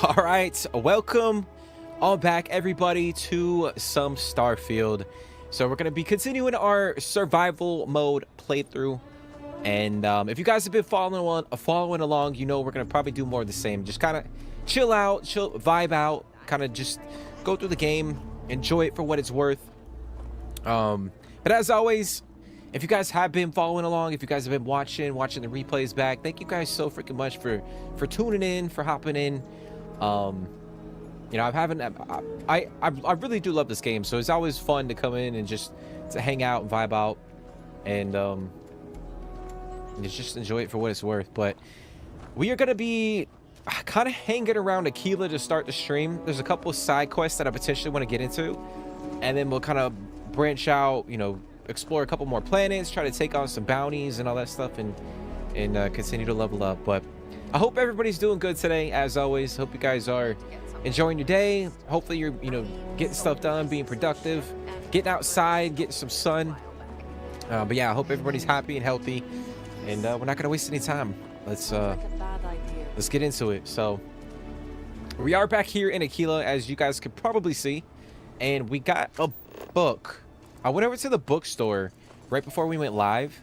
All right, welcome all back, everybody, to some Starfield. So we're gonna be continuing our survival mode playthrough, and if you guys have been following along, you know we're gonna probably do more of the same. Just kind of chill out, vibe out, kind of just go through the game, enjoy it for what it's worth. But as always, if you guys have been following along, if you guys have been watching the replays back, thank you guys so freaking much for tuning in, for hopping in. You know, I really do love this game, so it's always fun to come in and just to hang out and vibe out, and just enjoy it for what it's worth. But we are gonna be kind of hanging around Aquila to start the stream. There's a couple of side quests that I potentially want to get into, and then we'll kind of branch out, you know, explore a couple more planets, try to take on some bounties and all that stuff, and continue to level up. But I hope everybody's doing good today, as always. Hope you guys are enjoying your day. Hopefully you're, you know, getting stuff done, being productive, getting outside, getting some sun. But yeah, I hope everybody's happy and healthy, and we're not gonna waste any time. Let's get into it. So we are back here in Aquila, as you guys could probably see, and we got a book. I went over to the bookstore right before we went live,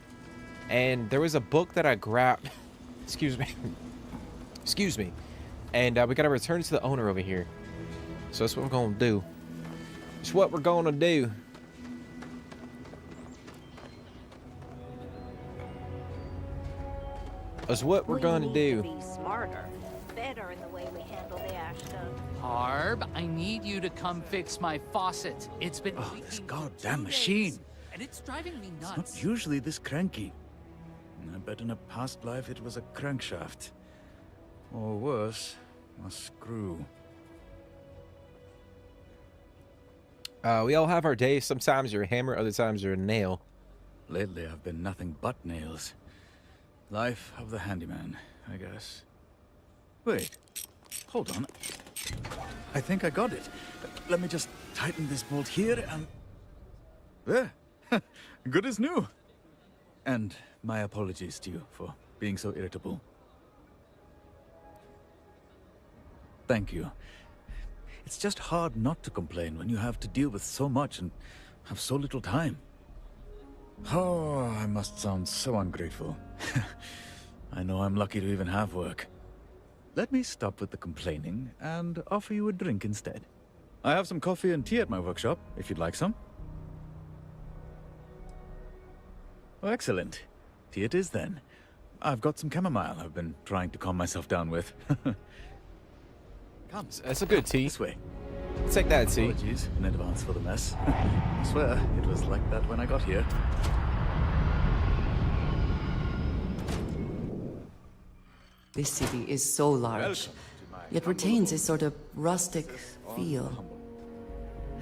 and there was a book that I grabbed. Excuse me. And we gotta return to the owner over here. So that's what we're gonna do. It's what we're gonna do. That's what we're gonna do. Be smarter, better in the way we handle the ash dump. Harb, I need you to come fix my faucet. It's been Oh, leaking this for goddamn 2 machine. days, and it's driving me It's nuts. not usually this cranky. I bet in a past life it was a crankshaft. Or worse, a screw. We all have our days. Sometimes you're a hammer, other times you're a nail. Lately I've been nothing but nails. Life of the handyman, I guess. Wait, hold on. I think I got it. Let me just tighten this bolt here and... There! Good as new! And my apologies to you for being so irritable. Thank you. It's just hard not to complain when you have to deal with so much and have so little time. Oh, I must sound so ungrateful. I know I'm lucky to even have work. Let me stop with the complaining and offer you a drink instead. I have some coffee and tea at my workshop, if you'd like some. Oh, excellent. Tea it is then. I've got some chamomile I've been trying to calm myself down with. Come. That's a good tea. This way. Take that tea. Apologies in advance for the mess. I swear, it was like that when I got here. This city is so large, yet retains a sort of rustic feel.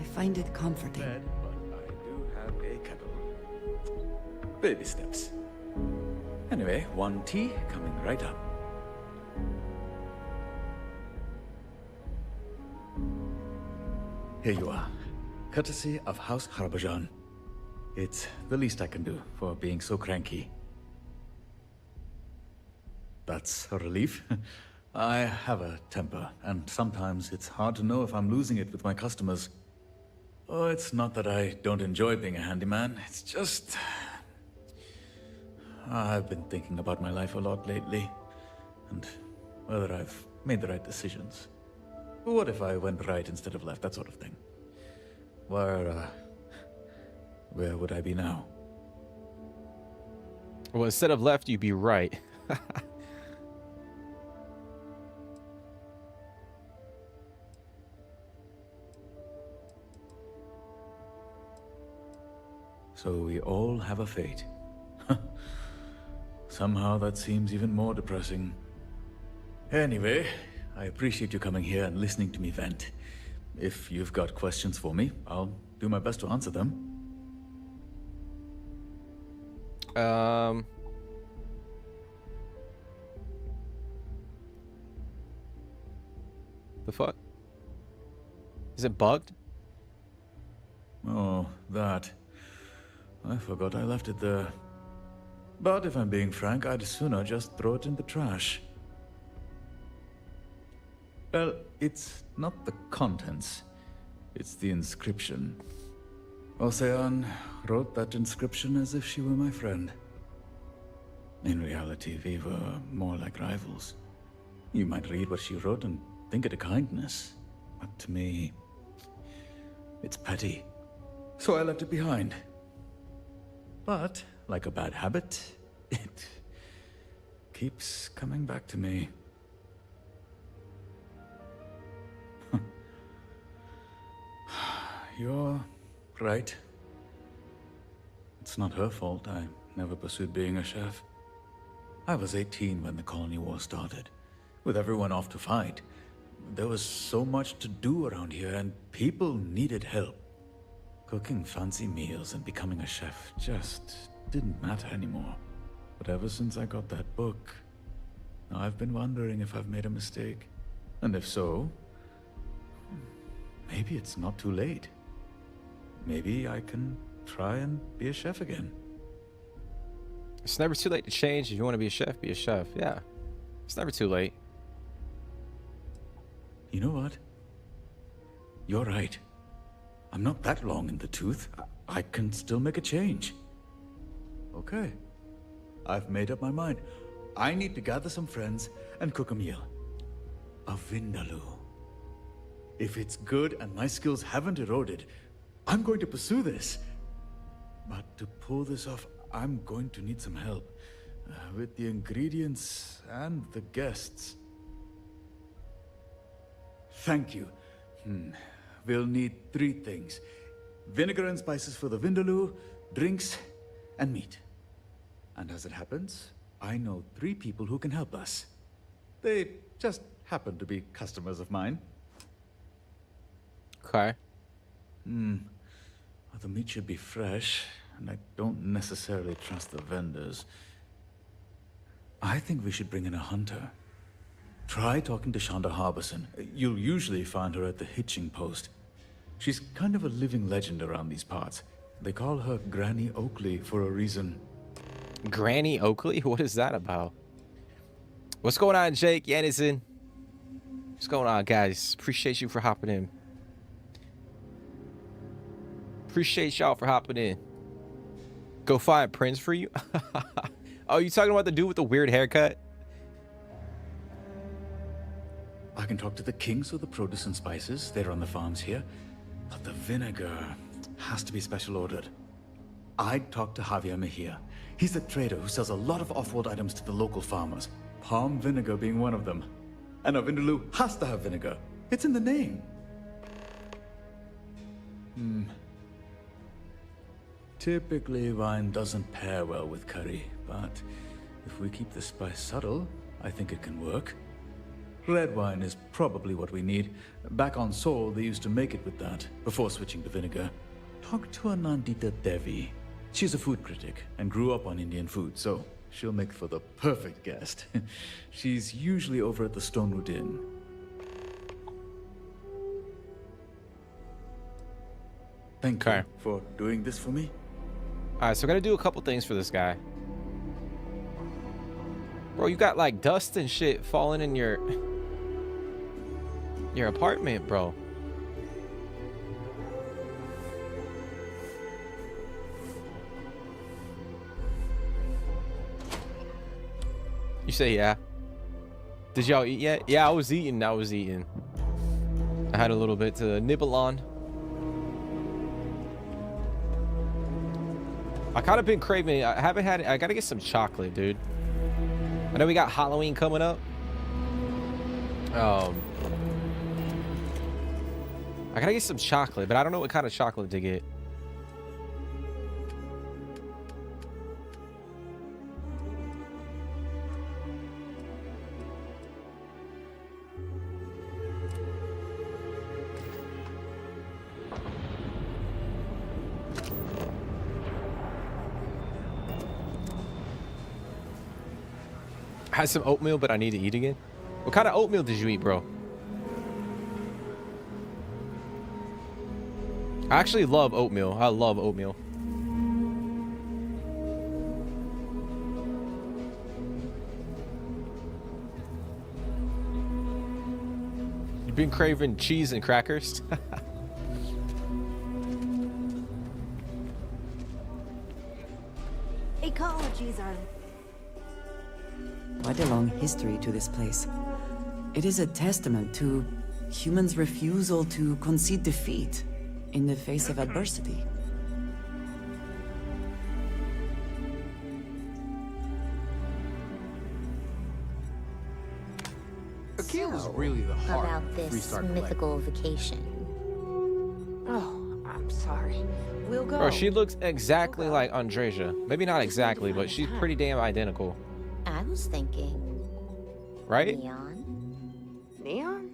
I find it comforting. Bed, but I do have a kettle. Baby steps. Anyway, one tea coming right up. Here you are. Courtesy of House Harbajan. It's the least I can do for being so cranky. That's a relief. I have a temper, and sometimes it's hard to know if I'm losing it with my customers. Oh, it's not that I don't enjoy being a handyman, it's just... I've been thinking about my life a lot lately, and whether I've made the right decisions. What if I went right instead of left, that sort of thing? Where would I be now? Well, instead of left, you'd be right. So we all have a fate. Somehow that seems even more depressing. Anyway, I appreciate you coming here and listening to me vent. If you've got questions for me, I'll do my best to answer them. The fuck? Is it bugged? Oh, that. I forgot I left it there. But if I'm being frank, I'd sooner just throw it in the trash. Well, it's not the contents, it's the inscription. Ocean wrote that inscription as if she were my friend. In reality, we were more like rivals. You might read what she wrote and think it a kindness, but to me, it's petty. So I left it behind. But, like a bad habit, it keeps coming back to me. You're right. It's not her fault. I never pursued being a chef. I was 18 when the colony war started. With everyone off to fight, there was so much to do around here, and people needed help. Cooking fancy meals and becoming a chef just didn't matter anymore. But ever since I got that book, I've been wondering if I've made a mistake. And if so, maybe it's not too late. Maybe I can try and be a chef again. It's never too late to change. If you want to be a chef, be a chef. Yeah. It's never too late. You know what? You're right. I'm not that long in the tooth. I can still make a change. Okay. I've made up my mind. I need to gather some friends and cook a meal. A vindaloo. If it's good and my skills haven't eroded, I'm going to pursue this. But to pull this off, I'm going to need some help. With the ingredients and the guests. Thank you. We'll need 3 things. Vinegar and spices for the vindaloo, drinks, and meat. And as it happens, I know 3 people who can help us. They just happen to be customers of mine. Okay. Well, the meat should be fresh, and I don't necessarily trust the vendors. I think we should bring in a hunter. Try talking to Shonda Harbison. You'll usually find her at the hitching post. She's kind of a living legend around these parts. They call her Granny Oakley for a reason. Granny Oakley? What is that about? What's going on, Jake Yannison? What's going on, guys? Appreciate you for hopping in. Appreciate y'all for hopping in. Go find Prince for you? Oh, you talking about the dude with the weird haircut? I can talk to the kings of the produce and spices. They run the farms here. But the vinegar has to be special ordered. I'd talk to Javier Mejia. He's a trader who sells a lot of off-world items to the local farmers. Palm vinegar being one of them. And a vindaloo has to have vinegar. It's in the name. Typically, wine doesn't pair well with curry, but if we keep the spice subtle, I think it can work. Red wine is probably what we need. Back on Sol, they used to make it with that, before switching to vinegar. Talk to Anandita Devi. She's a food critic and grew up on Indian food, so she'll make for the perfect guest. She's usually over at the Stonewood Inn. Thank you for doing this for me. Alright, so we're gonna do a couple things for this guy. Bro, you got like dust and shit falling in your apartment, bro. You say yeah. Did y'all eat yet? Yeah, I was eating. I had a little bit to nibble on. I kind of been craving. I haven't had. I gotta get some chocolate, dude. I know we got Halloween coming up. I gotta get some chocolate, but I don't know what kind of chocolate to get. I had some oatmeal, but I need to eat again. What kind of oatmeal did you eat, bro? I actually love oatmeal. I love oatmeal. You've been craving cheese and crackers. Ecologies are Quite a long history to this place. It is a testament to humans' refusal to concede defeat in the face of adversity. Akil was really the heart about of this Restart Collective. mythical vacation. Oh, I'm sorry. We'll go. Bro, she looks exactly like Andreja. Maybe not exactly, but she's pretty damn identical. I was thinking, Right? Neon. Neon?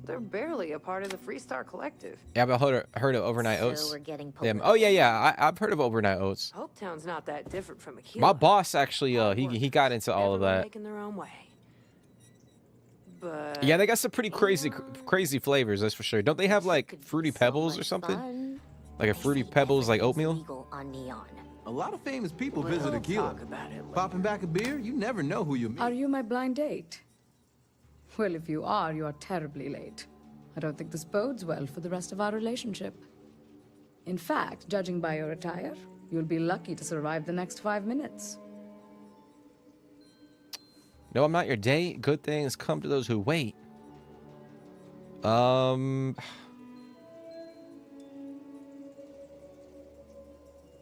They're barely a part of the Freestar Collective. Yeah, but heard of Overnight So Oats. we're getting Them. political. Oh yeah. I've heard of Overnight Oats. Hopetown's not that different from Akila. My boss actually, he got into all of Everyone that. making their own way. But Yeah, they got some pretty crazy flavors, that's for sure. Don't they have like Could be fruity so pebbles or much something? fun. Like a I fruity see pebbles like everything's oatmeal? legal on Neon. A lot of famous people we'll visit talk Aquila. about it later. Popping back a beer, you never know who you meet. Are you my blind date? Well, if you are terribly late. I don't think this bodes well for the rest of our relationship. In fact, judging by your attire, you'll be lucky to survive the next 5 minutes. No, I'm not your date. Good things come to those who wait.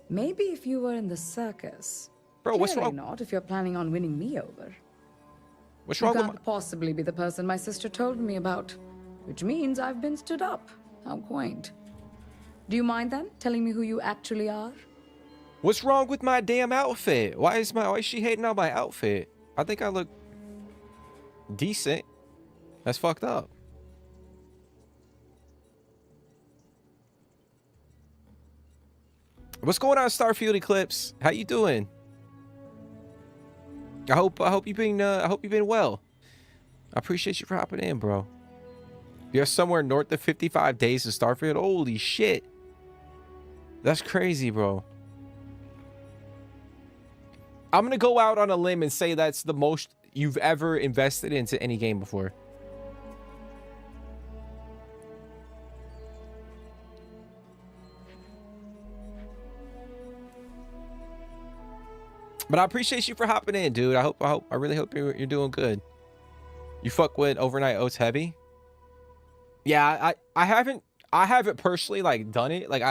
Maybe if you were in the circus. Bro, what's Clearly wrong? not if you're planning on winning me over. What's You wrong with can't possibly be the person my sister told me about. Which means I've been stood up. How quaint. Do you mind then, telling me who you actually are? What's wrong with my damn outfit? Why is she hating on my outfit? I think I look decent. That's fucked up. What's going on, Starfield Eclipse? How you doing? I hope you've been well. I appreciate you for hopping in, bro. You're somewhere north of 55 days to Starfield. Holy shit. That's crazy, bro. I'm gonna go out on a limb and say that's the most you've ever invested into any game before. But I appreciate you for hopping in, dude. I really hope you're doing good. You fuck with Overnight Oats heavy? Yeah, I haven't personally like done it. Like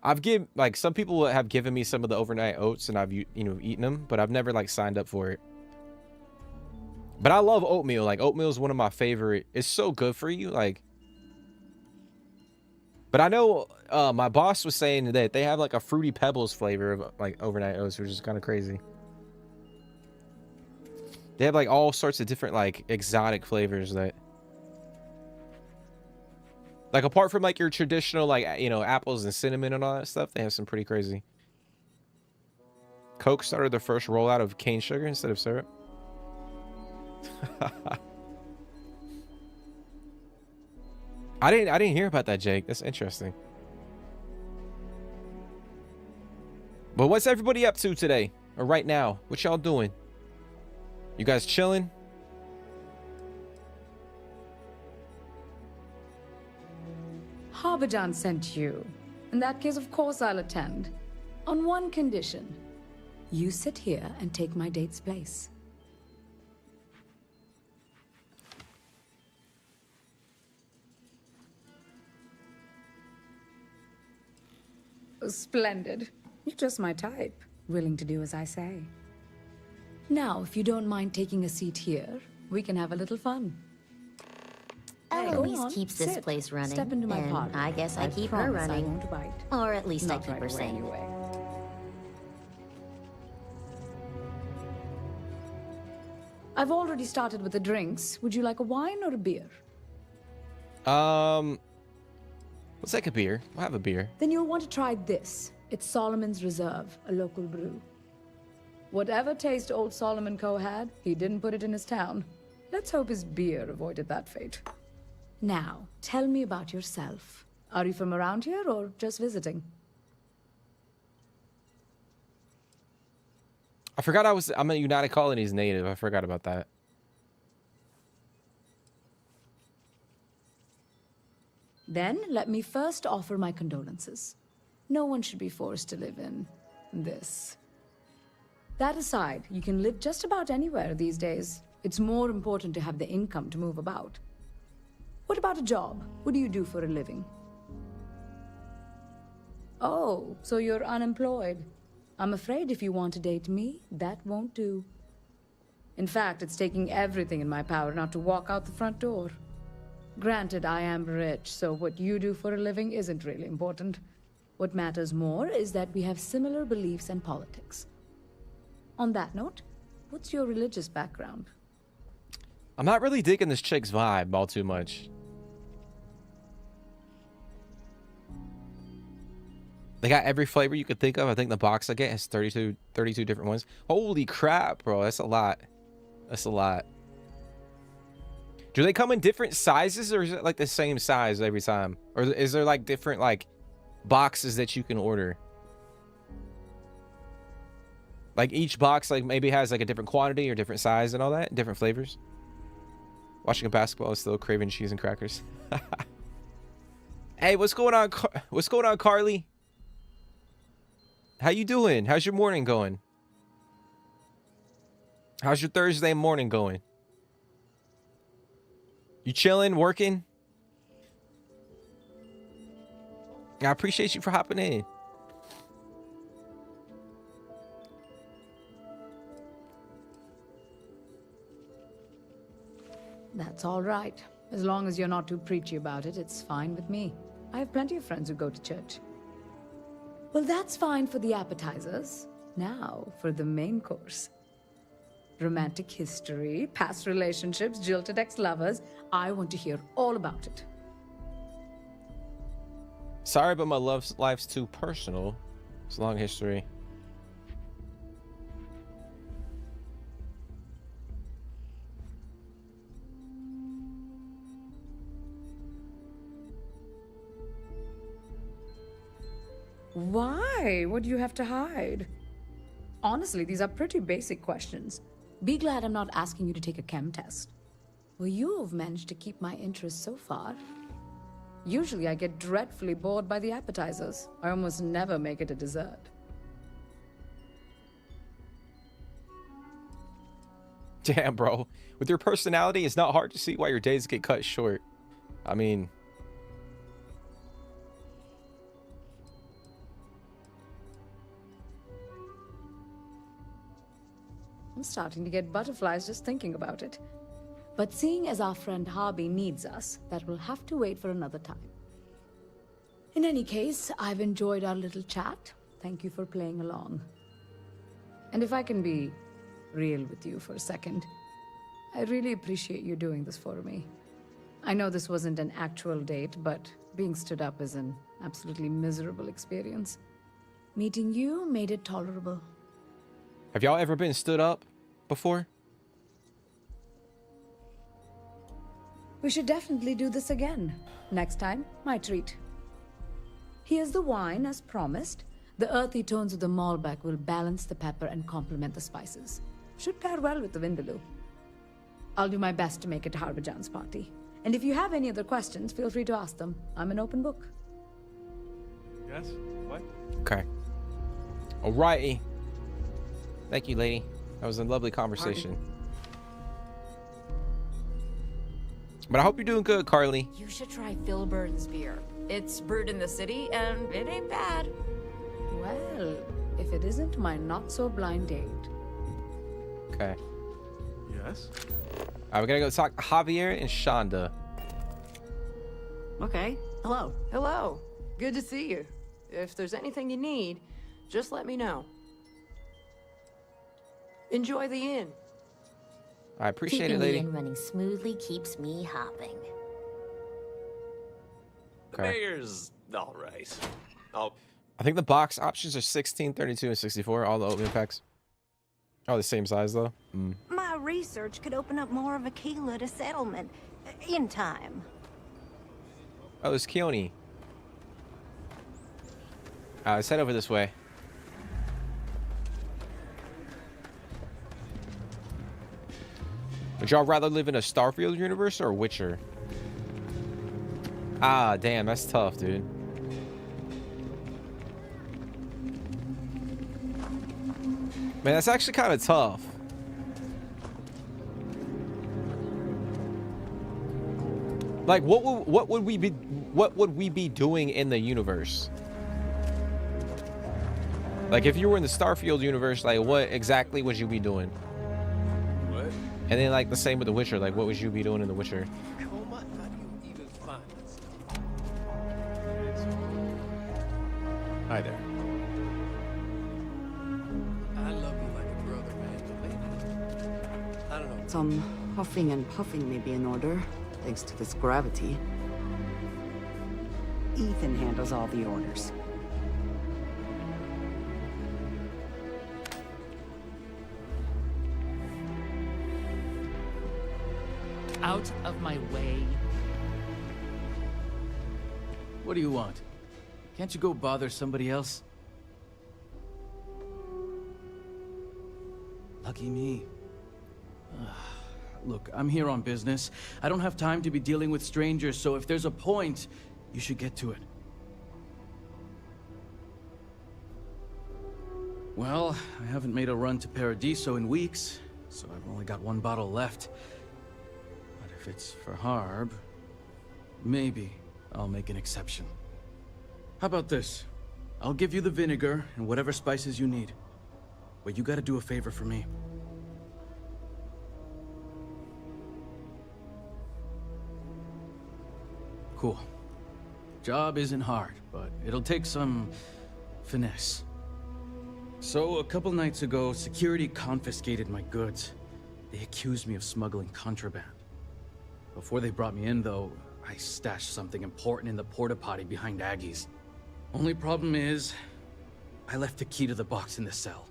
I've given, like, some people have given me some of the Overnight Oats and I've eaten them, but I've never like signed up for it. But I love oatmeal. Like oatmeal is one of my favorite. It's so good for you, like. But I know my boss was saying that they have like a Fruity Pebbles flavor of like Overnight Oats, which is kind of crazy. They have like all sorts of different like exotic flavors that, like, apart from like your traditional like apples and cinnamon and all that stuff, they have some pretty crazy. Coke started the first rollout of cane sugar instead of syrup. I didn't hear about that, Jake. That's interesting. But what's everybody up to today or right now? What y'all doing? You guys chilling? Harbijan sent you. In that case, of course I'll attend. On one condition. You sit here and take my date's place. Splendid. You're just my type. Willing to do as I say. Now, if you don't mind taking a seat here, we can have a little fun. Eloise Go on, keeps this sit. place running, Step into my and parlor. I guess I keep her promise running. I won't bite. Or at least I Not keep right her away, sane. anyway. I've already started with the drinks. Would you like a wine or a beer? Let's take a beer. We'll have a beer. Then you'll want to try this. It's Solomon's Reserve, a local brew. Whatever taste old Solomon Co. had, he didn't put it in his town. Let's hope his beer avoided that fate. Now, tell me about yourself. Are you from around here or just visiting? I forgot I'm a United Colonies native. I forgot about that. Then let me first offer my condolences. No one should be forced to live in this. That aside, you can live just about anywhere these days. It's more important to have the income to move about. What about a job? What do you do for a living? Oh, so you're unemployed. I'm afraid if you want to date me, that won't do. In fact, it's taking everything in my power not to walk out the front door. Granted, I am rich, so what you do for a living isn't really important. What matters more is that we have similar beliefs and politics. On that note, what's your religious background? I'm not really digging this chick's vibe all too much. They got every flavor you could think of. I think the box I get has 32 different ones. Holy crap, bro. That's a lot. That's a lot. Do they come in different sizes, or is it like the same size every time? Or is there like different like boxes that you can order? Like each box like maybe has like a different quantity or different size and all that, different flavors. Watching a basketball is still craving cheese and crackers. Hey, what's going on? What's going on, Carly? How you doing? How's your morning going? How's your Thursday morning going? You chilling, working? I appreciate you for hopping in. That's all right. As long as you're not too preachy about it, it's fine with me. I have plenty of friends who go to church. Well, that's fine for the appetizers. Now, for the main course. Romantic history, past relationships, jilted ex-lovers. I want to hear all about it. Sorry, but my love life's too personal. It's a long history. Why? What do you have to hide? Honestly, these are pretty basic questions. Be glad I'm not asking you to take a chem test. Well, you have managed to keep my interest so far. Usually I get dreadfully bored by the appetizers. I almost never make it a dessert. Damn, bro. With your personality, it's not hard to see why your days get cut short. I mean... I'm starting to get butterflies just thinking about it. But seeing as our friend Harvey needs us, that will have to wait for another time. In any case, I've enjoyed our little chat. Thank you for playing along. And if I can be real with you for a second, I really appreciate you doing this for me. I know this wasn't an actual date, but being stood up is an absolutely miserable experience. Meeting you made it tolerable. Have y'all ever been stood up before? We should definitely do this again. Next time, my treat. Here's the wine, as promised. The earthy tones of the Malbec will balance the pepper and complement the spices. Should pair well with the Vindaloo. I'll do my best to make it Harbajan's party. And if you have any other questions, feel free to ask them. I'm an open book. Yes? What? Okay. Alrighty. Thank you, lady. That was a lovely conversation. But I hope you're doing good, Carly. You should try Filburn's beer. It's brewed in the city, and it ain't bad. Well, if it isn't my not-so-blind date. Okay. Yes? We're gonna go talk to Javier and Shonda. Okay. Hello. Hello. Good to see you. If there's anything you need, just let me know. Enjoy the inn. I appreciate Keeping it, lady. the inn running smoothly keeps me hopping. The mayor's all right. I think the box options are 16, 32, and 64. All the oatmeal packs. Oh, the same size though. My research could open up more of Aquila to settlement in time. Oh, it's Keone. Let's head over this way. Would y'all rather live in a Starfield universe or Witcher? Ah, damn, that's tough, dude. Man, that's actually kind of tough. Like, what would we be doing in the universe? Like, if you were in the Starfield universe, like, what exactly would you be doing? What? And then, like, the same with The Witcher. Like, what would you be doing in The Witcher? Coma, how do you even find this? Hi there. I love you like a brother, man, but maybe, I don't know. Some huffing and puffing may be in order, thanks to this gravity. Ethan handles all the orders. Out of my way. What do you want? Can't you go bother somebody else? Lucky me. Look, I'm here on business. I don't have time to be dealing with strangers, so if there's a point, you should get to it. Well, I haven't made a run to Paradiso in weeks, so I've only got one bottle left. But if it's for Harb, maybe I'll make an exception. How about this? I'll give you the vinegar and whatever spices you need. But you gotta do a favor for me. Cool. Job isn't hard, but it'll take some finesse. So, a couple nights ago, security confiscated my goods. They accused me of smuggling contraband. Before they brought me in, though, I stashed something important in the porta-potty behind Aggie's. Only problem is, I left the key to the box in the cell.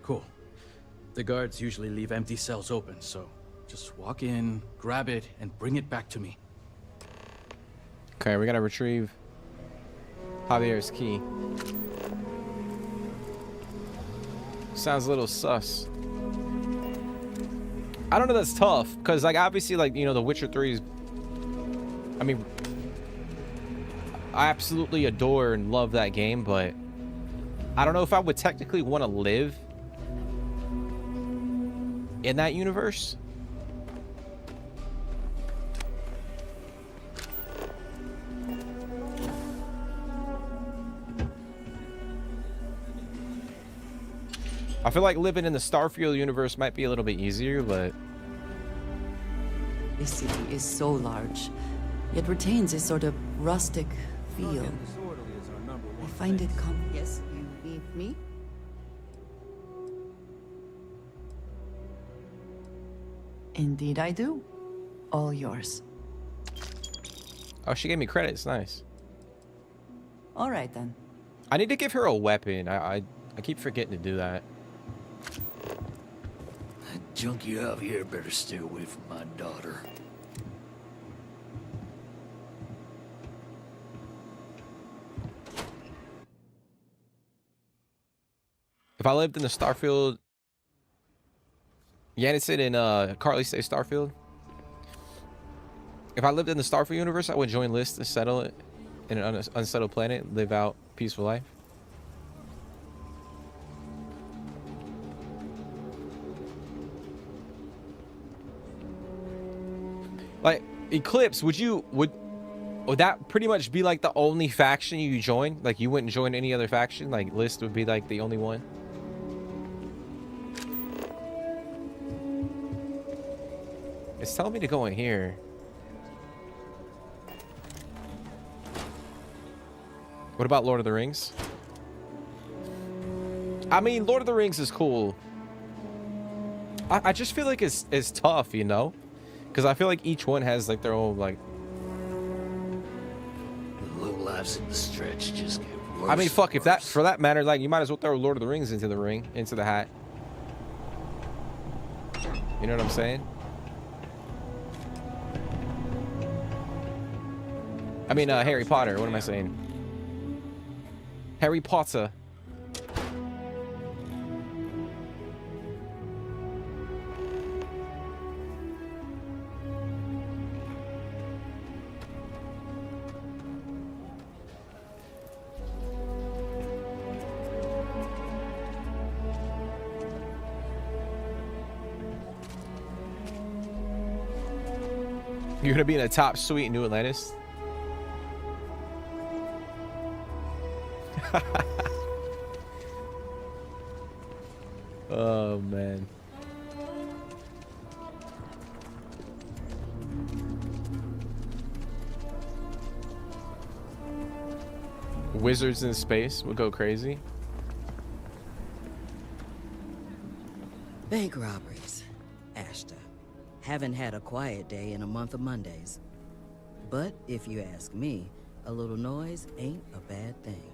Cool. The guards usually leave empty cells open, so just walk in, grab it, and bring it back to me. Okay, we gotta retrieve Javier's key. Sounds a little sus. I don't know, that's tough, because, like, obviously, like, you know, The Witcher 3 is... I mean, I absolutely adore and love that game, but I don't know if I would technically want to live in that universe. I feel like living in the Starfield universe might be a little bit easier, but... This city is so large, yet retains a sort of rustic feel. I find it Yes, you need me? Indeed I do. All yours. Oh, she gave me credits. Nice. All right, then. I need to give her a weapon. I keep forgetting to do that. That junkie out here better stay away from my daughter. If I lived in the Starfield... Yanisson and Carly say Starfield. If I lived in the Starfield universe, I would join lists to settle it in an unsettled planet, live out a peaceful life. Like, Eclipse, would that pretty much be like the only faction you join? Like, you wouldn't join any other faction? Like, List would be like the only one? It's telling me to go in here. What about Lord of the Rings? I mean, Lord of the Rings is cool. I just feel like it's tough, you know? Because I feel like each one has like their own, like... The low lives in the stretch just get worse. I mean, fuck, if that, worse. for that matter, like, you might as well throw Lord of the Rings into the hat. You know what I'm saying? I mean, Harry Potter. What am I saying? Harry Potter. You're gonna be in a top suite in New Atlantis. Oh man. Wizards in space would go crazy. Bank robberies. Ashta. Haven't had a quiet day in a month of Mondays. But if you ask me, a little noise ain't a bad thing.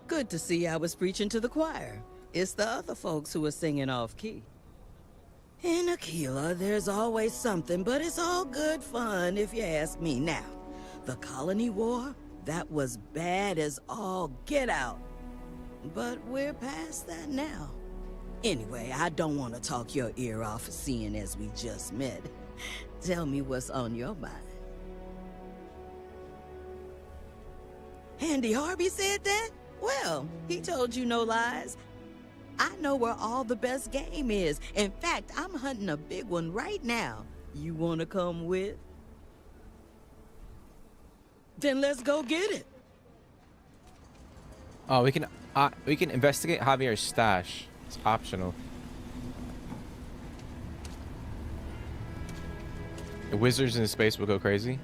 Good to see I was preaching to the choir. It's the other folks who are singing off-key. In Aquila, there's always something, but it's all good fun if you ask me now. The Colony War, that was bad as all get out. But we're past that now. Anyway, I don't want to talk your ear off, seeing as we just met. Tell me what's on your mind. Andy Harvey said that? Well, he told you no lies. I know where all the best game is. In fact, I'm hunting a big one right now. You want to come with? Then let's go get it. Oh, we can investigate Javier's stash. It's optional. The wizards in space will go crazy.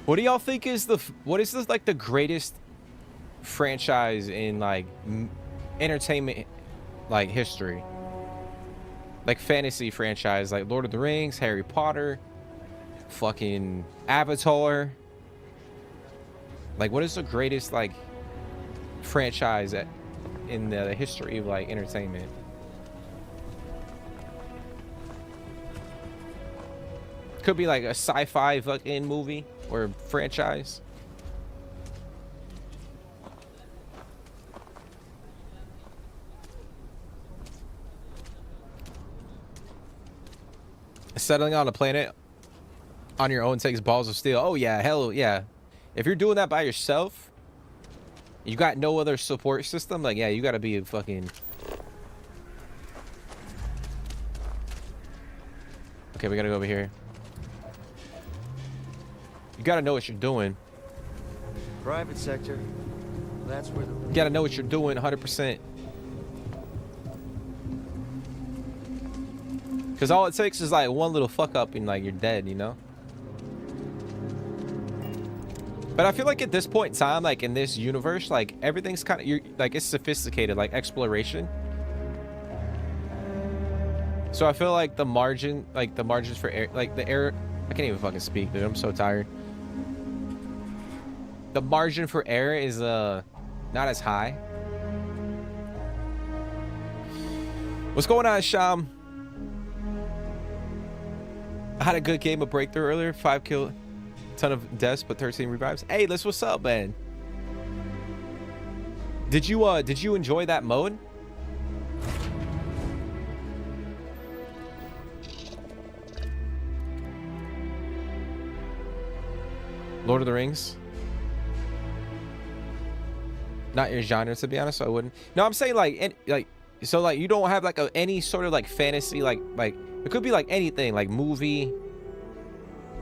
What do y'all think is what is this, like, the greatest franchise in like entertainment, like history? Like fantasy franchise, like Lord of the Rings, Harry Potter, fucking Avatar. Like, what is the greatest like franchise in the history of like entertainment? Could be like a sci-fi fucking movie or franchise. Settling on a planet on your own takes balls of steel. Oh yeah, hell yeah. If you're doing that by yourself, you got no other support system, like, yeah, you gotta be a fucking... Okay, we gotta go over here. You gotta know what you're doing. Private sector. That's where the... You gotta know what you're doing 100%. Because all it takes is like one little fuck up and like you're dead, you know? But I feel like at this point in time, like in this universe, like everything's kind of, like, it's sophisticated, like exploration. So I feel like the margins for air, like the air, I can't even fucking speak, dude. I'm so tired. The margin for error is not as high. What's going on, Sham? I had a good game of Breakthrough earlier. 5 kill, ton of deaths, but 13 revives. Hey, Liz, what's up, man? Did you enjoy that mode? Lord of the Rings. Not your genre, to be honest. So I wouldn't. No, I'm saying so like you don't have like any sort of like fantasy, like it could be like anything, like movie,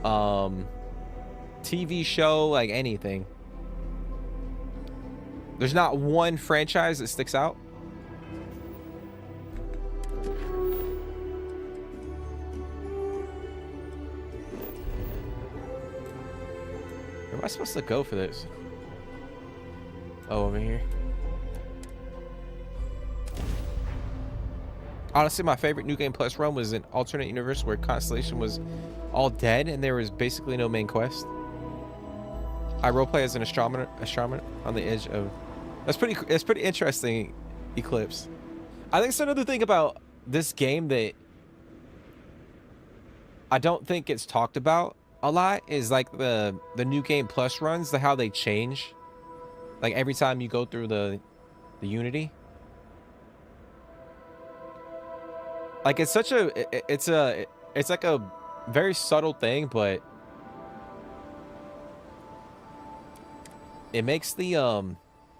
TV show, like anything. There's not one franchise that sticks out. Where am I supposed to go for this? Oh, over here. Honestly, my favorite New Game Plus run was an alternate universe where Constellation was all dead and there was basically no main quest. I roleplay as an astronomer on the edge of... That's pretty interesting, Eclipse. I think it's another thing about this game that I don't think it's talked about a lot is like the New Game Plus runs, how they change. Like every time you go through the Unity. Like it's such a it's like a very subtle thing, but it makes the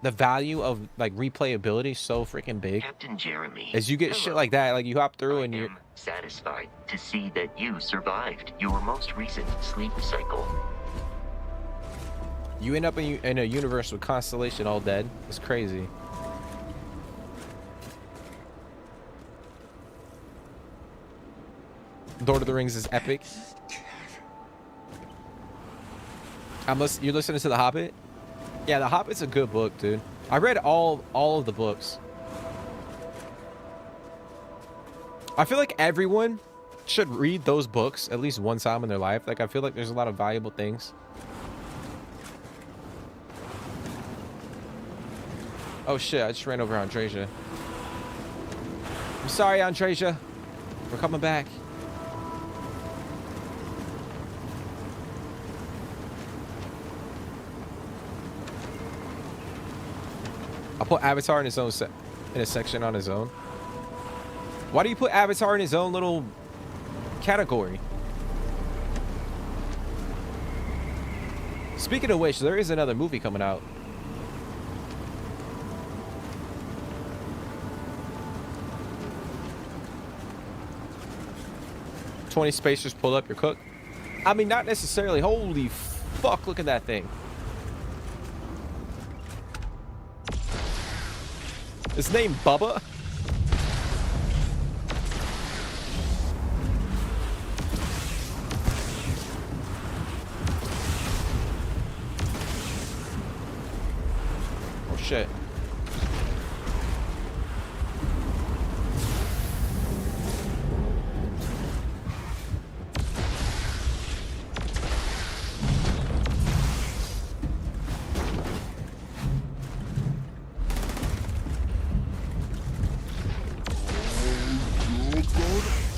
the value of like replayability so freaking big. Captain Jeremy. As you get shit like that, like you hop through and you're satisfied to see that you survived your most recent sleep cycle. You end up in a universe with Constellation all dead. It's crazy. Lord of the Rings is epic. You're listening to The Hobbit? Yeah, The Hobbit's a good book, dude. I read all of the books. I feel like everyone should read those books at least one time in their life. Like, I feel like there's a lot of valuable things. Oh shit, I just ran over Andreja. I'm sorry, Andreja. We're coming back. I'll put Avatar in his own in a section on his own. Why do you put Avatar in his own little category? Speaking of which, there is another movie coming out. "20 spacers pull up, your cook." I mean, not necessarily. Holy fuck, look at that thing. His name Bubba? Oh shit.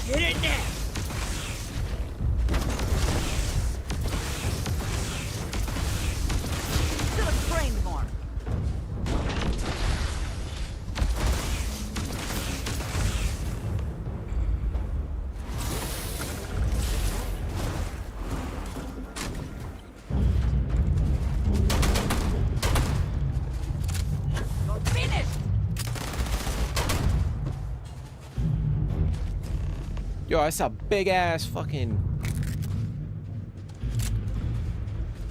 Get it now! Still framed more. You're finished. Yo, that's a big ass fucking...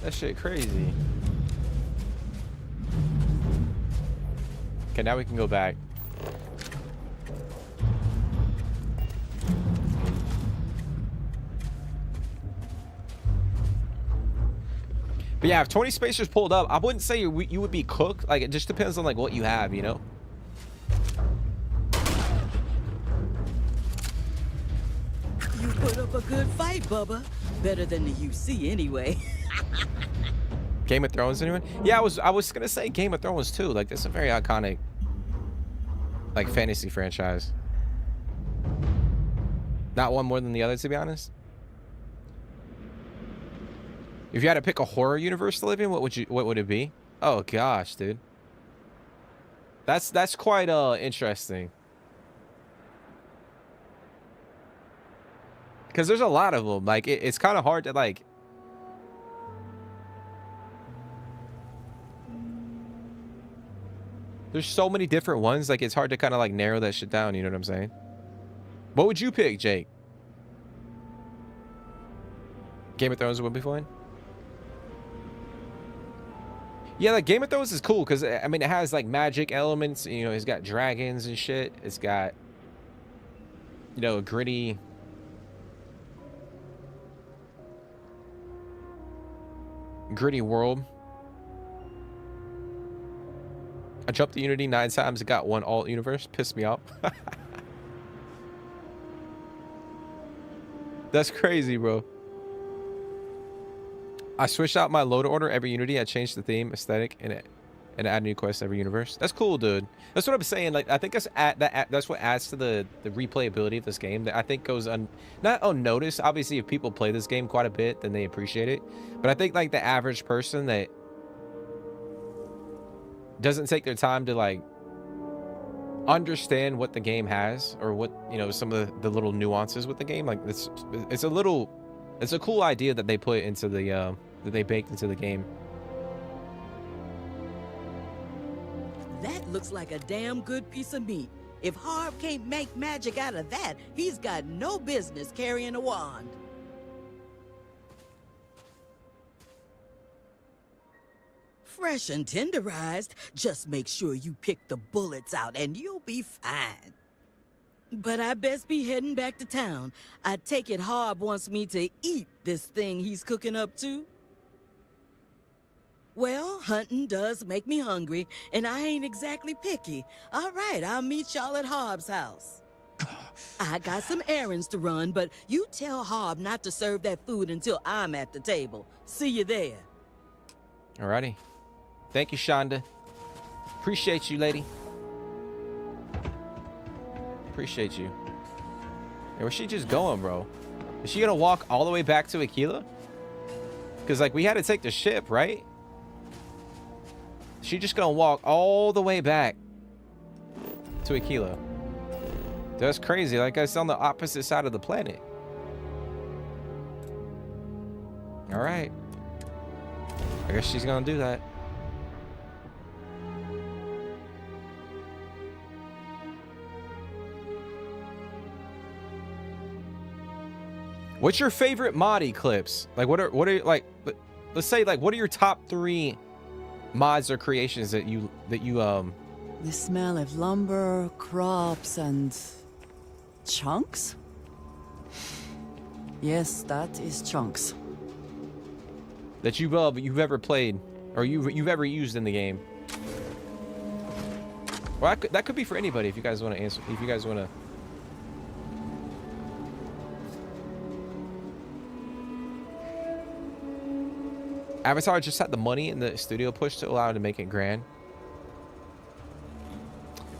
That shit crazy. Okay, now we can go back. But yeah, if 20 spacers pulled up, I wouldn't say you would be cooked. Like, it just depends on like what you have, you know? You put up a good fight, Bubba. Better than the UC anyway. Game of Thrones, anyone? Yeah, I was gonna say Game of Thrones too. Like, that's a very iconic like fantasy franchise. Not one more than the other, to be honest. If you had to pick a horror universe to live in, what would it be? Oh gosh, dude. That's quite interesting. Because there's a lot of them. Like, it's kind of hard to like... There's so many different ones. Like, it's hard to kind of like narrow that shit down. You know what I'm saying? What would you pick, Jake? Game of Thrones would be fine. Yeah, like Game of Thrones is cool because I mean it has like magic elements. You know, it's got dragons and shit. It's got, you know, a gritty world. I jumped the Unity 9 times. It got one alt universe. Pissed me off. That's crazy, bro. I switched out my load order every Unity. I changed the theme, aesthetic, and add new quests every universe. That's cool, dude. That's what I'm saying. Like, I think that's what adds to the replayability of this game. That I think goes not unnoticed. Obviously, if people play this game quite a bit, then they appreciate it. But I think like the average person that doesn't take their time to like understand what the game has, or what, you know, some of the little nuances with the game. Like, it's a cool idea that they put into the that they baked into the game. That looks like a damn good piece of meat. If Harv can't make magic out of that, he's got no business carrying a wand. Fresh and tenderized, just make sure you pick the bullets out and you'll be fine. But I best be heading back to town. I take it Harv wants me to eat this thing he's cooking up too. Well, hunting does make me hungry, and I ain't exactly picky. All right, I'll meet y'all at Harv's house. I got some errands to run, but you tell Harv not to serve that food until I'm at the table. See you there. Alrighty. Thank you, Shonda. Appreciate you, lady. Appreciate you. Hey, where's she just going, bro? Is she gonna walk all the way back to Aquila? Because, like, we had to take the ship, right? She just gonna walk all the way back to Aquila. That's crazy. Like, it's on the opposite side of the planet. All right. I guess she's gonna do that. What's your favorite mod clips? Like, what are like? Let's say, like, what are your top 3 mods or creations that you The smell of lumber, crops, and chunks? Yes, that is chunks. that you've ever played or you've ever used in the game? Well, that could be for anybody if you guys want to answer. If you guys want to. Avatar just had the money in the studio push to allow him to make it grand.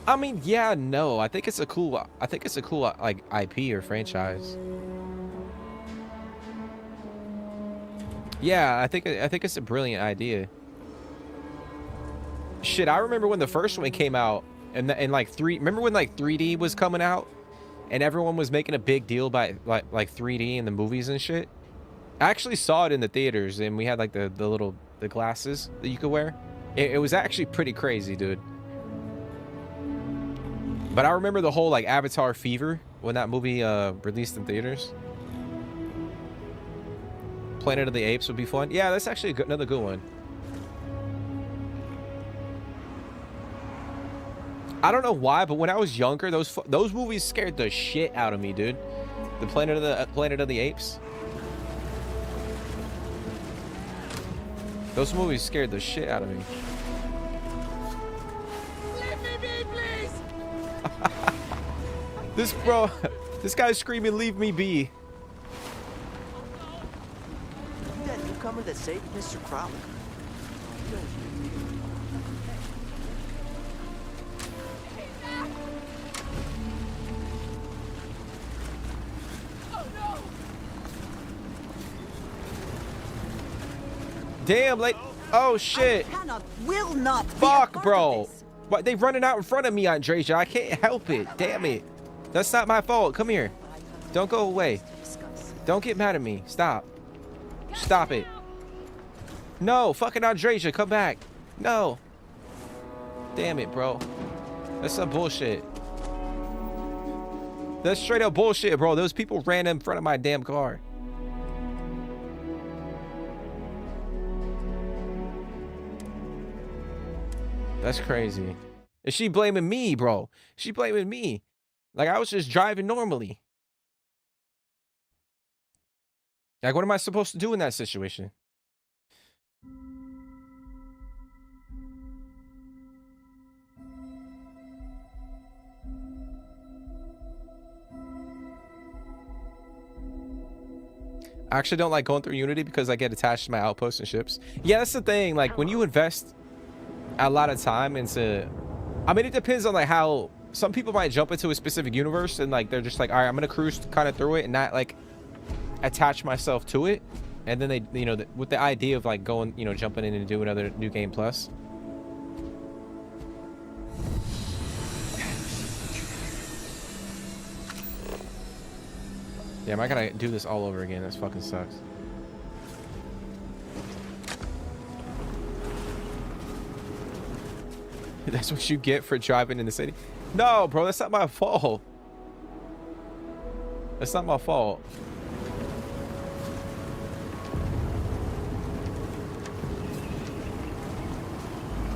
I mean, yeah, no. I think it's a cool like IP or franchise. Yeah, I think it's a brilliant idea. Shit, I remember when the first one came out, and remember when like 3D was coming out, and everyone was making a big deal by like 3D in the movies and shit. I actually saw it in the theaters, and we had like the glasses that you could wear. It was actually pretty crazy, dude. But I remember the whole like Avatar fever when that movie released in theaters. Planet of the Apes would be fun. Yeah, that's actually another good one. I don't know why, but when I was younger, those movies scared the shit out of me, dude. The Planet of the Apes. Those movies scared the shit out of me. Leave me be, please! This guy's screaming, "Leave me be." You that newcomer that saved Mr. Crowley? Damn, like, oh shit. Will not. Fuck, bro. What, they running out in front of me, Andreja. I can't help it. Damn it. That's not my fault. Come here. Don't go away. Don't get mad at me. Stop. Stop it. No, fucking Andreja, come back. No. Damn it, bro. That's some bullshit. That's straight up bullshit, bro. Those people ran in front of my damn car. That's crazy. Is she blaming me, bro? She blaming me. Like, I was just driving normally. Like, what am I supposed to do in that situation? I actually don't like going through Unity because I get attached to my outposts and ships. Yeah, that's the thing. Like, when you invest a lot of time into, I mean, it depends on like how some people might jump into a specific universe and like they're just like, all right, I'm gonna cruise kind of through it and not like attach myself to it, and then they, you know, with the idea of like going, you know, jumping in and doing another new game plus. Damn, I gotta do this all over again. This fucking sucks. That's what you get for driving in the city. No, bro, that's not my fault. That's not my fault.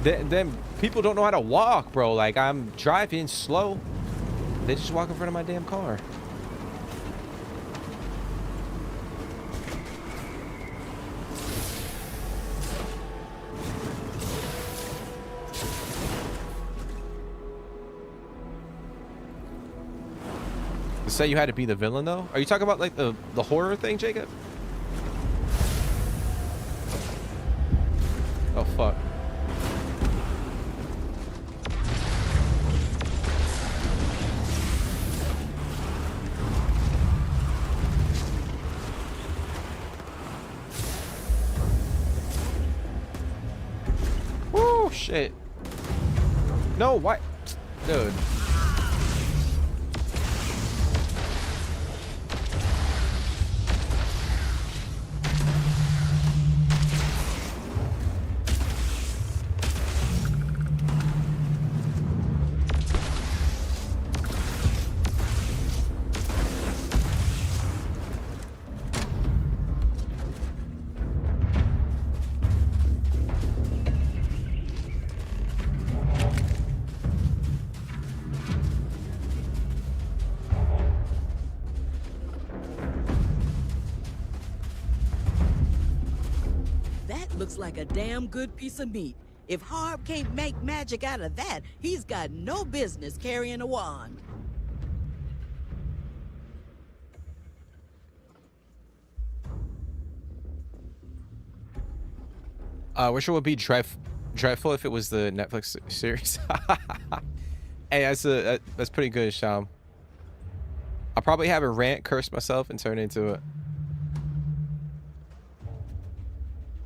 Then people don't know how to walk, bro. Like, I'm driving slow. They just walk in front of my damn car. Say you had to be the villain though? Are you talking about like the horror thing, Jacob? Oh fuck. Woo, shit. No, what? Dude. Looks like a damn good piece of meat. If Harb can't make magic out of that, he's got no business carrying a wand. Wish it would be dreadful if it was the Netflix series. Hey, that's pretty good, Sham. I'll probably have a rant, curse myself, and turn into it.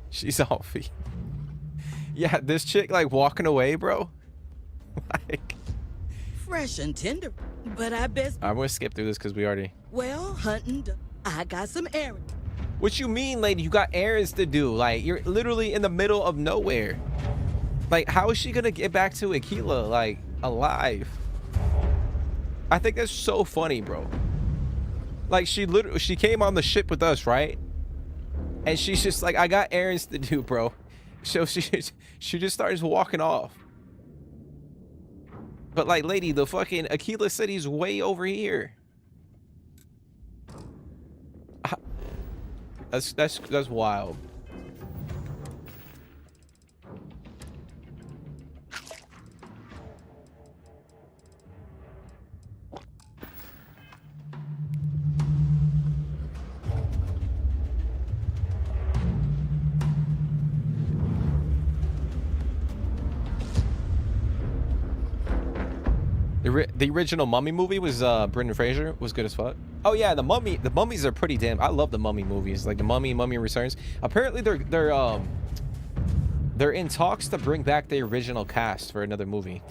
She's all feet. Yeah, this chick like walking away, bro. Like, fresh and tender, but I bet. I'm gonna skip through this because we already. Well, hunting, I got some errands. What you mean, lady? You got errands to do. Like, you're literally in the middle of nowhere. Like, how is she gonna get back to Aquila like alive? I think that's so funny, bro. Like, she came on the ship with us, right? And she's just like, I got errands to do, bro. So she just starts walking off. But like, lady, the fucking Aquila City's way over here. That's wild. The original Mummy movie was Brendan Fraser, was good as fuck. Oh yeah, the mummies are pretty damn. I love the Mummy movies, like the Mummy Returns. Apparently they're in talks to bring back the original cast for another movie.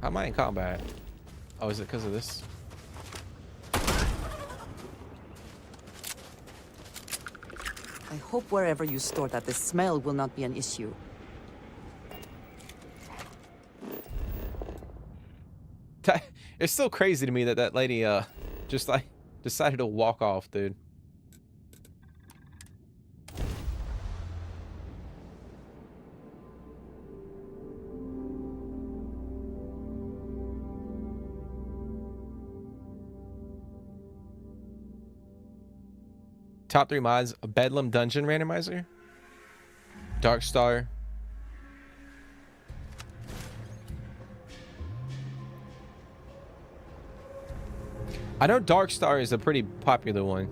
How am I in combat? Oh, is it because of this? I hope wherever you store that the smell will not be an issue. It's so crazy to me that that lady just like decided to walk off, dude. Top 3 mods: a Bedlam Dungeon Randomizer, Dark Star, I know Dark Star is a pretty popular one,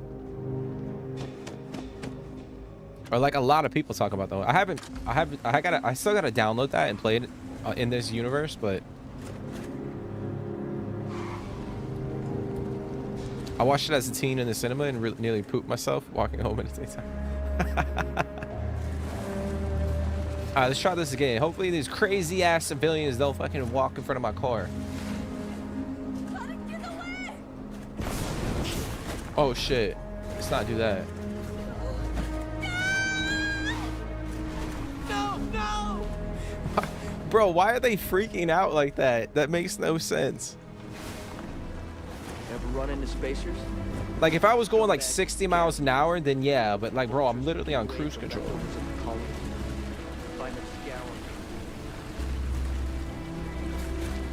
or like a lot of people talk about though. I still gotta download that and play it in this universe, but I watched it as a teen in the cinema and nearly pooped myself walking home in the daytime. Alright, let's try this again. Hopefully these crazy ass civilians don't fucking walk in front of my car. Oh shit. Let's not do that. Bro, why are they freaking out like that? That makes no sense. Ever run into spacers? Like, if I was going like 60 miles an hour, then yeah, but like, bro, I'm literally on cruise control.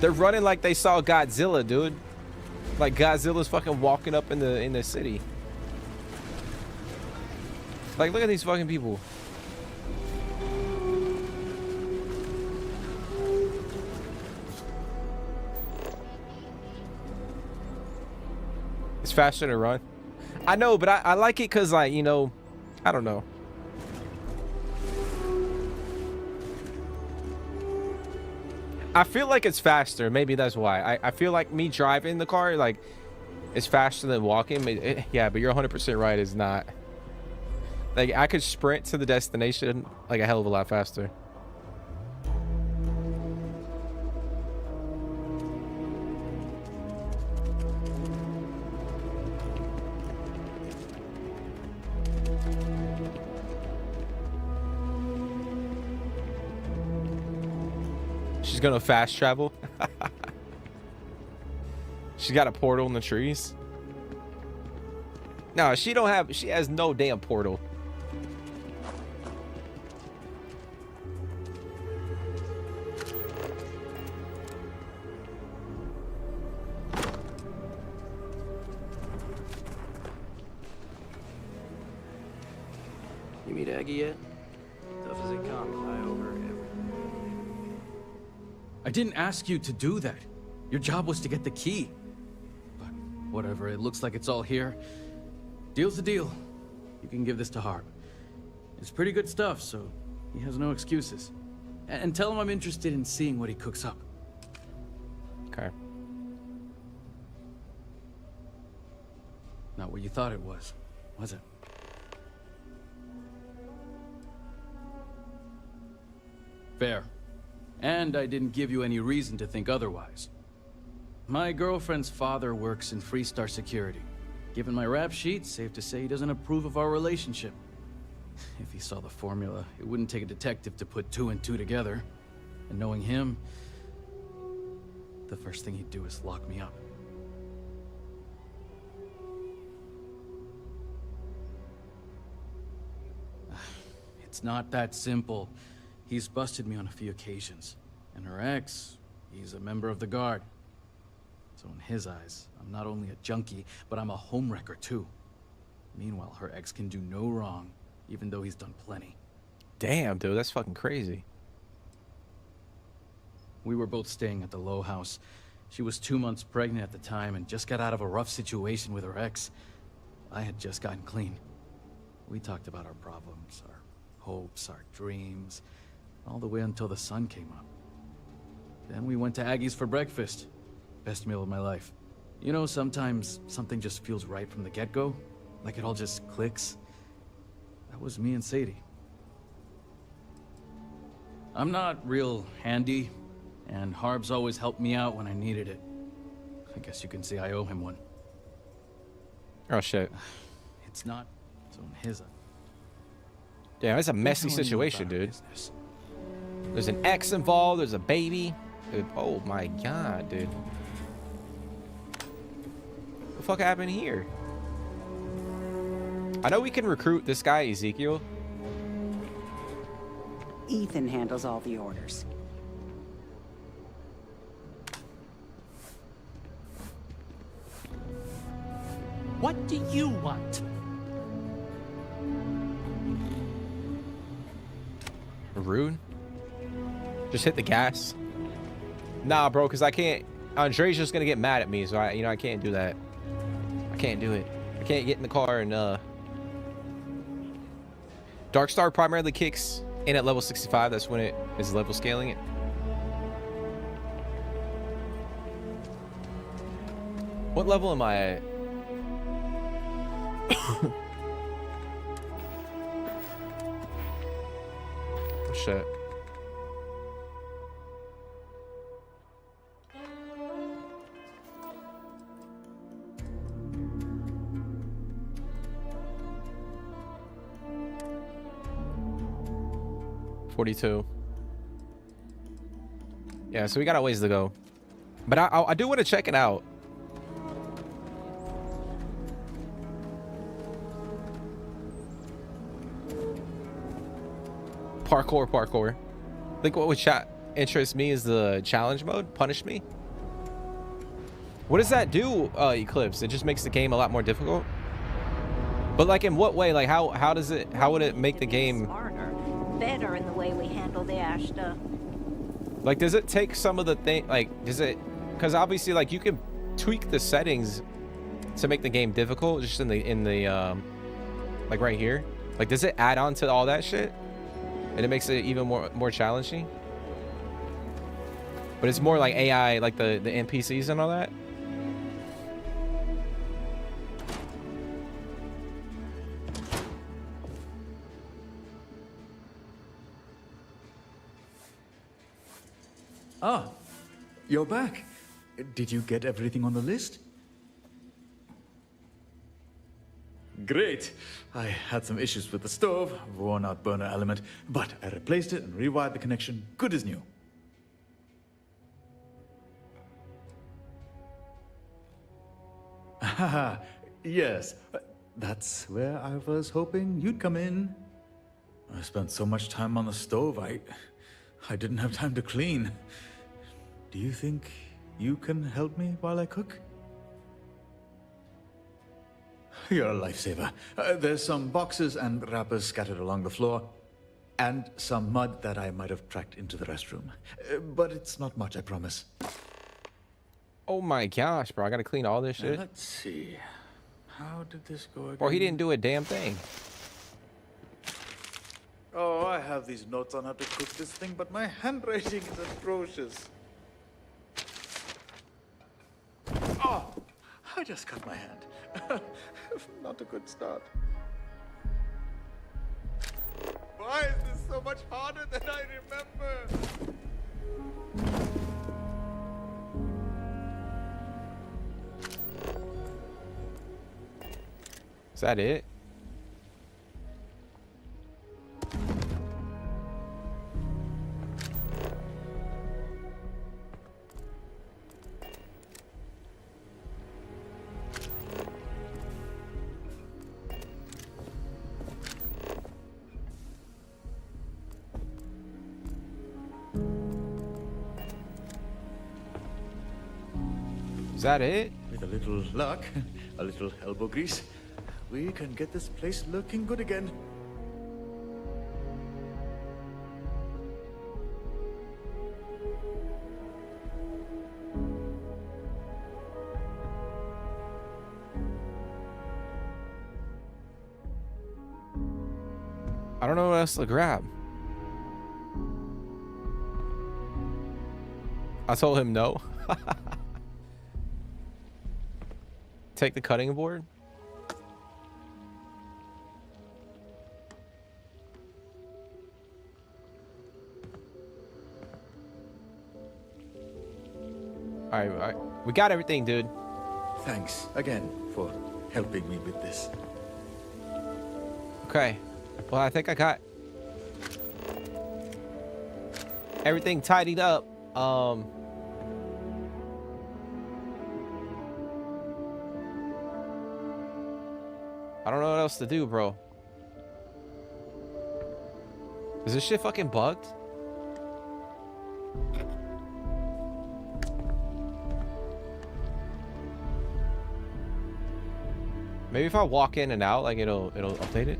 They're running like they saw Godzilla, dude. Like Godzilla's fucking walking up in the city. Like, look at these fucking people. It's faster to run. I know, but I like it because, like, you know, I don't know. I feel like it's faster. Maybe that's why. I feel like me driving the car, like, it's faster than walking. Yeah, but you're 100% right. It's not. Like, I could sprint to the destination like a hell of a lot faster. She's gonna fast travel. She's got a portal in the trees. No, she has no damn portal. You meet Aggie yet? Tough as it comes, high over everything. I didn't ask you to do that. Your job was to get the key. But whatever, it looks like it's all here. Deal's the deal. You can give this to Harp. It's pretty good stuff, so he has no excuses. And tell him I'm interested in seeing what he cooks up. Okay. Not what you thought it was it? Fair. And I didn't give you any reason to think otherwise. My girlfriend's father works in Freestar Security. Given my rap sheet, safe to say he doesn't approve of our relationship. If he saw the formula, it wouldn't take a detective to put 2 and 2 together. And knowing him, the first thing he'd do is lock me up. It's not that simple. He's busted me on a few occasions. And her ex, he's a member of the guard. So in his eyes, I'm not only a junkie, but I'm a homewrecker too. Meanwhile, her ex can do no wrong, even though he's done plenty. Damn, dude, that's fucking crazy. We were both staying at the Low House. She was 2 months pregnant at the time and just got out of a rough situation with her ex. I had just gotten clean. We talked about our problems, our hopes, our dreams, all the way until the sun came up. Then we went to Aggie's for breakfast. Best meal of my life. You know, sometimes something just feels right from the get-go, like it all just clicks. That was me and Sadie. I'm not real handy, and Harb's always helped me out when I needed it. I guess you can say I owe him one. Oh shit. It's not so in his. Damn, it's a messy situation, dude. There's an ex involved, there's a baby. Dude, oh my god, dude. What the fuck happened here? I know we can recruit this guy, Ezekiel. Ethan handles all the orders. What do you want? Rude. Just hit the gas. Nah, bro, because I can't. Andre's just gonna get mad at me, so I can't do that. I can't do it. I can't get in the car and Darkstar primarily kicks in at level 65. That's when it is level scaling it. What level am I at? Shit. $42. Yeah, so we got a ways to go. But I do want to check it out. Parkour. I think what would interest me is the challenge mode. Punish me. What does that do, Eclipse? It just makes the game a lot more difficult. But like, in what way? Like, how would it make the game smarter, better in the way we handle the ash stuff? Like, does it take some of the thing? Like, does it? Because obviously, like, you can tweak the settings to make the game difficult, just in the like right here. Like, does it add on to all that shit, and it makes it even more challenging? But it's more like AI, like the NPCs and all that. Ah, you're back. Did you get everything on the list? Great. I had some issues with the stove, worn out burner element, but I replaced it and rewired the connection, good as new. Haha, yes. That's where I was hoping you'd come in. I spent so much time on the stove, I didn't have time to clean. Do you think you can help me while I cook? You're a lifesaver. There's some boxes and wrappers scattered along the floor, and some mud that I might have tracked into the restroom. But it's not much, I promise. Oh my gosh, bro! I gotta clean all this shit. Let's see. How did this go again? Or he didn't do a damn thing. Oh, I have these notes on how to cook this thing, but my handwriting is atrocious. Oh, I just cut my hand. Not a good start. Why is this so much harder than I remember? Is that it? Is that it? With a little luck, a little elbow grease, we can get this place looking good again. I don't know what else to grab. I told him no. Take the cutting board. All right, we got everything, dude. Thanks again for helping me with this. Okay. Well, I think I got everything tidied up. I don't know what else to do, bro. Is this shit fucking bugged? Maybe if I walk in and out, like it'll update it.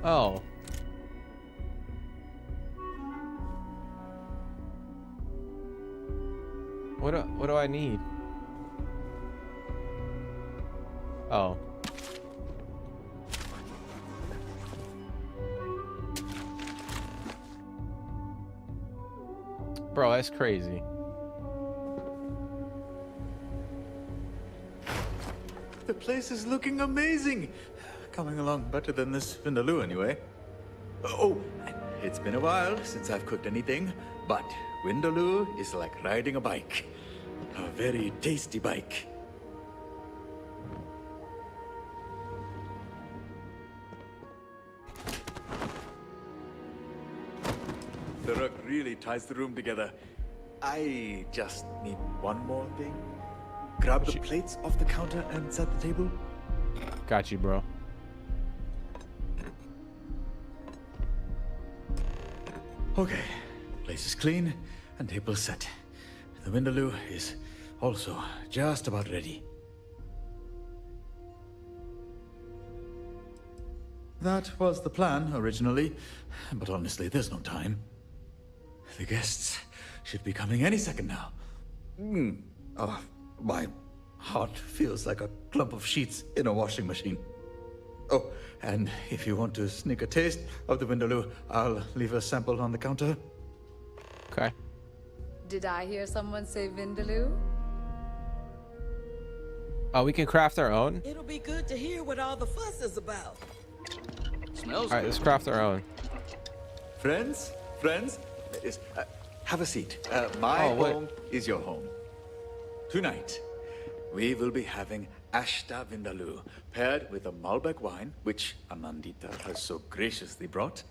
Oh. What do I need? Oh. Bro, that's crazy. the place is looking amazing. Coming along better than this vindaloo anyway. Oh, and it's been a while since I've cooked anything, but vindaloo is like riding a bike. A very tasty bike. The rug really ties the room together. I just need one more thing. Grab the plates off the counter and set the table. Got you, bro. Okay, place is clean and table set. The vindaloo is also just about ready. That was the plan originally, but honestly, there's no time. The guests should be coming any second now. Oh, my heart feels like a clump of sheets in a washing machine. Oh, and if you want to sneak a taste of the vindaloo, I'll leave a sample on the counter. Okay. Did I hear someone say vindaloo? Oh, we can craft our own? It'll be good to hear what all the fuss is about. Smells Alright, let's craft our own. Friends, have a seat. My home is your home. Tonight, we will be having Ashta Vindaloo, paired with a Malbec wine, which Anandita has so graciously brought.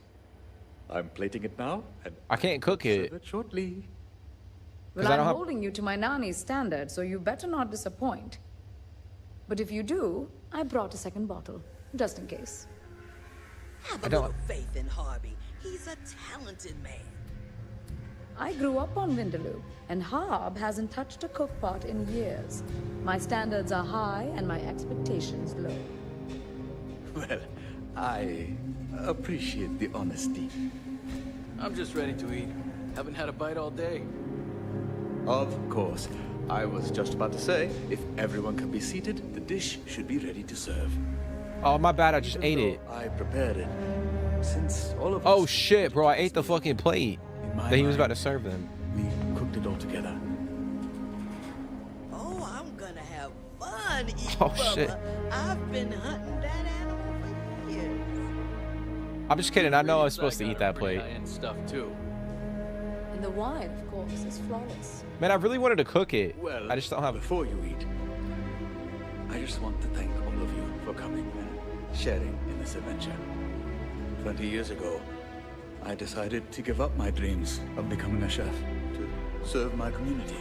I'm plating it now, and I can't cook it. serve it shortly. Well, I don't I'm have- holding you to my Nani's standard, so you better not disappoint. But if you do, I brought a second bottle, just in case. Have a little faith in Harvey. He's a talented man. I grew up on Vindaloo, and Harb hasn't touched a cookpot in years. My standards are high, and my expectations low. Well, I appreciate the honesty. I'm just ready to eat. Haven't had a bite all day. Of course. I was just about to say, if everyone can be seated, the dish should be ready to serve. Oh, my bad. I just ate it. I prepared it. Since all of Oh us shit, bro. I ate the fucking plate that he was about to serve them. we cooked it all together. Oh, I'm gonna have fun eating Oh, Bubba. shit. I've been hunting that animal for years. I'm just kidding. I know I was supposed to got eat a that pretty plate. high-end stuff too. And the wine, of course, is flawless. Man, I really wanted to cook it. Well, I just don't have. Before you eat, I just want to thank all of you for coming and sharing in this adventure. 20 years ago, I decided to give up my dreams of becoming a chef to serve my community.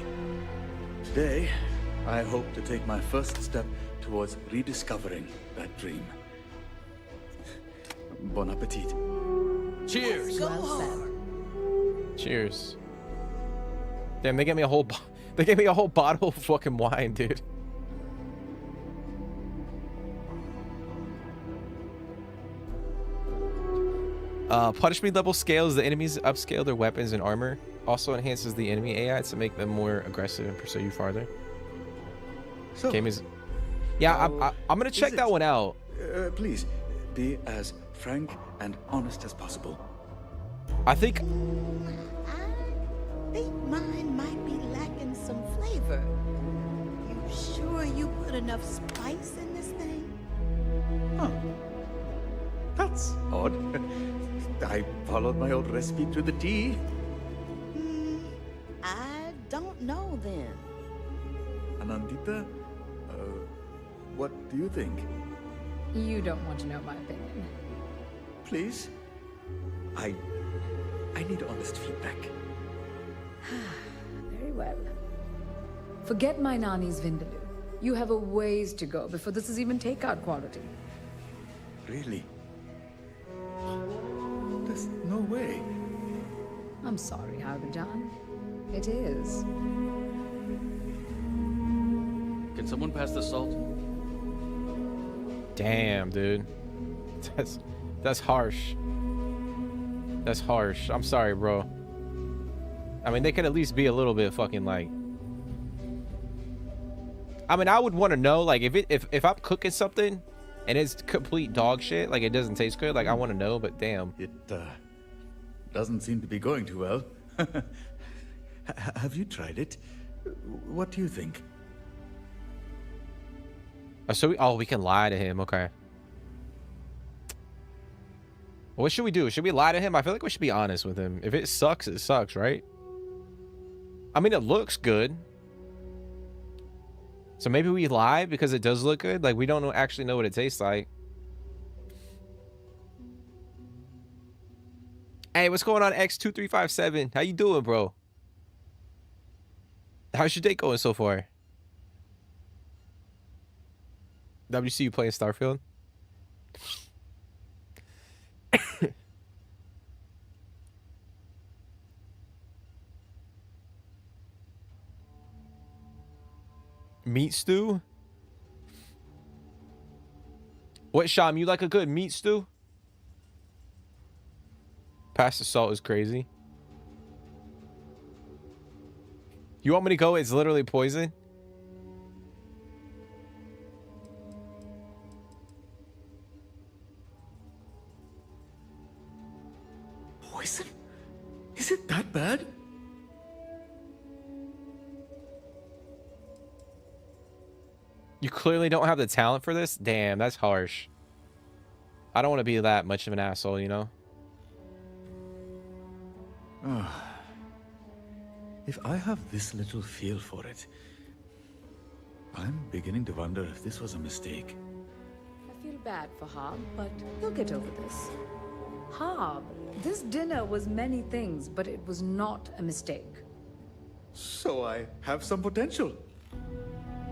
Today, I hope to take my first step towards rediscovering that dream. Bon appetit. Cheers. Cheers. Damn, they gave me a whole. They gave me a whole bottle of fucking wine, dude. Punishment level scales the enemies upscale their weapons and armor. Also enhances the enemy AI to make them more aggressive and pursue you farther. So, Game is. Yeah, I'm gonna check that one out. Please, be as frank and honest as possible. I think. I think mine might be lacking some flavor. You sure you put enough spice in this thing? Huh. That's odd. I followed my old recipe to the T. I don't know then. Anandita, what do you think? You don't want to know my opinion. Please? I need honest feedback. Very well. Forget my Nani's Vindaloo. You have a ways to go before this is even takeout quality. Really? There's no way. I'm sorry, Harbijan. It is. Can someone pass the salt? Damn, dude. That's harsh. That's harsh. I'm sorry, bro. I mean, they could at least be a little bit fucking like. I mean, I would want to know, like, if I'm cooking something and it's complete dog shit, like it doesn't taste good, like I want to know. But damn, it doesn't seem to be going too well. Have you tried it? What do you think? So we can lie to him. Okay. What should we do? Should we lie to him? I feel like we should be honest with him. If it sucks, right? I mean, it looks good. So maybe we lie because it does look good. Like, we don't actually know what it tastes like. Hey, what's going on, X2357? How you doing, bro? How's your day going so far? WC, you playing Starfield? Meat stew? What, Sham? You like a good meat stew? Past the salt is crazy. You want me to go? It's literally poison. Poison? Is it that bad? You clearly don't have the talent for this? Damn, that's harsh. I don't want to be that much of an asshole, you know? If I have this little feel for it, I'm beginning to wonder if this was a mistake. I feel bad for Harb, but he'll get over this. Harb, this dinner was many things, but it was not a mistake. So I have some potential.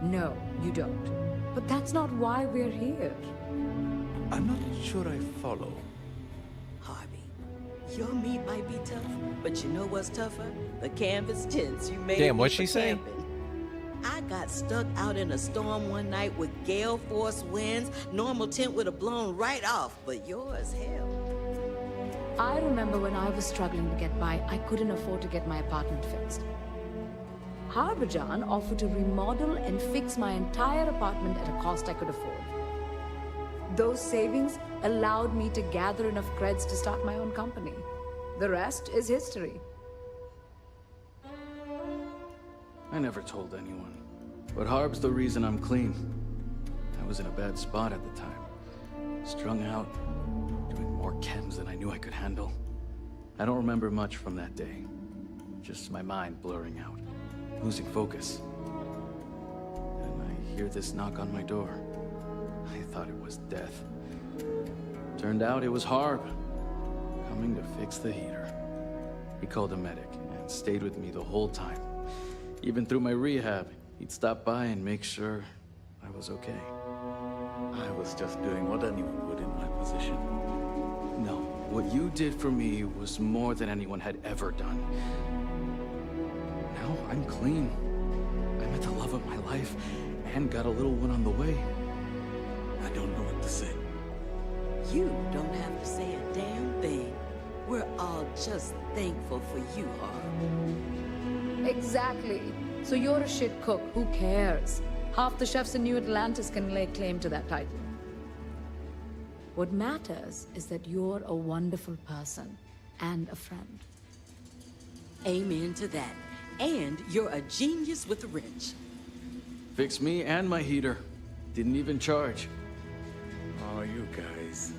No, you don't. But that's not why we're here. I'm not sure I follow. Harvey, your meat might be tough, but you know what's tougher? The canvas tents you made. Damn, what'd she say? Camping. I got stuck out in a storm one night with gale force winds. Normal tent would have blown right off, but yours held. I remember when I was struggling to get by, I couldn't afford to get my apartment fixed. Harbajan offered to remodel and fix my entire apartment at a cost I could afford. Those savings allowed me to gather enough creds to start my own company. The rest is history. I never told anyone, but Harb's the reason I'm clean. I was in a bad spot at the time. Strung out, doing more chems than I knew I could handle. I don't remember much from that day. Just my mind blurring out, losing focus. And I hear this knock on my door. I thought it was death. Turned out it was Harb, coming to fix the heater. He called a medic and stayed with me the whole time. Even through my rehab, he'd stop by and make sure I was okay. I was just doing what anyone would in my position. No, what you did for me was more than anyone had ever done. Now I'm clean. I met the love of my life and got a little one on the way. I don't know what to say. You don't have to say a damn thing. We're all just thankful for you, Harb. Exactly. So you're a shit cook. Who cares? Half the chefs in New Atlantis can lay claim to that title. What matters is that you're a wonderful person and a friend. Amen to that. And you're a genius with a wrench. Fixed me and my heater. Didn't even charge. Oh, you guys.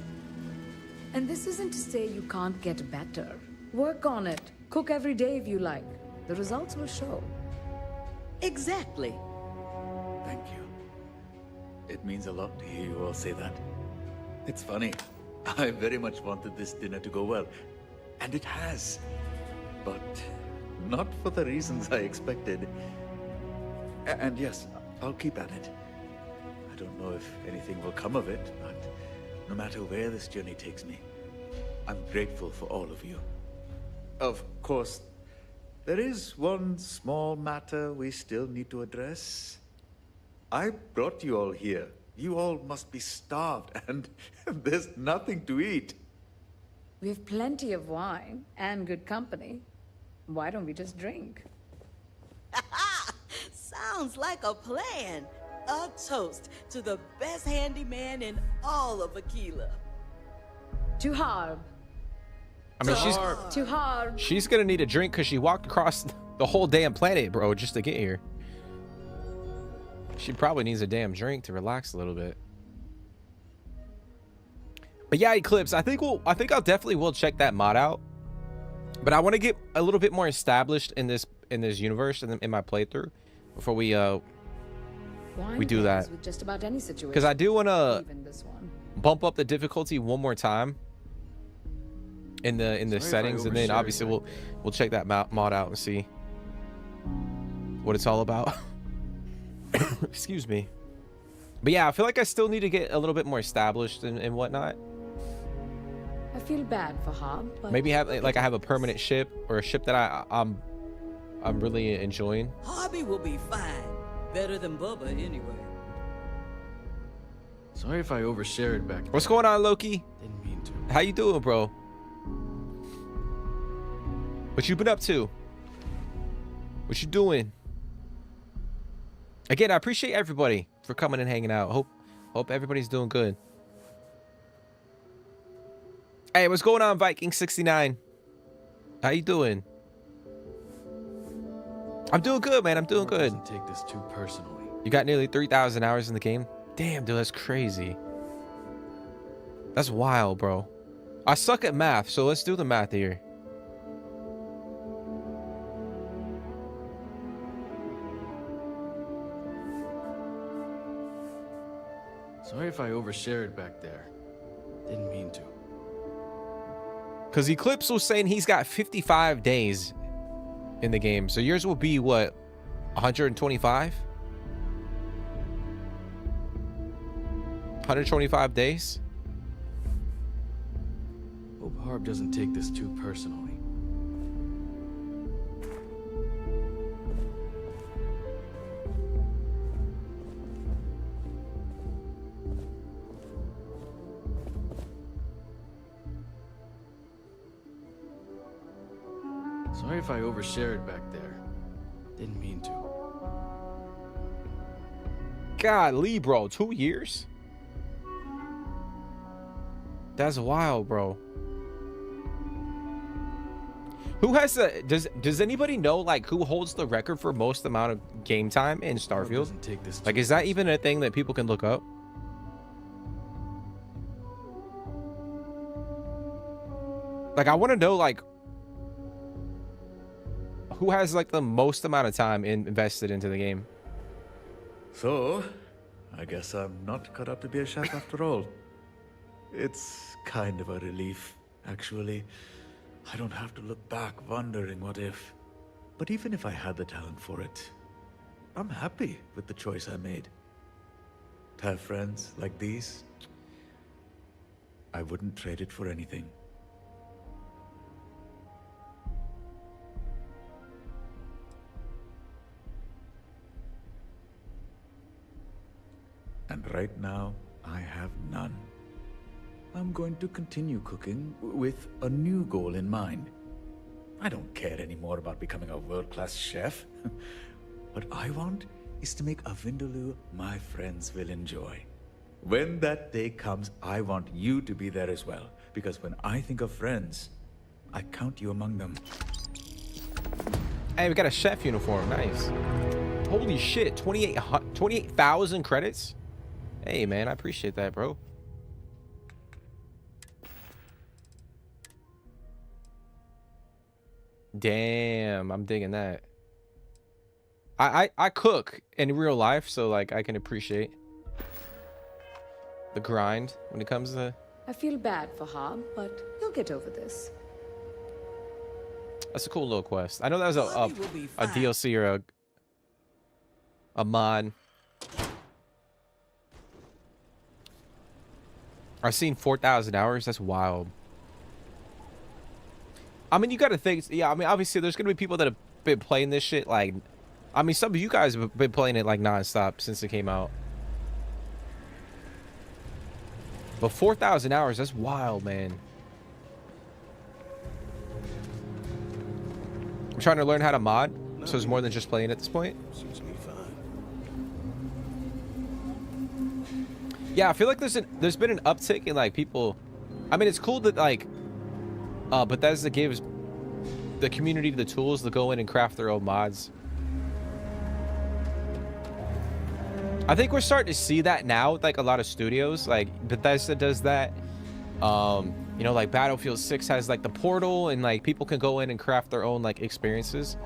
And this isn't to say you can't get better. Work on it. Cook every day if you like. The results will show. Exactly. Thank you. It means a lot to hear you all say that. It's funny. I very much wanted this dinner to go well. And it has. But not for the reasons I expected. And yes, I'll keep at it. I don't know if anything will come of it, but no matter where this journey takes me, I'm grateful for all of you. Of course, there is one small matter we still need to address. I brought you all here. You all must be starved, and there's nothing to eat. We have plenty of wine and good company. Why don't we just drink? Sounds like a plan. A toast to the best handyman in all of Aquila. To Harb. I mean, To Harb. she's gonna need a drink because she walked across the whole damn planet, bro, just to get here. She probably needs a damn drink to relax a little bit. But yeah, Eclipse, I think I'll definitely will check that mod out. But I want to get a little bit more established in this universe and in my playthrough before we do that. With just about any situation. Because I do want to Even this one. bump up the difficulty one more time in the settings, and then obviously we'll check that mod out and see what it's all about. Excuse me. But yeah, I feel like I still need to get a little bit more established and whatnot. I feel bad for Hob, but Maybe have I have a permanent ship, or a ship that I'm really enjoying. Hobby will be fine. Better than Bubba anyway. Sorry if I overshared back there. What's going on, Loki? Didn't mean to. How you doing, bro? What you been up to? What you doing? Again, I appreciate everybody for coming and hanging out. Hope everybody's doing good. Hey, what's going on, Viking69? How you doing? I'm doing good, man. I'm doing good. Doesn't take this too personally. You got nearly 3,000 hours in the game. Damn, dude, that's crazy. That's wild, bro. I suck at math, so let's do the math here. Sorry if I overshared back there. Didn't mean to. Because Eclipse was saying he's got 55 days in the game. So yours will be, what, 125? 125 days? Hope Harb doesn't take this too personally. Sorry if I overshared back there. Didn't mean to. Golly, bro, 2 years? That's wild, bro. Who has the does anybody know like who holds the record for most amount of game time in Starfield? Like, is that even a thing that people can look up? Like, I want to know like who has like the most amount of time invested into the game. So, I guess I'm not cut up to be a chef after all. It's kind of a relief, actually. I don't have to look back wondering what if. But even if I had the talent for it, I'm happy with the choice I made. To have friends like these, I wouldn't trade it for anything. And right now, I have none. I'm going to continue cooking with a new goal in mind. I don't care anymore about becoming a world-class chef. What I want is to make a vindaloo my friends will enjoy. When that day comes, I want you to be there as well. Because when I think of friends, I count you among them. Hey, we got a chef uniform. Nice. Holy shit, 28,000 credits? Hey, man, I appreciate that, bro. Damn, I'm digging that. I cook in real life, so like I can appreciate the grind when it comes to. I feel bad for Hob, but he'll get over this. That's a cool little quest. I know that was a DLC or a mod. I've seen 4,000 hours. That's wild. I mean, you got to think. Yeah, I mean, obviously, there's gonna be people that have been playing this shit. Like, I mean, some of you guys have been playing it like nonstop since it came out. But 4,000 hours, that's wild, man. I'm trying to learn how to mod, so it's more than just playing at this point. Suits me fine. Yeah, I feel like there's been an uptick in like people. I mean, it's cool that like Bethesda gives the community the tools to go in and craft their own mods. I think we're starting to see that now with like a lot of studios. Like Bethesda does that. You know, like Battlefield 6 has like the portal, and like people can go in and craft their own like experiences.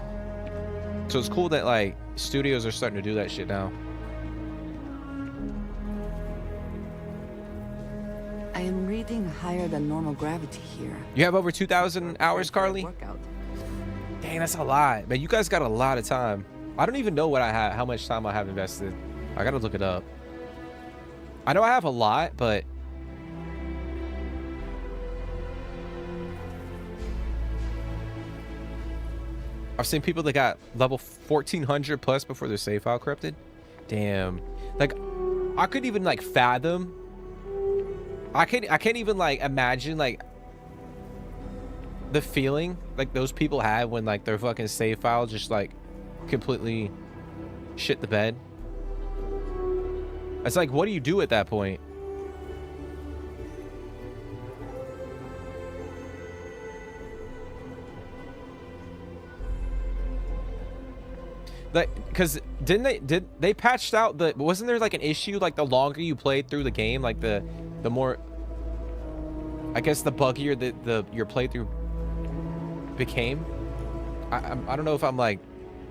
So it's cool that like studios are starting to do that shit now. I am reading higher than normal gravity here. You have over 2,000 hours, Carly? Dang, that's a lot. Man, you guys got a lot of time. I don't even know what I have, how much time I have invested. I gotta look it up. I know I have a lot, but I've seen people that got level 1400 plus before their save file corrupted. Damn. Like, I couldn't even like fathom. I can't even like imagine like the feeling like those people have when like their fucking save file just like completely shit the bed. It's like, what do you do at that point? Like, because did they patched out the, wasn't there like an issue like the longer you played through the game, like the more, I guess, the buggier your playthrough became? I don't know if I'm like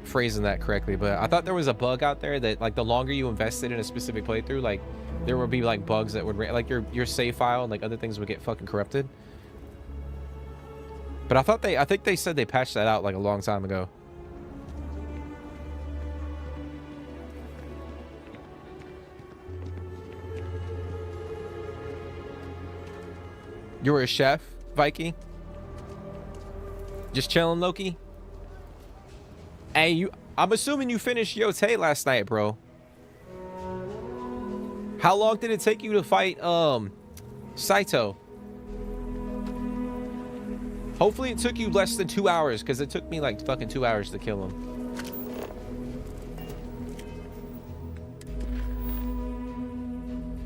phrasing that correctly, but I thought there was a bug out there that like the longer you invested in a specific playthrough, like there would be like bugs that would like your save file and like other things would get fucking corrupted. But I think they said they patched that out like a long time ago. You were a chef, Vikey? Just chilling, Loki? Hey, I'm assuming you finished Yote last night, bro. How long did it take you to fight Saito? Hopefully it took you less than 2 hours, because it took me like fucking 2 hours to kill him.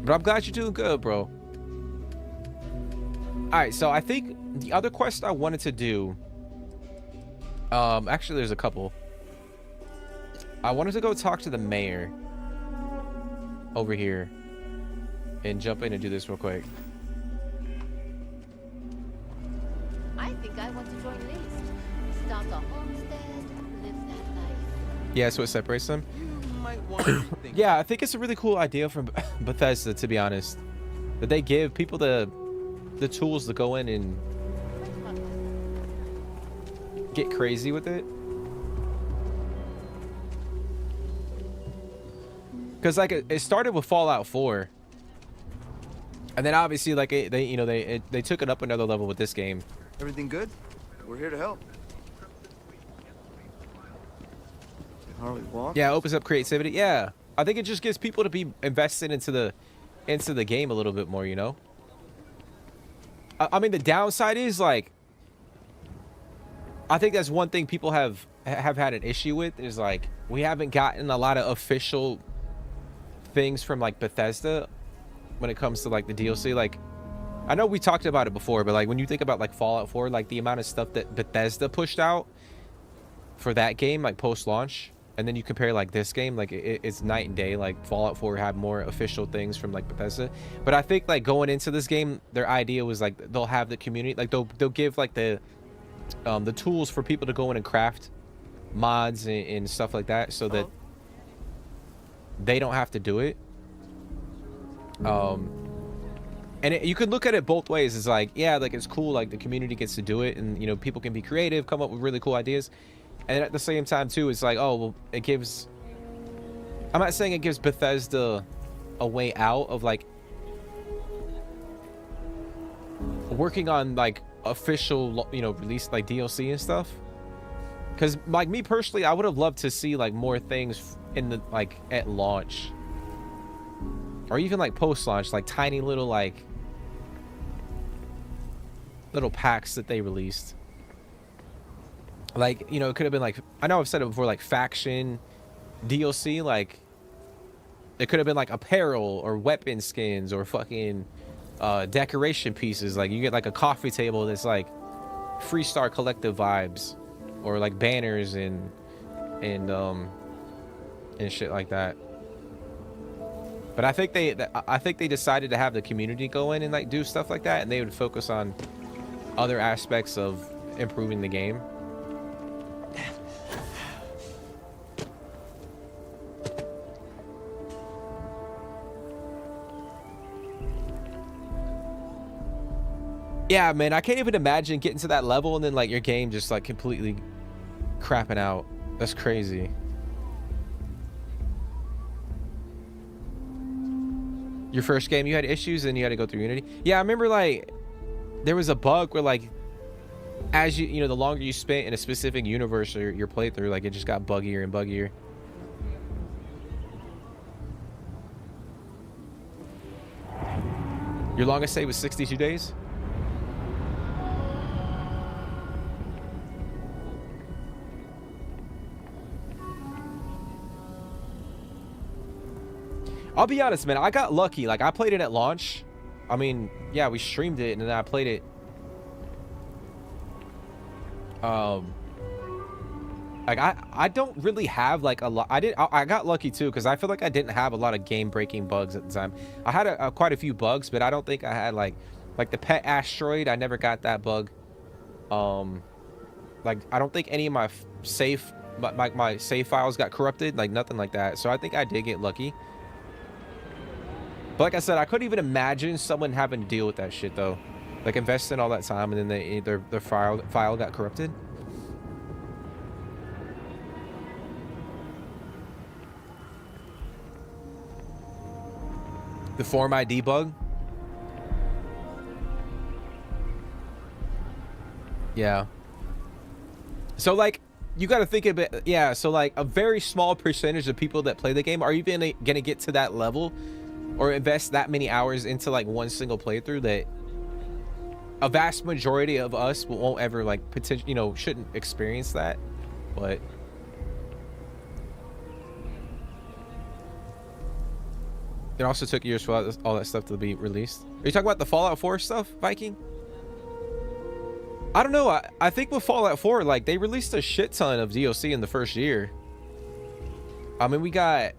But I'm glad you're doing good, bro. Alright, so I think the other quest I wanted to do, actually there's a couple. I wanted to go talk to the mayor over here and jump in and do this real quick. I think I want to join List. Start a homestead, live that life. Yeah, so it separates them. You might want to think. Yeah, I think it's a really cool idea from Bethesda, to be honest, that they give people the tools to go in and get crazy with it. Because like it started with Fallout 4, and then obviously like they took it up another level with this game. Everything good? We're here to help. Harley walk? Yeah, it opens up creativity. Yeah, I think it just gets people to be invested into the game a little bit more, you know. I mean, the downside is like, I think that's one thing people have had an issue with, is like we haven't gotten a lot of official things from like Bethesda when it comes to like the DLC. Like, I know we talked about it before, but like when you think about like Fallout 4, like the amount of stuff that Bethesda pushed out for that game, like post-launch, and then you compare like this game, like it's night and day. Like Fallout 4 had more official things from like Bethesda, but I think like going into this game, their idea was like they'll have the community, like they'll give like the tools for people to go in and craft mods and stuff like that, so that they don't have to do it. And you could look at it both ways. It's like, yeah, like it's cool, like the community gets to do it, and you know, people can be creative, come up with really cool ideas. And at the same time too, it's like, oh well, it gives, I'm not saying it gives Bethesda a way out of like working on like official, you know, release like DLC and stuff. Because like me personally, I would have loved to see like more things in the like at launch, or even like post-launch, like tiny little like little packs that they released. Like, you know, it could have been like, I know I've said it before, like faction DLC, like it could have been like apparel or weapon skins or fucking decoration pieces. Like you get like a coffee table that's like Freestar Collective vibes, or like banners and shit like that. But I think they decided to have the community go in and like do stuff like that, and they would focus on other aspects of improving the game. Yeah, man, I can't even imagine getting to that level and then like your game just like completely crapping out. That's crazy. Your first game, you had issues and you had to go through Unity? Yeah, I remember like there was a bug where like as you know, the longer you spent in a specific universe or your playthrough, like it just got buggier and buggier. Your longest save was 62 days? I'll be honest, man, I got lucky. Like, I played it at launch. I mean, yeah, we streamed it, and then I played it. Like, I don't really have, like, a lot. I got lucky, too, because I feel like I didn't have a lot of game-breaking bugs at the time. I had quite a few bugs, but I don't think I had, like the pet asteroid. I never got that bug. Like, I don't think any of my my save files got corrupted. Like, nothing like that. So I think I did get lucky. But like I said, I couldn't even imagine someone having to deal with that shit, though. Like, investing all that time and then their file got corrupted. The form ID bug? Yeah. So, like, you got to think of it. Yeah, so, like, a very small percentage of people that play the game are even going to get to that level or invest that many hours into like one single playthrough that a vast majority of us won't ever like potentially, you know, shouldn't experience that. But it also took years for all that stuff to be released. Are you talking about the Fallout 4 stuff, Viking? I don't know. I think with Fallout 4, like, they released a shit ton of DLC in the first year. I mean, we got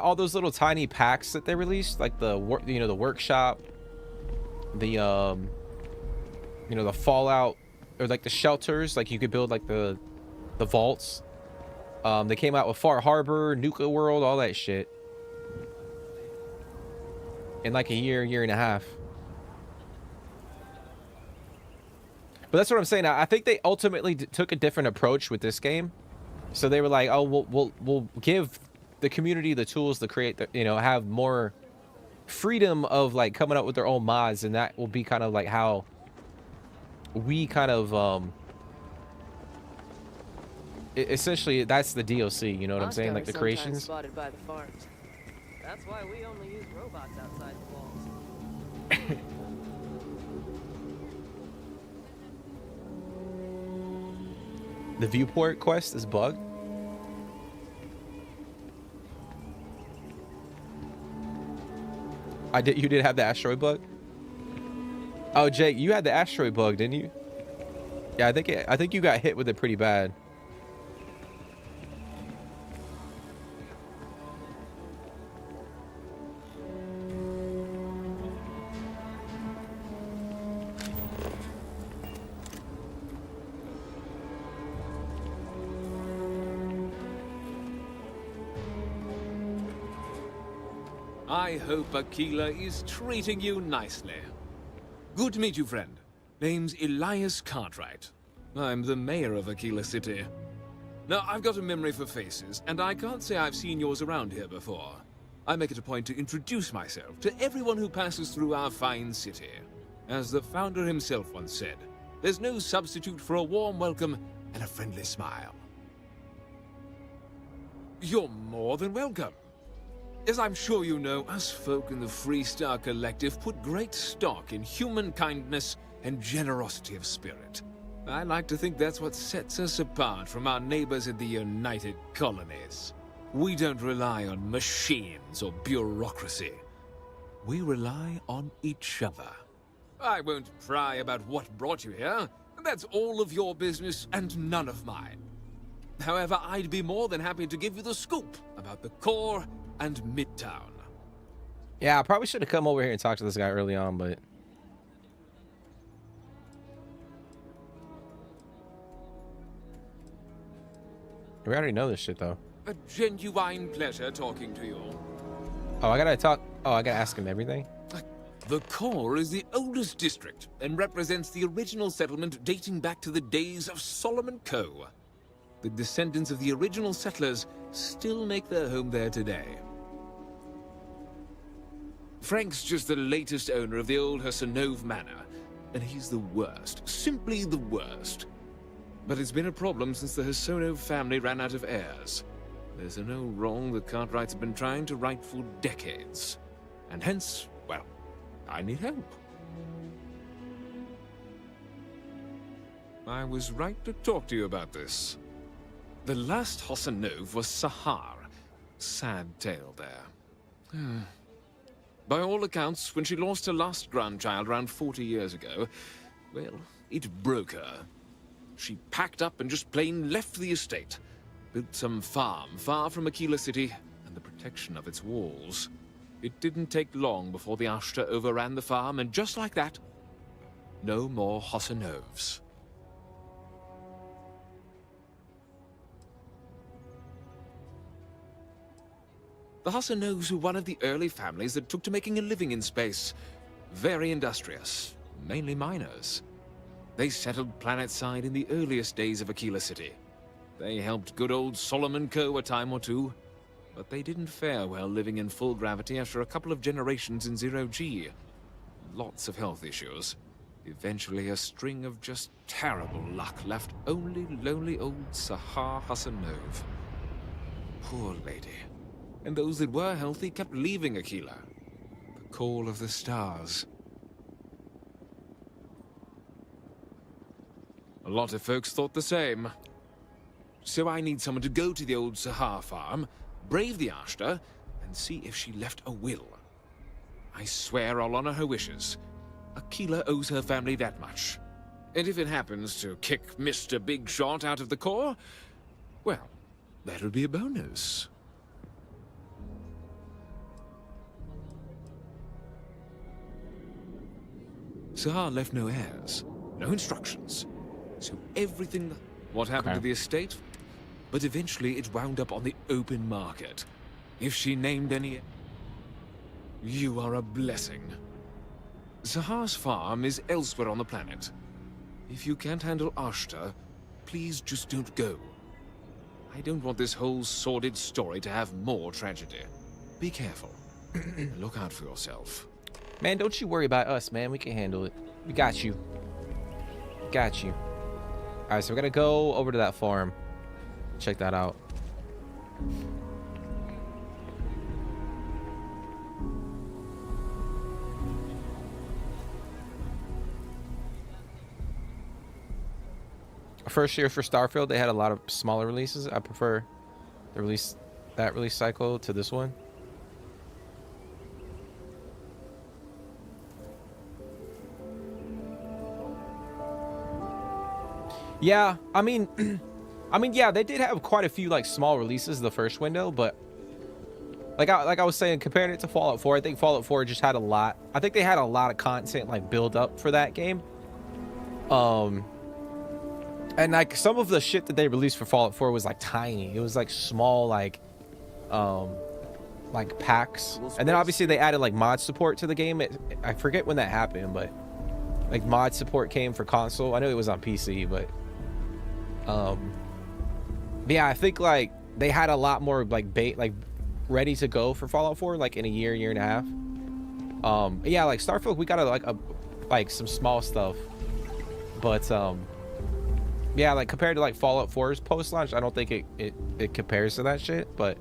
all those little tiny packs that they released, like the workshop, the the Fallout, or like the shelters, like you could build like the vaults. They came out with Far Harbor, Nuka World, all that shit in like a year and a half. But that's what I'm saying. I think they ultimately took a different approach with this game. So they were like, oh, we'll give the community the tools to create the, have more freedom of like coming up with their own mods, and that will be kind of like how we kind of essentially that's the DLC, you know what I'm saying, like the creations. Spotted by the farms. That's why we only use robots outside the walls. The viewport quest is bugged. You did have the asteroid bug? Oh, Jake, you had the asteroid bug, didn't you? Yeah, I think you got hit with it pretty bad. I hope Aquila is treating you nicely. Good to meet you, friend. Name's Elias Cartwright. I'm the mayor of Aquila City. Now, I've got a memory for faces, and I can't say I've seen yours around here before. I make it a point to introduce myself to everyone who passes through our fine city. As the founder himself once said, there's no substitute for a warm welcome and a friendly smile. You're more than welcome. As I'm sure you know, us folk in the Freestar Collective put great stock in human kindness and generosity of spirit. I like to think that's what sets us apart from our neighbors in the United Colonies. We don't rely on machines or bureaucracy. We rely on each other. I won't pry about what brought you here. That's all of your business and none of mine. However, I'd be more than happy to give you the scoop about the core and Midtown. Yeah, I probably should have come over here and talked to this guy early on, but we already know this shit though. A genuine pleasure talking to you. Oh, I gotta ask him everything. The core is the oldest district and represents the original settlement dating back to the days of Solomon Co. The descendants of the original settlers still make their home there today. Frank's just the latest owner of the old Hassanov Manor, and he's the worst, simply the worst. But it's been a problem since the Hassanov family ran out of heirs. There's no wrong the Cartwrights have been trying to right for decades. And hence, well, I need help. I was right to talk to you about this. The last Hassanov was Sahar. Sad tale there. By all accounts, when she lost her last grandchild around 40 years ago, well, it broke her. She packed up and just plain left the estate. Built some farm far from Aquila City and the protection of its walls. It didn't take long before the Ashta overran the farm, and just like that, no more Hassanovs. The Hassanovs were one of the early families that took to making a living in space. Very industrious, mainly miners. They settled planetside in the earliest days of Aquila City. They helped good old Solomon Co. a time or two, but they didn't fare well living in full gravity after a couple of generations in zero-G. Lots of health issues. Eventually a string of just terrible luck left only lonely old Sahar Hassanov. Poor lady. And those that were healthy kept leaving Aquila. The call of the stars. A lot of folks thought the same. So I need someone to go to the old Sahar farm, brave the Ashta, and see if she left a will. I swear I'll honor her wishes. Aquila owes her family that much. And if it happens to kick Mr. Big Shot out of the core, well, that'll be a bonus. Sahar left no heirs, no instructions. So everything... What happened to the estate? But eventually it wound up on the open market. If she named any... You are a blessing. Sahar's farm is elsewhere on the planet. If you can't handle Ashta, please just don't go. I don't want this whole sordid story to have more tragedy. Be careful. Look out for yourself. Man, don't you worry about us, man. We can handle it. We got you. Got you. Alright, so we're gonna go over to that farm. Check that out. First year for Starfield, they had a lot of smaller releases. I prefer the release cycle to this one. Yeah, I mean, yeah, they did have quite a few like small releases the first window, but like I was saying, comparing it to Fallout 4, I think Fallout 4 just had a lot. I think they had a lot of content like build up for that game. And like some of the shit that they released for Fallout 4 was like tiny. It was like small like packs. And then obviously they added like mod support to the game. I forget when that happened, but like mod support came for console. I know it was on PC, but yeah, I think like they had a lot more like ready to go for Fallout 4 like in a year and a half. Yeah, like Starfield, we got like some small stuff, but yeah, like compared to like Fallout 4's post launch, I don't think it compares to that shit. But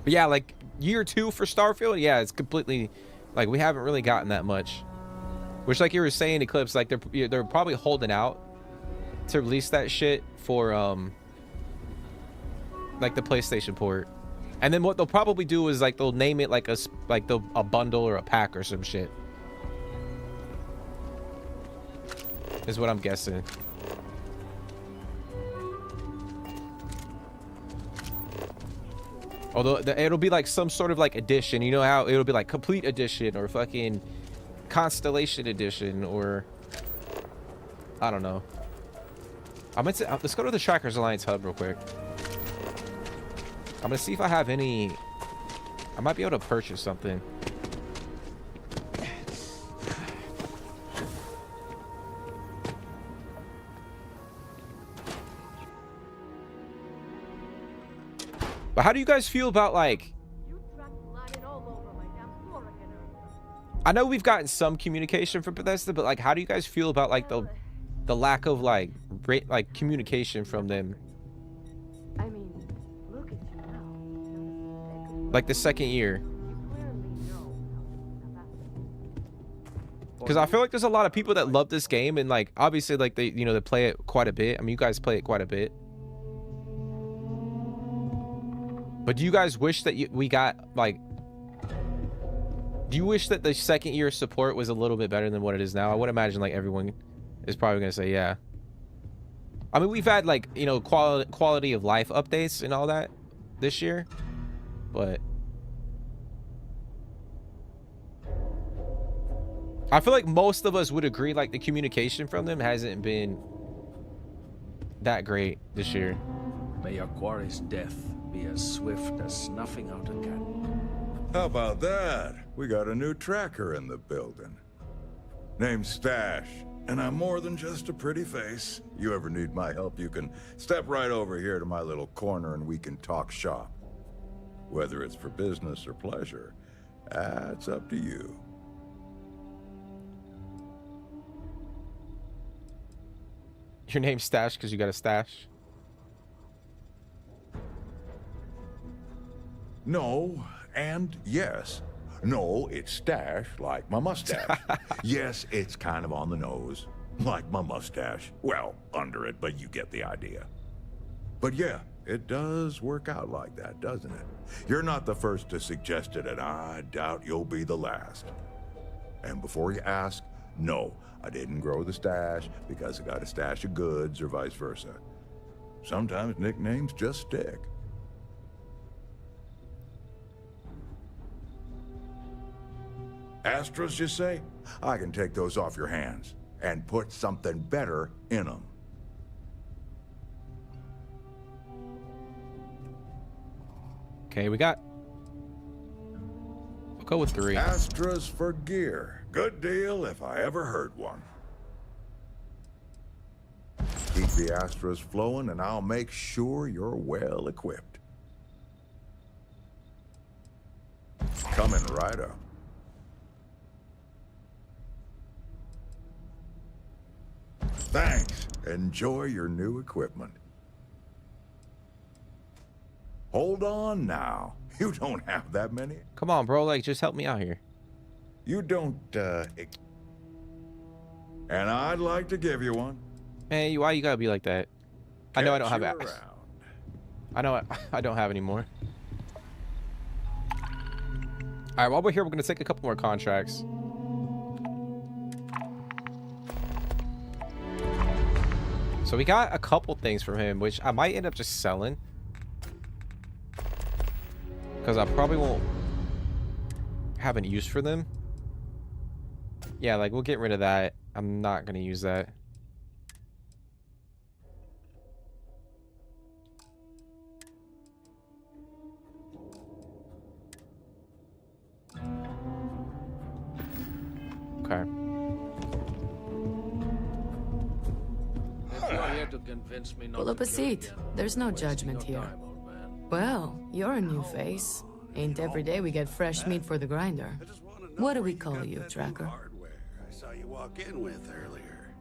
yeah, like year 2 for Starfield, yeah, it's completely like we haven't really gotten that much. Which, like you were saying, Eclipse, like they're probably holding out to release that shit for like the PlayStation port. And then what they'll probably do is like they'll name it like a bundle or a pack or some shit. Is what I'm guessing. Although it'll be like some sort of like edition, you know how it'll be like complete edition or fucking Constellation edition, or I don't know. Let's go to the Trackers Alliance hub real quick. I'm gonna see if I have any. I might be able to purchase something. But how do you guys feel about, like, I know we've gotten some communication from Bethesda, but like, how do you guys feel about like the lack of like communication from them? I mean, look at you now. Like the second year. Because I feel like there's a lot of people that love this game, and like obviously like they play it quite a bit. I mean, you guys play it quite a bit. But do you guys wish that we got like, do you wish that the second year support was a little bit better than what it is now? I would imagine like everyone is probably gonna say yeah. I mean, we've had like, quality of life updates and all that this year, but I feel like most of us would agree like the communication from them hasn't been that great this year. May your quarry's death be as swift as snuffing out a cat. How about that? We got a new tracker in the building. Name's Stash, and I'm more than just a pretty face. You ever need my help, you can step right over here to my little corner and we can talk shop. Whether it's for business or pleasure, that's up to you. Your name's Stash because you got a stash? No, and yes. No, it's Stash, like my mustache. Yes, it's kind of on the nose, like my mustache. Well, under it, but you get the idea. But yeah, it does work out like that, doesn't it? You're not the first to suggest it, and I doubt you'll be the last. And before you ask, no, I didn't grow the stash because I got a stash of goods or vice versa. Sometimes nicknames just stick. Astros, you say? I can take those off your hands and put something better in them. Okay, we'll go with 3. Astras for gear. Good deal if I ever heard one. Keep the Astras flowing and I'll make sure you're well equipped. Coming right up. Thanks. Enjoy your new equipment. Hold on now. You don't have that many. Come on, bro. Like, just help me out here. You don't, and I'd like to give you one. Man, why you gotta be like that? I know I don't have it. Around. I know I don't have any more. All right, while we're here, we're gonna take a couple more contracts. So we got a couple things from him, which I might end up just selling. Because I probably won't have an use for them. Yeah, like, we'll get rid of that. I'm not going to use that. Okay. Pull up a seat. There's no judgment here. Well, you're a new face. Ain't every day we get fresh meat for the grinder. What do we call you, Tracker? I saw you walk in with earlier.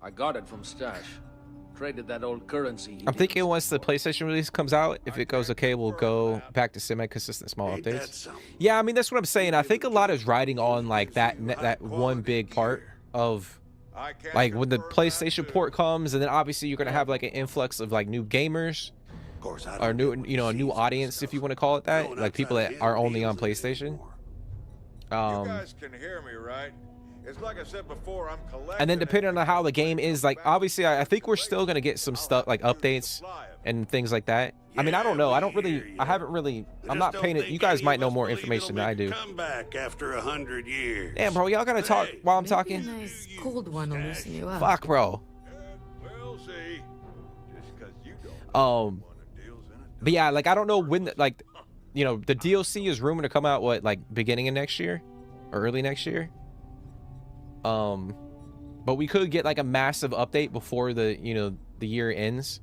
I got it from Stash. Traded that old currency. I'm thinking once the PlayStation release comes out, if it goes okay, we'll go back to semi-consistent small updates. Yeah, I mean, that's what I'm saying. I think a lot is riding on like that one big part of like when the PlayStation port comes, and then obviously you're gonna have like an influx of like new gamers, or new, a new audience, if you want to call it that, like people that are only on PlayStation. You guys can hear me, right? It's like I said before, I'm collecting. And then depending on how the game is, like obviously I think we're still gonna get some stuff like updates and things like that. I mean, I don't know. I haven't really. I'm not paying it. You guys might know more information than I do. Come back after 100 years. Damn, bro, y'all gotta talk while I'm talking. Maybe a nice cold one will loosen you up. Fuck, bro. We'll see. Just 'cause you don't. But yeah, like I don't know when, like, you know, the DLC is rumored to come out what, like beginning of next year or early next year. But we could get like a massive update before the, you know, the year ends.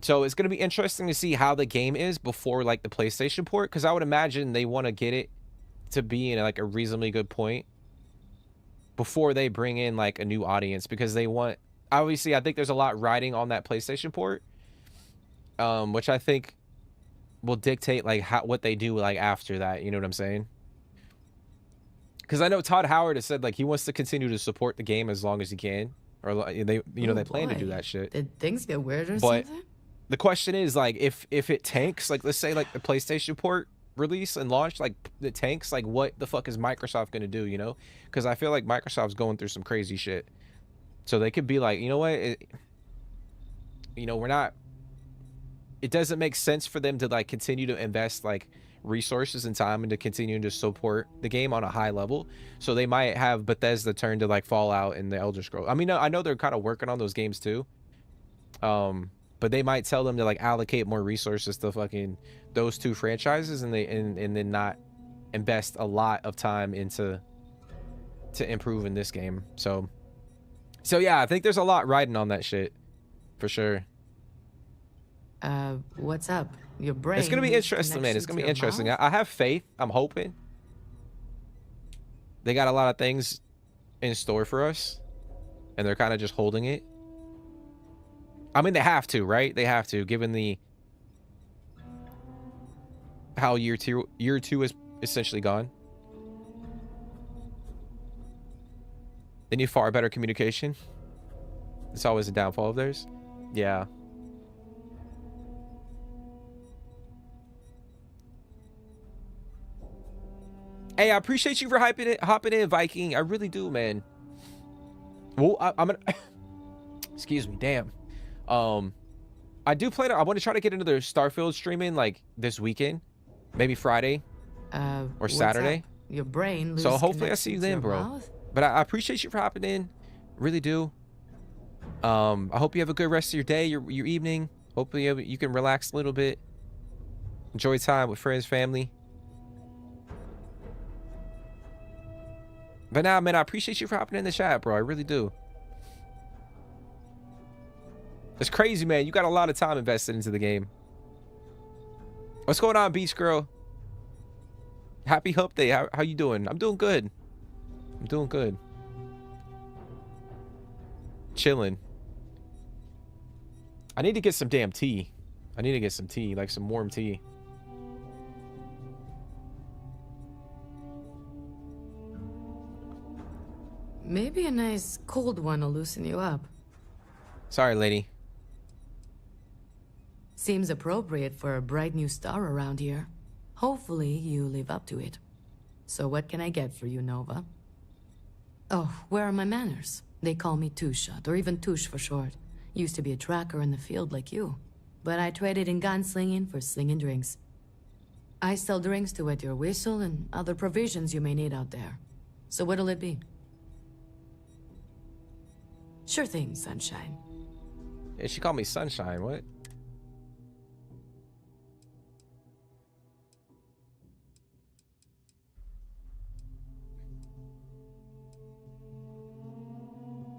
So it's going to be interesting to see how the game is before like the PlayStation port, because I would imagine they want to get it to be in like a reasonably good point before they bring in like a new audience, because they want, obviously I think there's a lot riding on that PlayStation port, which I think will dictate like what they do like after that, you know what I'm saying? Because I know Todd Howard has said like he wants to continue to support the game as long as he can, or they, you know, they plan to do that shit. Did things get weird or But something? the question is like if it tanks, like let's say like the PlayStation port release and launch, like it tanks, like what the fuck is Microsoft gonna do, you know? Because I feel like Microsoft's going through some crazy shit, so they could be like, you know what, you know, it doesn't make sense for them to like continue to invest like resources and time into continuing to support the game on a high level. So they might have Bethesda turn to like Fallout and the Elder Scrolls. I mean, I know they're kind of working on those games too, but they might tell them to like allocate more resources to fucking those two franchises, and then not invest a lot of time into improving this game. So yeah, I think there's a lot riding on that shit for sure. What's up? Your brain. It's gonna be interesting, man. It's gonna be interesting. I have faith. I'm hoping they got a lot of things in store for us, and they're kind of just holding it. I mean, they have to, right? They have to, given how year two is essentially gone. They need far better communication. It's always a downfall of theirs. Yeah. Hey, I appreciate you for hopping in, Viking. I really do, man. Well, I'm gonna excuse me, damn. I do plan. I want to try to get into their Starfield streaming like this weekend, maybe Friday or Saturday. Your brain. So hopefully I see you then, bro. But I appreciate you for hopping in. Really do. I hope you have a good rest of your day, your evening. Hopefully you can relax a little bit, enjoy time with friends, family. But nah, man, I appreciate you for hopping in the chat, bro. I really do. It's crazy, man. You got a lot of time invested into the game. What's going on, Beach Girl? Happy Hump Day. How you doing? I'm doing good. I'm doing good. Chilling. I need to get some damn tea. I need to get some tea, like some warm tea. Maybe a nice cold one will loosen you up. Sorry, lady. Seems appropriate for a bright new star around here. Hopefully you live up to it. So what can I get for you, Nova? Oh, where are my manners? They call me Two-Shot, or even Touche for short. Used to be a tracker in the field like you. But I traded in gunslinging for slinging drinks. I sell drinks to wet your whistle and other provisions you may need out there. So what'll it be? Sure thing, Sunshine. Yeah, she called me Sunshine. What?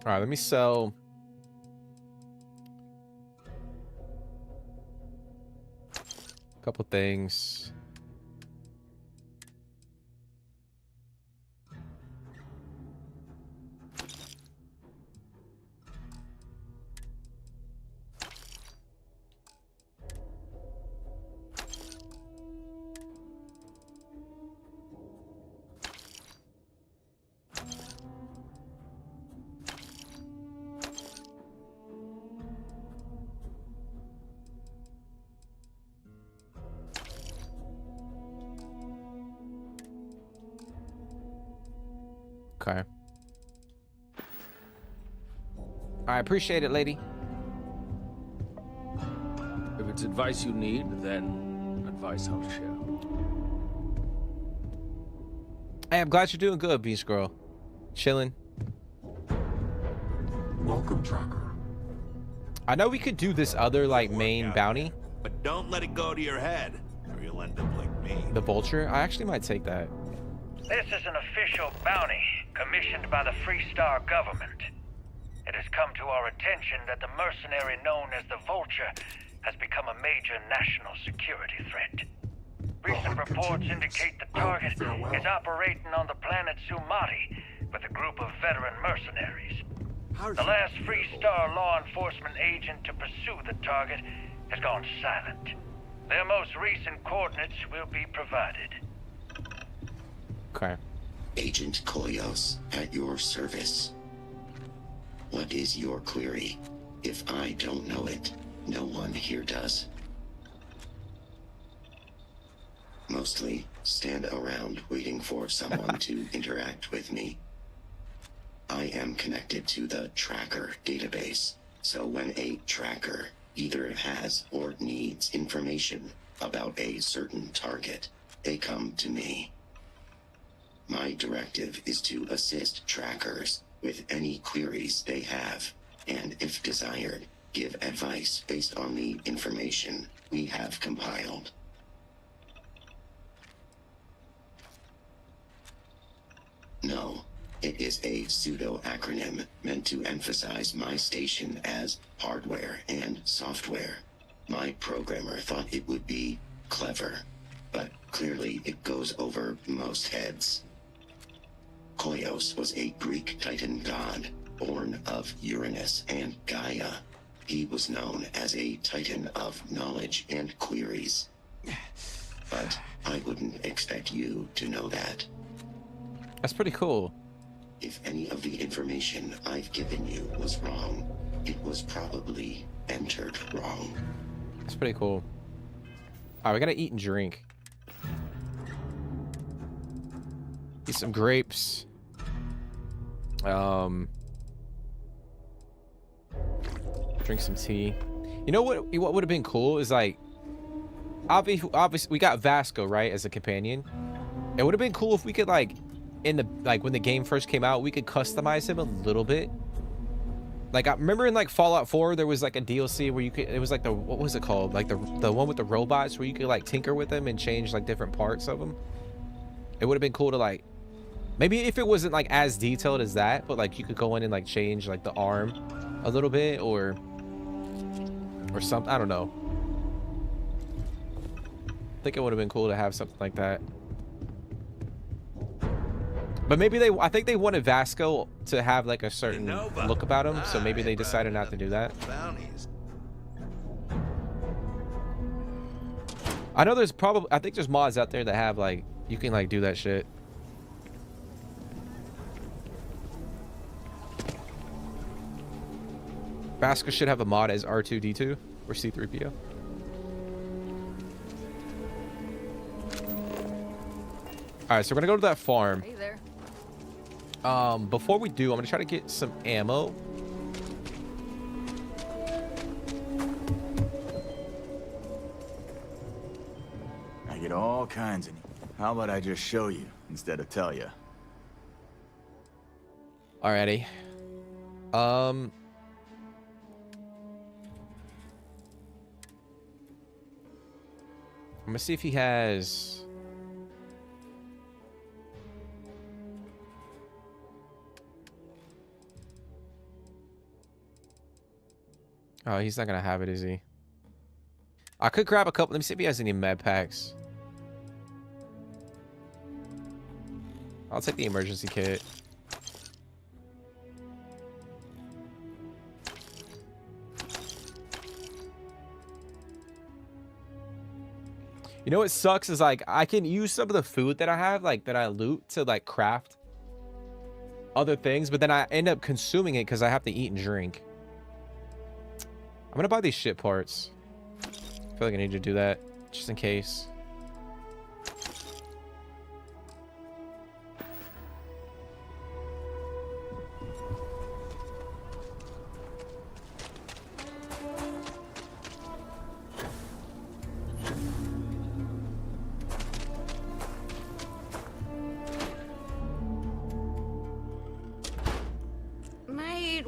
All right, let me sell a couple things. Okay. I appreciate it, lady. If it's advice you need, then advice I'll share. Hey, I'm glad you're doing good, Beast Girl. Chilling. Welcome, Tracker. I know we could do this other like main bounty. But don't let it go to your head, or you'll end up like me. The vulture. I actually might take that. This is an official bounty commissioned by the Free Star government. It has come to our attention that the mercenary known as the Vulture has become a major national security threat. Recent reports indicate the target is operating on the planet Sumati with a group of veteran mercenaries. The last Free Star law enforcement agent to pursue the target has gone silent. Their most recent coordinates will be provided. Okay. Agent Koyos, at your service. What is your query? If I don't know it, no one here does. Mostly stand around waiting for someone to interact with me. I am connected to the tracker database, so when a tracker either has or needs information about a certain target, they come to me. My directive is to assist trackers with any queries they have, and if desired, give advice based on the information we have compiled. No, it is a pseudo-acronym meant to emphasize my station as hardware and software. My programmer thought it would be clever, but clearly it goes over most heads. Koyos was a Greek Titan god, born of Uranus and Gaia. He was known as a Titan of knowledge and queries. But I wouldn't expect you to know that. That's pretty cool. If any of the information I've given you was wrong, it was probably entered wrong. That's pretty cool. Alright, we gotta eat and drink. Eat some grapes. Drink some tea. You know what would have been cool is like obviously we got Vasco, right, as a companion. It would have been cool if we could like when the game first came out, we could customize him a little bit. Like I remember in like Fallout 4 there was like a DLC where you could, it was like the, what was it called, like the one with the robots where you could like tinker with them and change like different parts of them. It would have been cool to like, maybe if it wasn't like as detailed as that, but like you could go in and like change like the arm a little bit or something. I don't know. I think it would have been cool to have something like that. But maybe I think they wanted Vasco to have like a certain look about him, so maybe they decided not to do that. I know there's probably, I think there's mods out there that have like, you can like do that shit. Vasco should have a mod as R2-D2 or C-3PO. Alright, so we're gonna go to that farm. Hey there. Before we do, I'm gonna try to get some ammo. I get all kinds of. How about I just show you instead of tell you? Alrighty. I'm gonna see if he has. Oh, he's not gonna have it, is he? I could grab a couple. Let me see if he has any med packs. I'll take the emergency kit. You know what sucks is like I can use some of the food that I have, like that I loot, to like craft other things, but then I end up consuming it because I have to eat and drink. I'm gonna buy these shit parts. I feel like I need to do that just in case.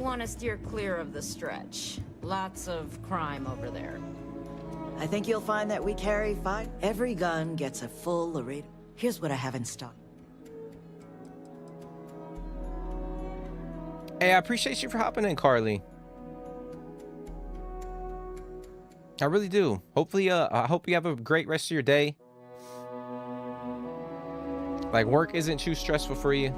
want to steer clear of the stretch. Lots of crime over there. I think you'll find that we carry fire. Every gun gets a full Laredo. Here's what I have in stock. Hey, I appreciate you for hopping in, Carly. I really do. Hopefully, I hope you have a great rest of your day. Like, work isn't too stressful for you.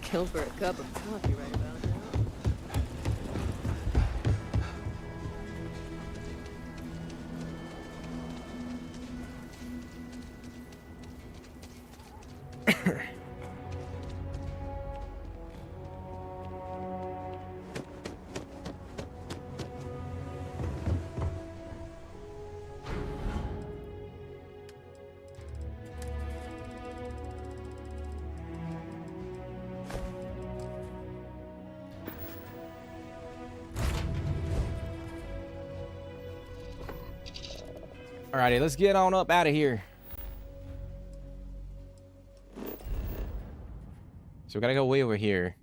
Kill for a cup of coffee right about now. Alrighty, let's get on up out of here. So we gotta go way over here.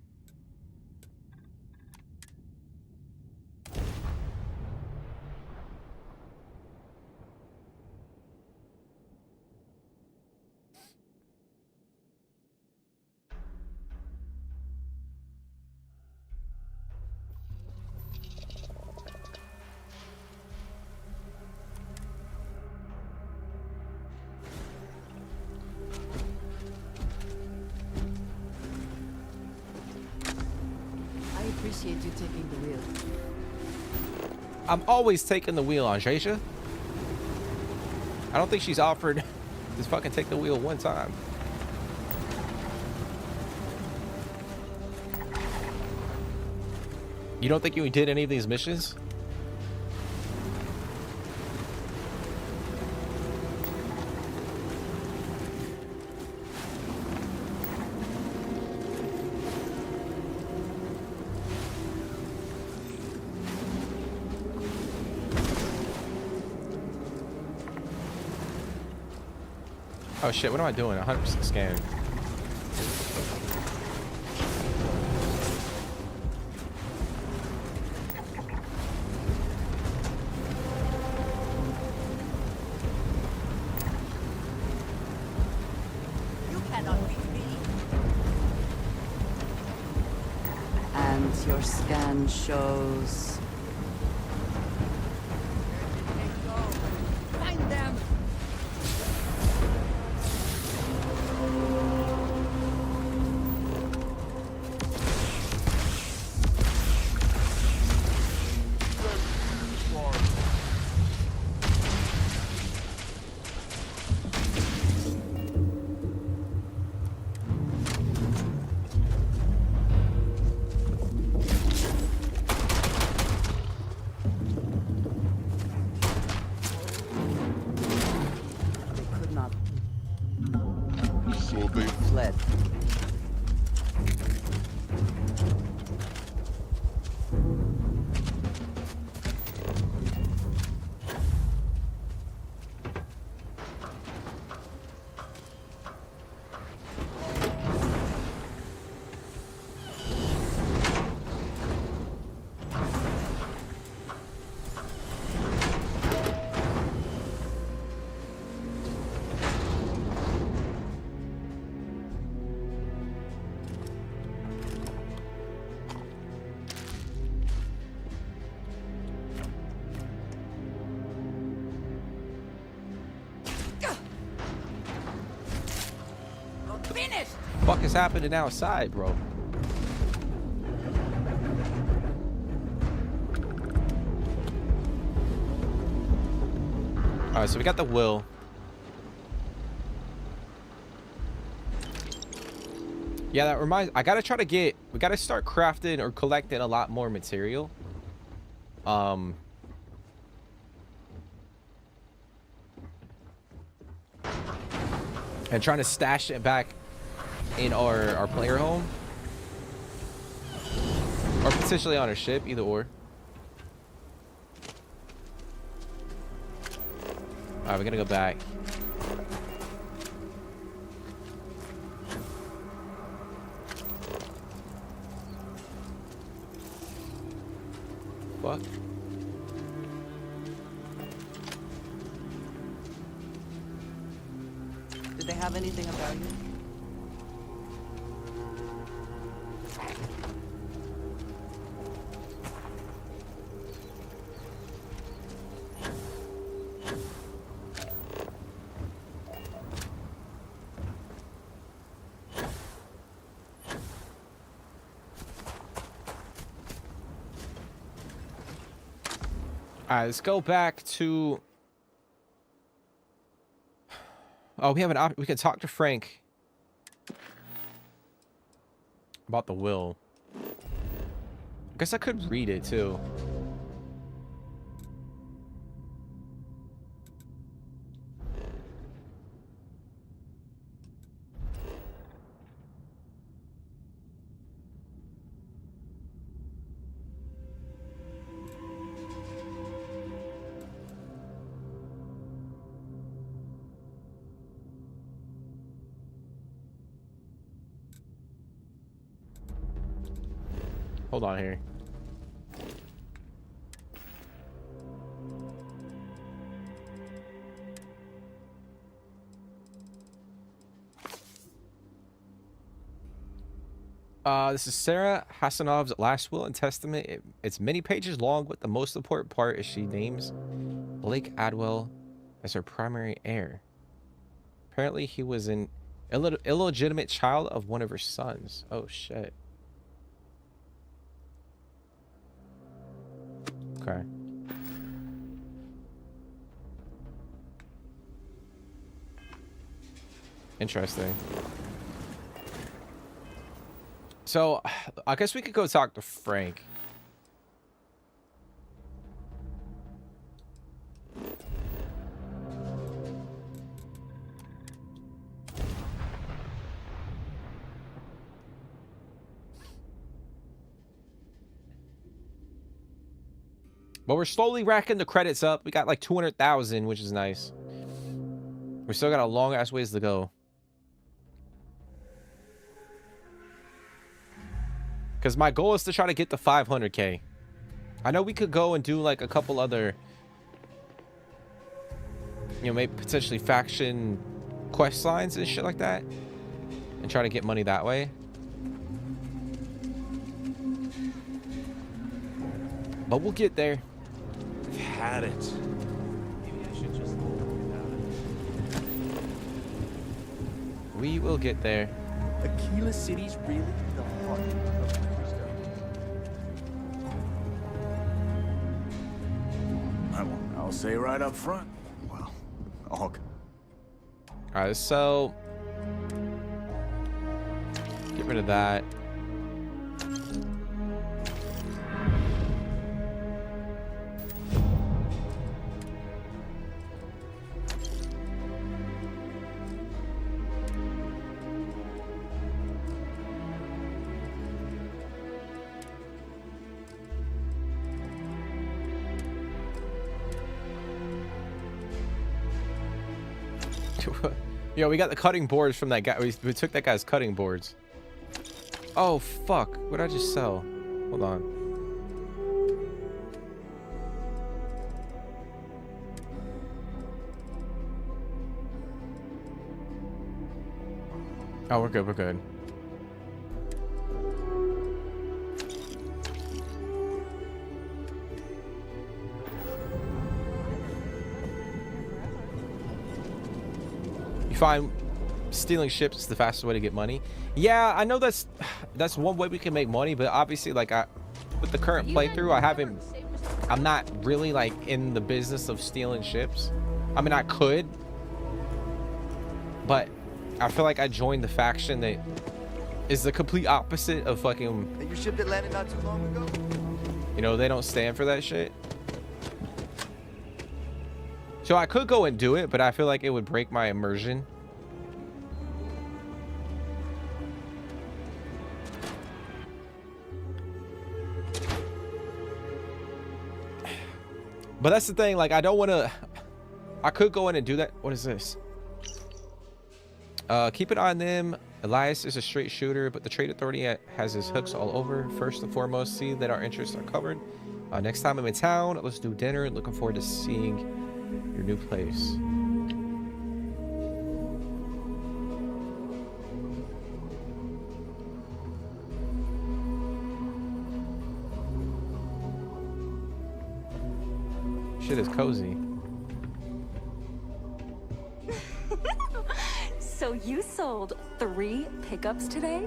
I appreciate you taking the wheel. I'm always taking the wheel on Shaysha. I don't think she's offered to fucking take the wheel one time. You don't think you did any of these missions? Oh shit, what am I doing? 100% scan. You cannot beat me. And your scan shows... Find them. Fled. Finished. Fuck is happening outside, bro? Alright, so we got the will. Yeah, that reminds. I gotta try to get. We gotta start crafting or collecting a lot more material. And trying to stash it back in our player home, or potentially on our ship, either or. All right, we're gonna go back. What? Did they have anything about you? All right, let's go back to. Oh, we have an option. We can talk to Frank about the will. I guess I could read it too. Hold on here. This is Sarah Hasanov's last will and testament. It's many pages long, but the most important part is she names Blake Adwell as her primary heir. Apparently, he was an illegitimate child of one of her sons. Oh, shit. Okay. Interesting. So, I guess we could go talk to Frank. But we're slowly racking the credits up. We got like 200,000, which is nice. We still got a long ass ways to go. Because my goal is to try to get to 500K. I know we could go and do like a couple other, you know, maybe potentially faction quest lines and shit like that, and try to get money that way. But we'll get there. I've had it. Maybe I should just look at it. We will get there. Aquila City's really the heart of Bethesda. I'll say right up front. Well, all. Alright, so get rid of that. Yo, we got the cutting boards from that guy. We took that guy's cutting boards. Oh, fuck. What did I just sell? Hold on. Oh, we're good. We're good. Find stealing ships is the fastest way to get money. Yeah, I know that's one way we can make money, but obviously, like, with the current playthrough, I'm not really like in the business of stealing ships. I mean, I could, but I feel like I joined the faction that is the complete opposite of fucking. Hey, your ship that landed not too long ago? You know, they don't stand for that shit. So I could go and do it, but I feel like it would break my immersion. But that's the thing, like, I don't want to. I could go in and do that. What is this? Keep an eye on them. Elias is a straight shooter, but the trade authority has his hooks all over. First and foremost, see that our interests are covered. Next time I'm in town, let's do dinner. Looking forward to seeing your new place. Shit is cozy. So you sold 3 pickups today?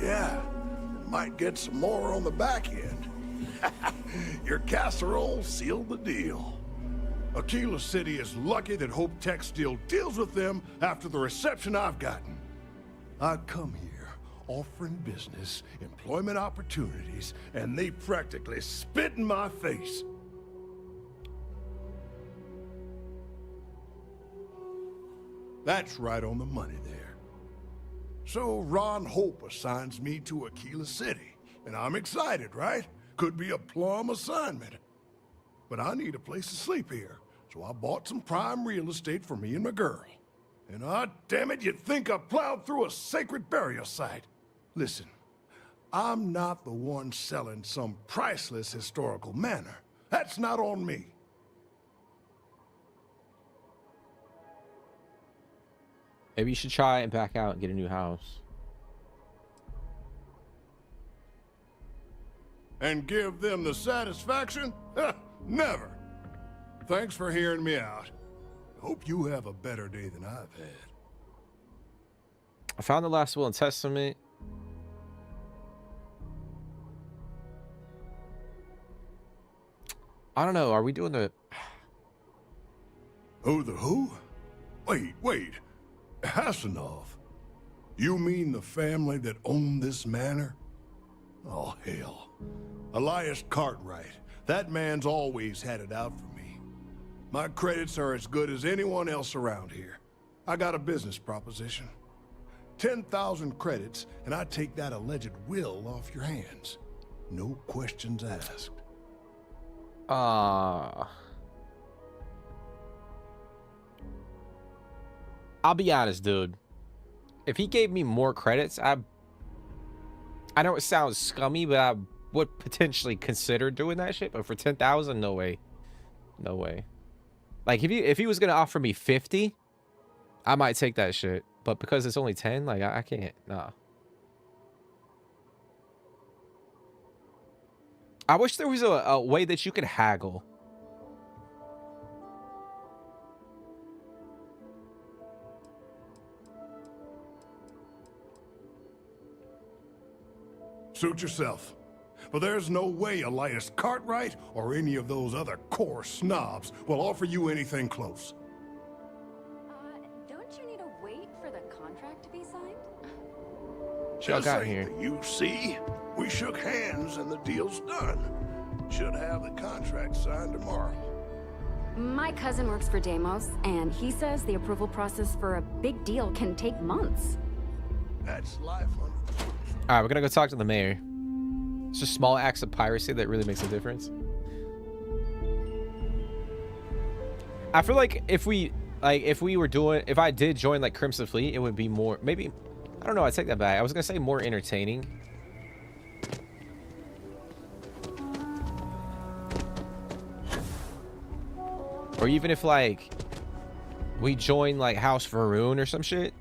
Yeah, might get some more on the back end. Your casserole sealed the deal. Aquila City is lucky that Hope Tech still deals with them after the reception I've gotten. I come here offering business, employment opportunities, and they practically spit in my face. That's right on the money there. So Ron Hope assigns me to Aquila City, and I'm excited, right? Could be a plum assignment. But I need a place to sleep here, so I bought some prime real estate for me and my girl. And damn it, you'd think I plowed through a sacred burial site. Listen, I'm not the one selling some priceless historical manor. That's not on me. Maybe you should try and back out and get a new house. And give them the satisfaction? Never. Thanks for hearing me out. Hope you have a better day than I've had. I found the last will and testament. I don't know. Are we doing the... Oh, the who? Wait. Hasanov. You mean the family that owned this manor? Oh, hell. Elias Cartwright. That man's always had it out for me. My credits are as good as anyone else around here. I got a business proposition. 10,000 credits, and I take that alleged will off your hands. No questions asked. I'll be honest, dude. If he gave me more credits, I know it sounds scummy, but I would potentially consider doing that shit. But for 10,000, no way. No way. Like, if he was gonna offer me 50, I might take that shit. But because it's only 10, like, I can't. Nah. I wish there was a way that you could haggle. Suit yourself. But there's no way Elias Cartwright or any of those other core snobs will offer you anything close. Don't you need to wait for the contract to be signed? Just got say here? that you see, we shook hands and the deal's done. Should have the contract signed tomorrow. My cousin works for Deimos, and he says the approval process for a big deal can take months. That's life on... All right, we're gonna go talk to the mayor. It's just small acts of piracy that really makes a difference. I feel like if I did join like Crimson Fleet, it would be more, maybe, I don't know, I take that back. I was gonna say more entertaining. Or even if like we join like House Varun or some shit.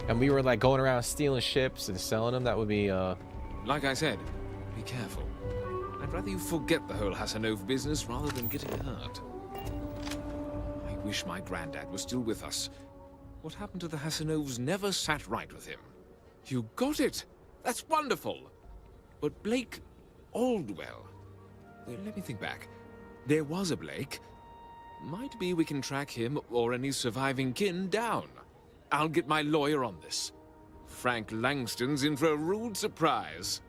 And we were like going around stealing ships and selling them. That would be Like I said, be careful. I'd rather you forget the whole Hasanov business rather than getting hurt. I wish my granddad was still with us. What happened to the Hasanovs never sat right with him. You got it! That's wonderful! But Blake Aldwell... Let me think back. There was a Blake. Might be we can track him or any surviving kin down. I'll get my lawyer on this. Frank Langston's in for a rude surprise.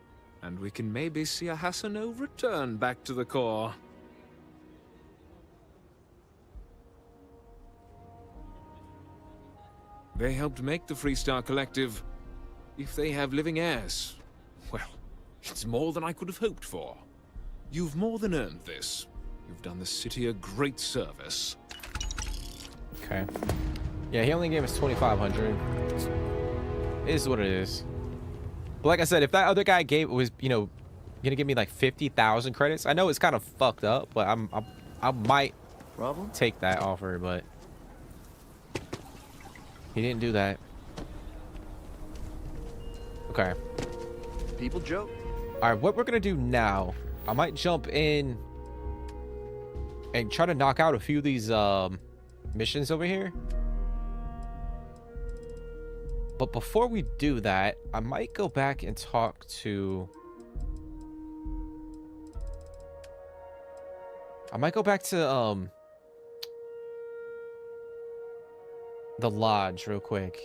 And we can maybe see a Hassano return back to the core. They helped make the Freestar Collective. If they have living heirs, well, it's more than I could have hoped for. You've more than earned this. You've done the city a great service. Okay. Yeah, he only gave us 2,500. It is what it is. But like I said, if that other guy was, you know, gonna give me like 50,000 credits, I know it's kind of fucked up, but I might take that offer, but he didn't do that. Okay. People joke. All right, what we're gonna do now, I might jump in and try to knock out a few of these missions over here. But before we do that, I might go back and talk to... I might go back to the lodge real quick.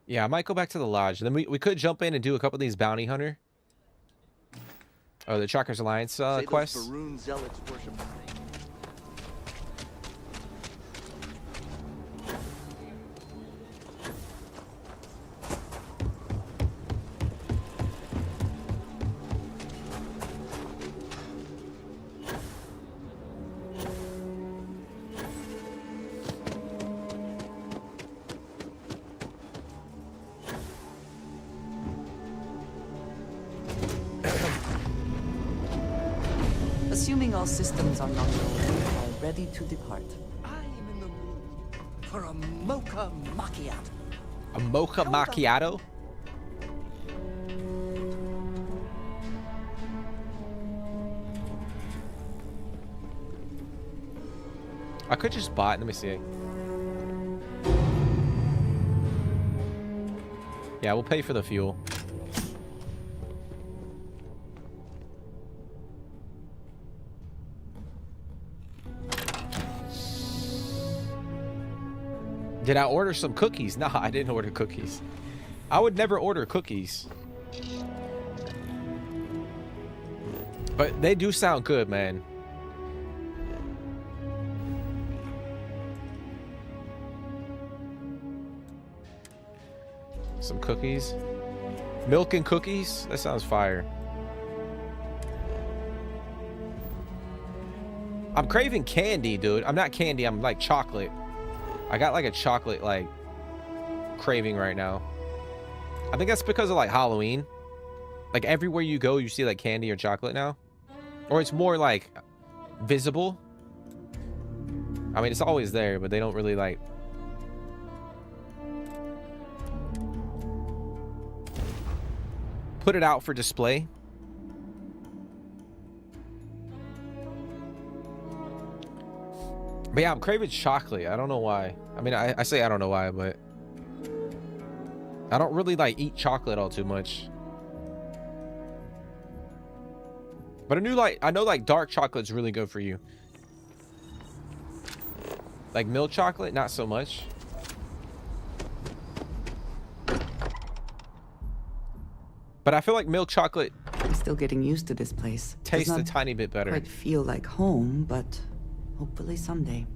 Yeah, I might go back to the lodge. Then we could jump in and do a couple of these bounty hunter. Oh, the Trackers Alliance quests. Those Varun zealots worship the snake. Assuming all systems are not low, we are ready to depart. I'm in the mood for a mocha macchiato. A mocha macchiato? I could just buy it. Let me see. Yeah, we'll pay for the fuel. Did I order some cookies? Nah, I didn't order cookies. I would never order cookies. But they do sound good, man. Some cookies. Milk and cookies? That sounds fire. I'm craving candy, dude. I'm not candy, I'm like chocolate. I got like a chocolate like craving right now. I think that's because of like Halloween. Like everywhere you go, you see like candy or chocolate now. Or it's more like visible. I mean, it's always there, but they don't really like... put it out for display. But yeah, I'm craving chocolate. I don't know why. I mean, I say I don't know why, but I don't really like eat chocolate all too much. But I know like dark chocolate's really good for you. Like milk chocolate, not so much. But I feel like milk chocolate... I'm still getting used to this place. Tastes a tiny bit better. Quite feel like home, but hopefully someday.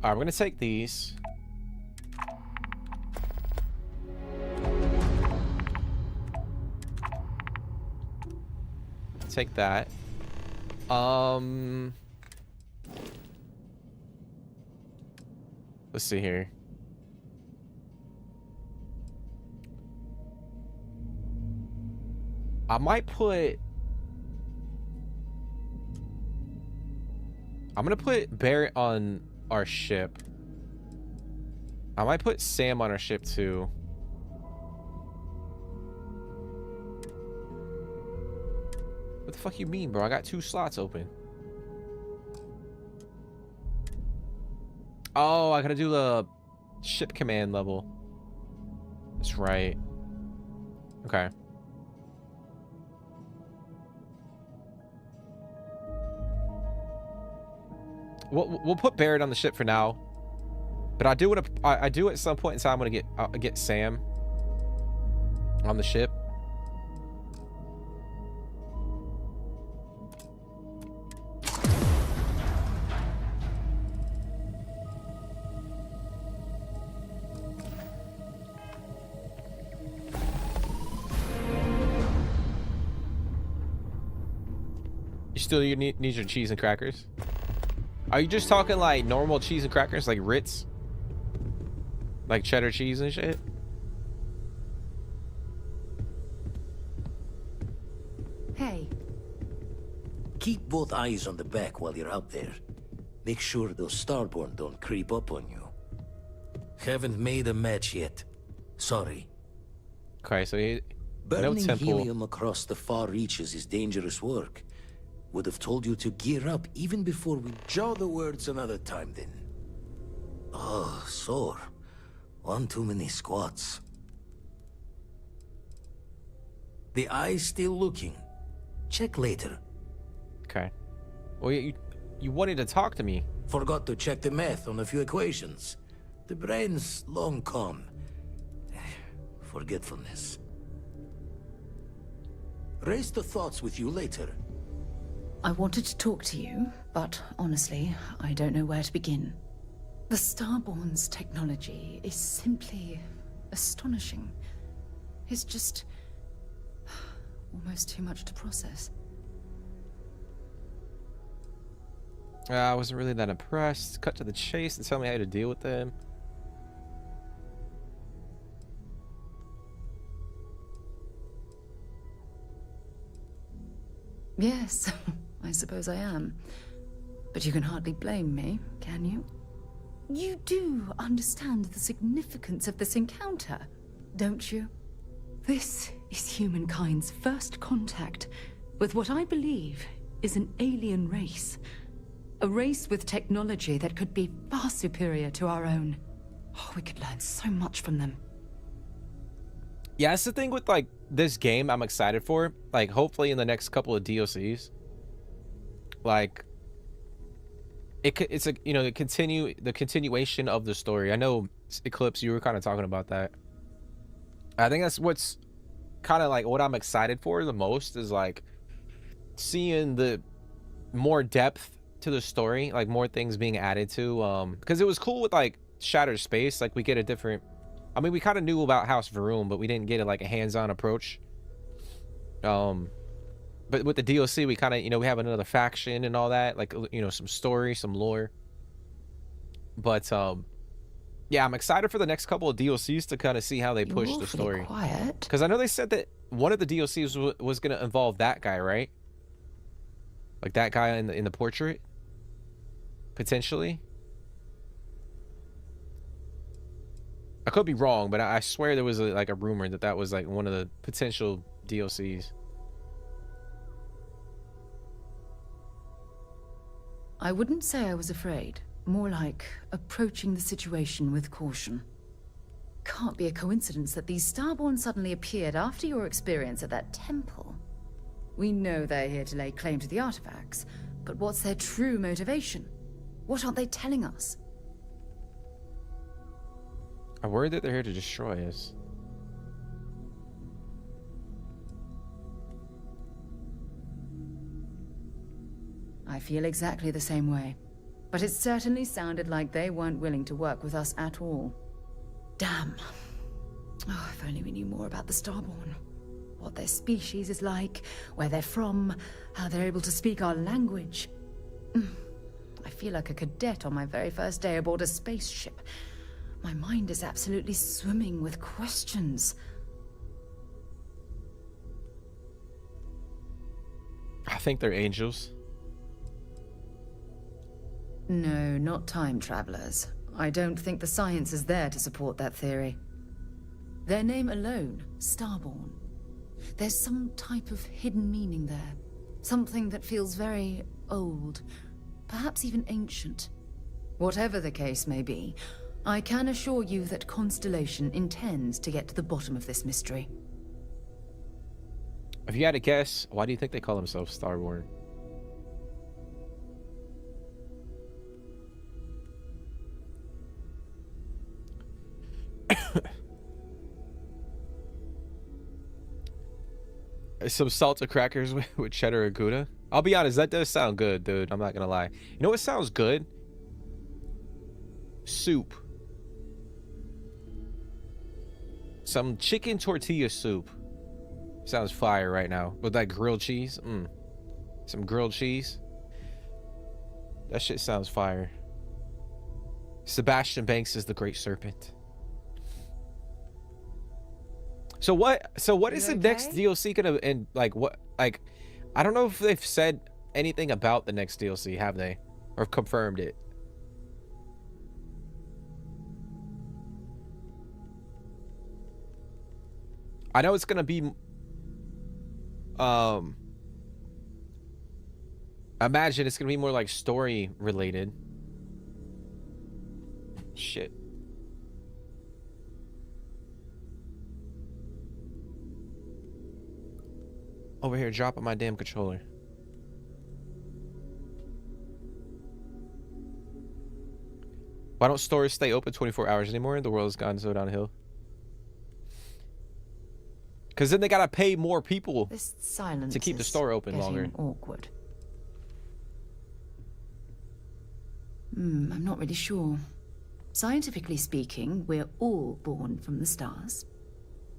Alright, we're gonna take these. Take that. Let's see here. I might put... I'm gonna put Barrett on our ship. I might put Sam on our ship too. the fuck you mean, bro? I got 2 slots open. Oh, I gotta do the ship command level. That's right. Okay. We'll put Barrett on the ship for now, but I do at some point in time want to get Sam on the ship. You still need your cheese and crackers? Are you just talking like normal cheese and crackers, like Ritz? Like cheddar cheese and shit? Hey. Keep both eyes on the back while you're out there. Make sure those Starborn don't creep up on you. Haven't made a match yet. Sorry. Okay, so no Burning temple. helium across the far reaches is dangerous work. Would have told you to gear up even before we jaw the words another time then. Oh, sore. One too many squats. The eye's still looking. Check later. Okay. Well, you wanted to talk to me. Forgot to check the math on a few equations. The brain's long gone. Forgetfulness. Raise the thoughts with you later. I wanted to talk to you, but honestly, I don't know where to begin. The Starborn's technology is simply astonishing. It's just almost too much to process. I wasn't really that impressed. Cut to the chase and tell me how to deal with them. Yes, I suppose I am. But you can hardly blame me, can you? You do understand the significance of this encounter, don't you? This is humankind's first contact with what I believe is an alien race. A race with technology that could be far superior to our own. Oh, we could learn so much from them. Yeah, that's the thing with like this game I'm excited for. Like hopefully in the next couple of DLCs. Like it's a, you know, the continuation of the story. I know Eclipse, you were kind of talking about that. I think that's what's kind of like what I'm excited for the most is like seeing the more depth to the story, like more things being added to, because it was cool with like Shattered Space, like we get a different, I mean we kind of knew about House Varun, but we didn't get like a hands-on approach. But with the DLC we kind of, you know, we have another faction and all that, like, you know, some story, some lore. But yeah, I'm excited for the next couple of DLCs to kind of see how they push the story. Quiet. Because I know they said that one of the DLCs was going to involve that guy, right? Like that guy in the portrait, potentially. I could be wrong, but I swear there was like a rumor that was like one of the potential DLCs. I wouldn't say I was afraid. More like approaching the situation with caution. Can't be a coincidence that these Starborn suddenly appeared after your experience at that temple. We know they're here to lay claim to the artifacts, but what's their true motivation? What aren't they telling us? I'm worried that they're here to destroy us. I feel exactly the same way. But it certainly sounded like they weren't willing to work with us at all. Damn. Oh, if only we knew more about the Starborn. What their species is like, where they're from, how they're able to speak our language. I feel like a cadet on my very first day aboard a spaceship. My mind is absolutely swimming with questions. I think they're angels. No, not time travelers. I don't think the science is there to support that theory. Their name alone, Starborn. There's some type of hidden meaning there. Something that feels very old, perhaps even ancient. Whatever the case may be, I can assure you that Constellation intends to get to the bottom of this mystery. If you had to guess, why do you think they call themselves Starborn? Some salted crackers with cheddar or Gouda. I'll be honest, that does sound good, dude. I'm not gonna lie. You know what sounds good? Soup. Some chicken tortilla soup. Sounds fire right now. With that grilled cheese. Some grilled cheese. That shit sounds fire. Sebastian Banks is the Great Serpent. So what is the next DLC gonna, and like what, like I don't know if they've said anything about the next DLC, have they? Or confirmed it? I know it's gonna be imagine it's gonna be more like story related. Shit. Over here dropping my damn controller. Why don't stores stay open 24 hours anymore? The world has gone so downhill. Because then they gotta pay more people This silence to keep the is store open getting longer. Awkward. I'm not really sure. Scientifically speaking, we're all born from the stars.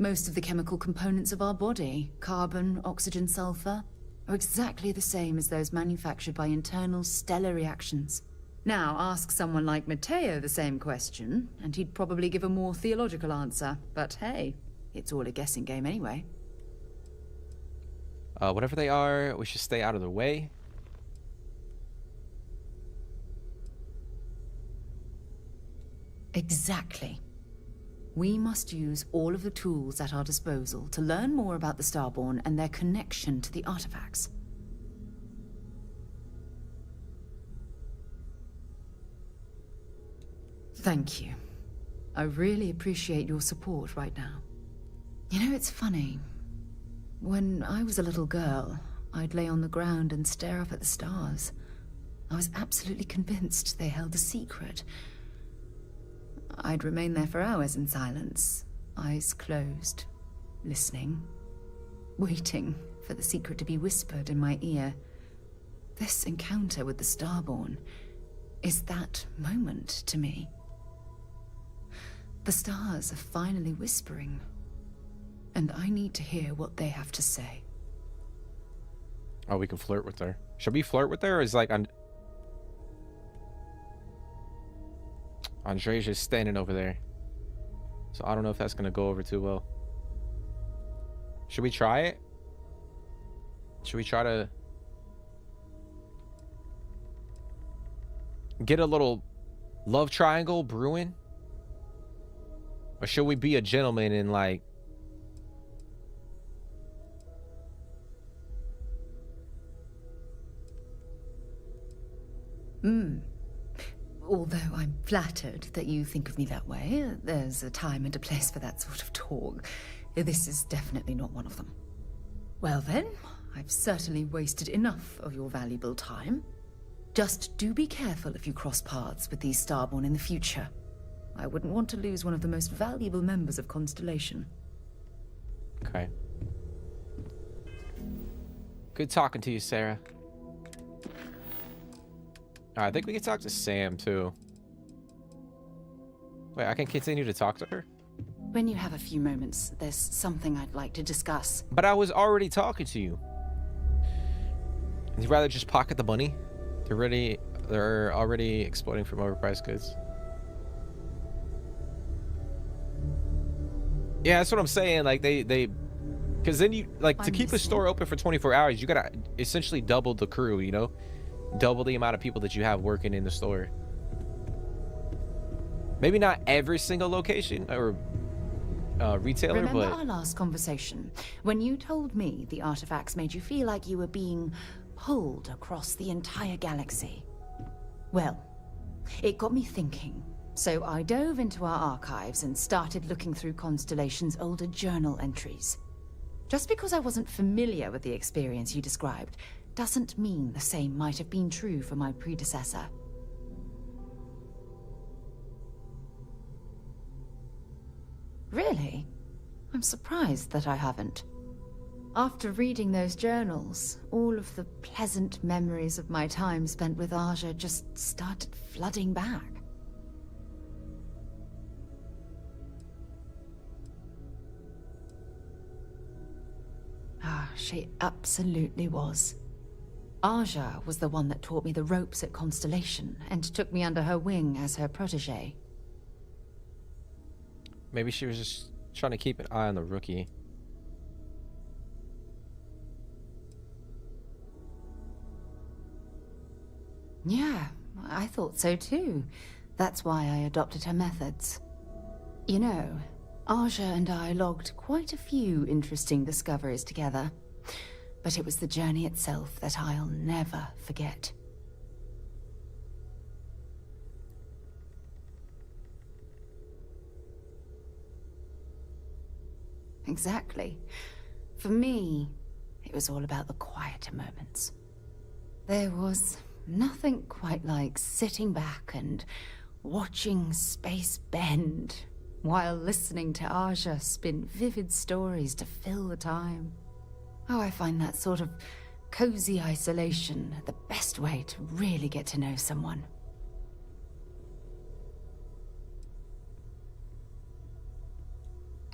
Most of the chemical components of our body, carbon, oxygen, sulfur, are exactly the same as those manufactured by internal stellar reactions. Now, ask someone like Matteo the same question, and he'd probably give a more theological answer. But hey, it's all a guessing game anyway. Whatever they are, we should stay out of the way. Exactly. We must use all of the tools at our disposal to learn more about the Starborn and their connection to the artifacts. Thank you. I really appreciate your support right now. You know, it's funny. When I was a little girl, I'd lay on the ground and stare up at the stars. I was absolutely convinced they held a secret. I'd remain there for hours in silence, eyes closed, listening, waiting for the secret to be whispered in my ear. This encounter with the Starborn is that moment to me. The stars are finally whispering, and I need to hear what they have to say. Oh, we can flirt with her. Should we flirt with her, or is like Andre's just standing over there, so I don't know if that's gonna go over too well. Should we try it? Should we try to get a little love triangle brewing, or should we be a gentleman and like Although I'm flattered that you think of me that way, there's a time and a place for that sort of talk. This is definitely not one of them. Well then, I've certainly wasted enough of your valuable time. Just do be careful if you cross paths with these Starborn in the future. I wouldn't want to lose one of the most valuable members of Constellation. Okay. Good talking to you, Sarah. I think we can talk to Sam too. Wait, I can continue to talk to her? When you have a few moments, there's something I'd like to discuss. But I was already talking to you. Would you rather just pocket the money? They're already exploiting from overpriced goods. Yeah, that's what I'm saying. Like they because then you like to keep a store open for 24 hours, you gotta essentially double the crew, you know? Double the amount of people that you have working in the store. Maybe not every single location, or retailer, Remember but our last conversation when you told me the artifacts made you feel like you were being pulled across the entire galaxy? Well, it got me thinking. So I dove into our archives and started looking through Constellation's older journal entries. Just because I wasn't familiar with the experience you described doesn't mean the same might have been true for my predecessor. Really? I'm surprised that I haven't. After reading those journals, all of the pleasant memories of my time spent with Aja just started flooding back. Ah, she absolutely was. Aja was the one that taught me the ropes at Constellation and took me under her wing as her protege. maybe she was just trying to keep an eye on the rookie. Yeah, I thought so too. That's why I adopted her methods. You know, Aja and I logged quite a few interesting discoveries together. But it was the journey itself that I'll never forget. Exactly. For me, it was all about the quieter moments. There was nothing quite like sitting back and watching space bend while listening to Aja spin vivid stories to fill the time. Oh, I find that sort of cozy isolation the best way to really get to know someone.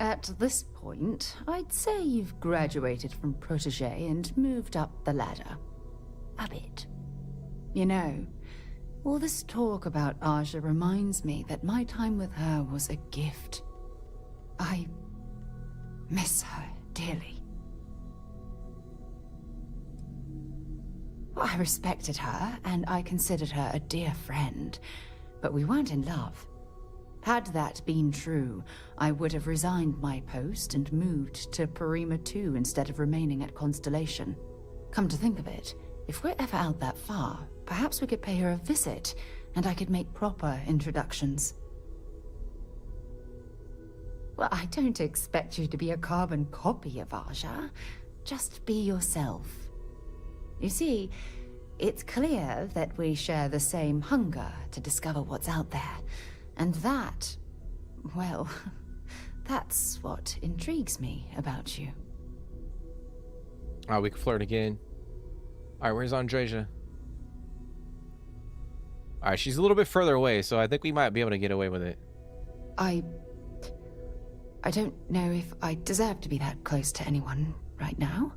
At this point, I'd say you've graduated from protege and moved up the ladder. A bit. You know, all this talk about Aja reminds me that my time with her was a gift. I miss her dearly. I respected her, and I considered her a dear friend, but we weren't in love. Had that been true, I would have resigned my post and moved to Parima 2 instead of remaining at Constellation. Come to think of it, if we're ever out that far, perhaps we could pay her a visit, and I could make proper introductions. Well, I don't expect you to be a carbon copy of Aja. Just be yourself. You see, it's clear that we share the same hunger to discover what's out there. And that, well, that's what intrigues me about you. Oh, we can flirt again. All right, where's Andreja? All right, she's a little bit further away, so I think we might be able to get away with it. I don't know if I deserve to be that close to anyone right now.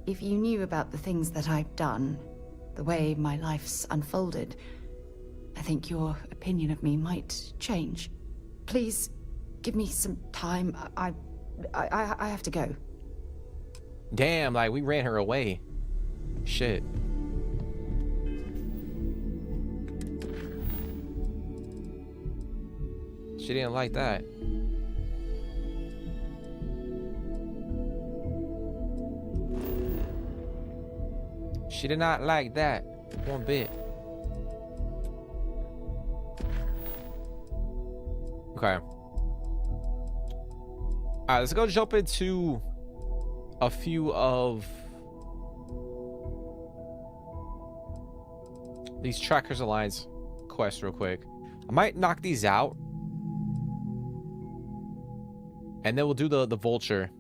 If you knew about the things that I've done, the way my life's unfolded, I think your opinion of me might change. Please, give me some time. I have to go. Damn, like we ran her away. Shit. She didn't like that. She did not like that one bit. Okay. All right, let's go jump into a few of these Trackers Alliance quests real quick. I might knock these out, and then we'll do the Vulture.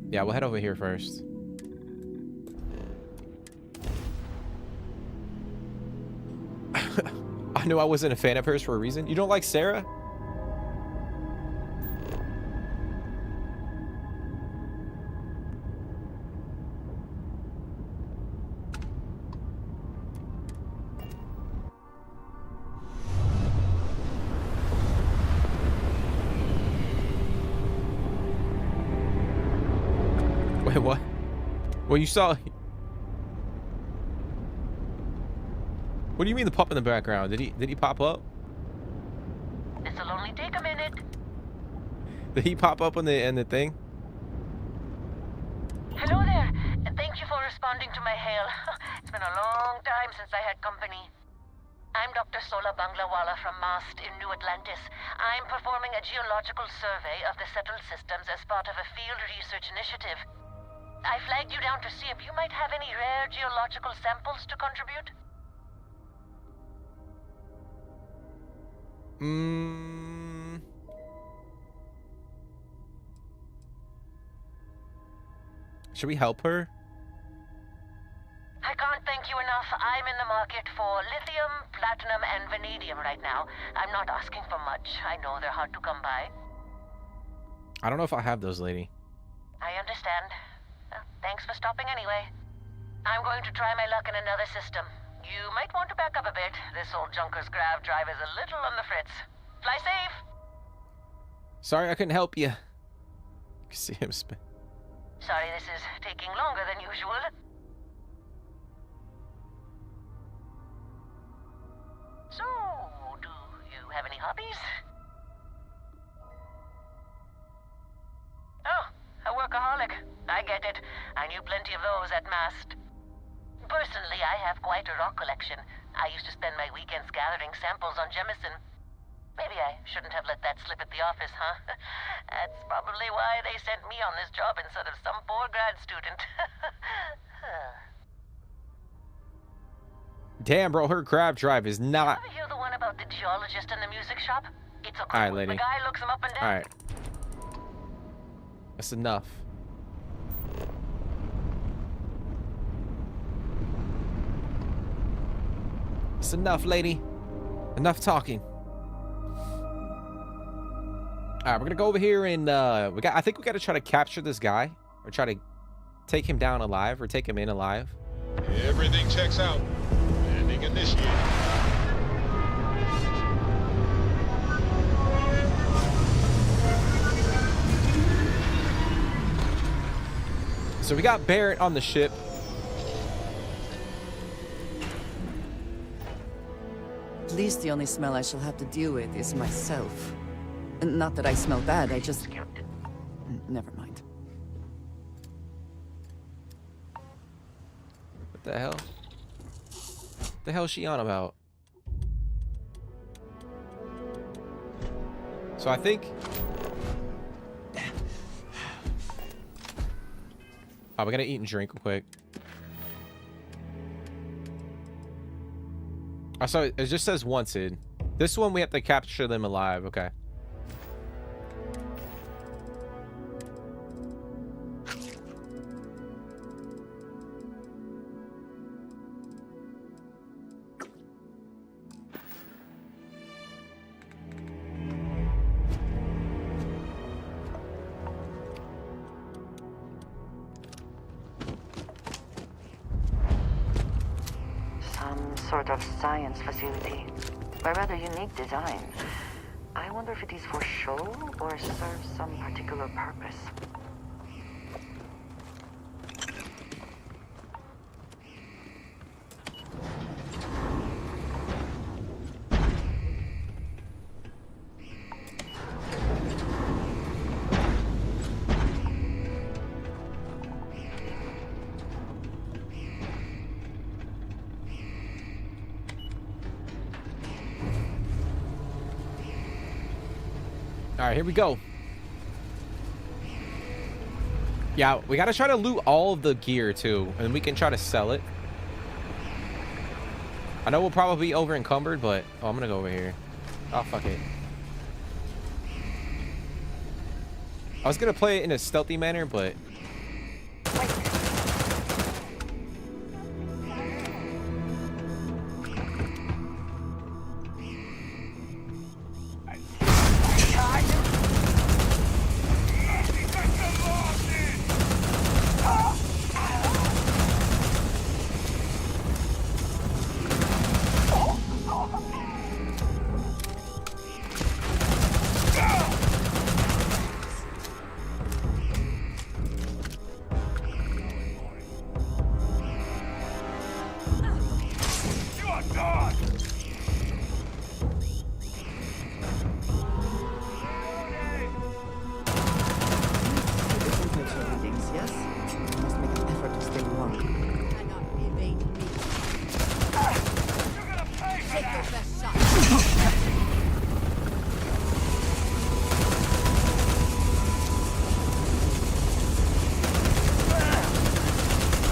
Yeah, we'll head over here first. I knew I wasn't a fan of hers for a reason. You don't like Sarah? Wait, what? Well, you saw... What do you mean the pup in the background? Did he pop up? This'll only take a minute. Did he pop up in the thing? Hello there. Thank you for responding to my hail. It's been a long time since I had company. I'm Dr. Sola Banglawala from MAST in New Atlantis. I'm performing a geological survey of the settled systems as part of a field research initiative. I flagged you down to see if you might have any rare geological samples to contribute. Should we help her? I can't thank you enough. I'm in the market for lithium, platinum, and vanadium right now. I'm not asking for much. I know they're hard to come by. I don't know if I have those, lady. I understand. Thanks for stopping anyway. I'm going to try my luck in another system. You might want to back up a bit. This old junker's grav drive is a little on the fritz. Fly safe! Sorry I couldn't help you. You can see him spin. Sorry this is taking longer than usual. So, do you have any hobbies? Oh, a workaholic. I get it. I knew plenty of those at MAST. Personally, I have quite a rock collection. I used to spend my weekends gathering samples on Jemison. Maybe I shouldn't have let that slip at the office, huh? That's probably why they sent me on this job instead of some poor grad student. Damn, bro, her grab drive is not... Ever hear the one about the geologist in the music shop? It's a cool. Alright, lady. The guy looks him up and down. Alright. That's enough. It's enough, lady. Enough talking. Alright, we're gonna go over here and I think we gotta try to capture this guy. Or try to take him down alive, or take him in alive. Everything checks out. Landing initiated. So we got Barrett on the ship. At least the only smell I shall have to deal with is myself. Not that I smell bad, I just... Never mind. What the hell? What the hell is she on about? So I think... Oh, we gotta eat and drink real quick. Oh, so it just says wanted. This one we have to capture them alive. Okay. Sort of science facility. A rather unique design. I wonder if it is for show or serves some particular purpose. All right, here we go. Yeah, we gotta try to loot all of the gear too, and we can try to sell it. I know we'll probably be over encumbered, but I'm gonna go over here. Oh, fuck it. I was gonna play it in a stealthy manner, but Readings, yes? I must make an effort to stay warm. Cannot evade me. You're gonna pay for that! Take your best shot.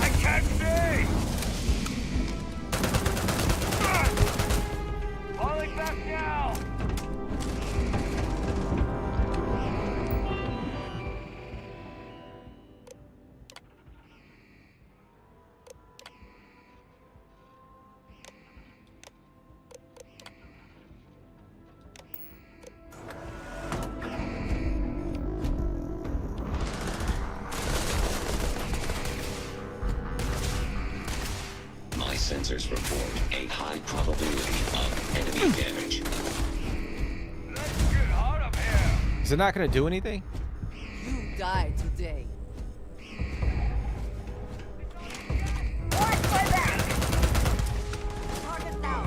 I can't see! Falling back now! My sensors report a high probability of enemy damage. Is it not gonna do anything? You die today. Target down.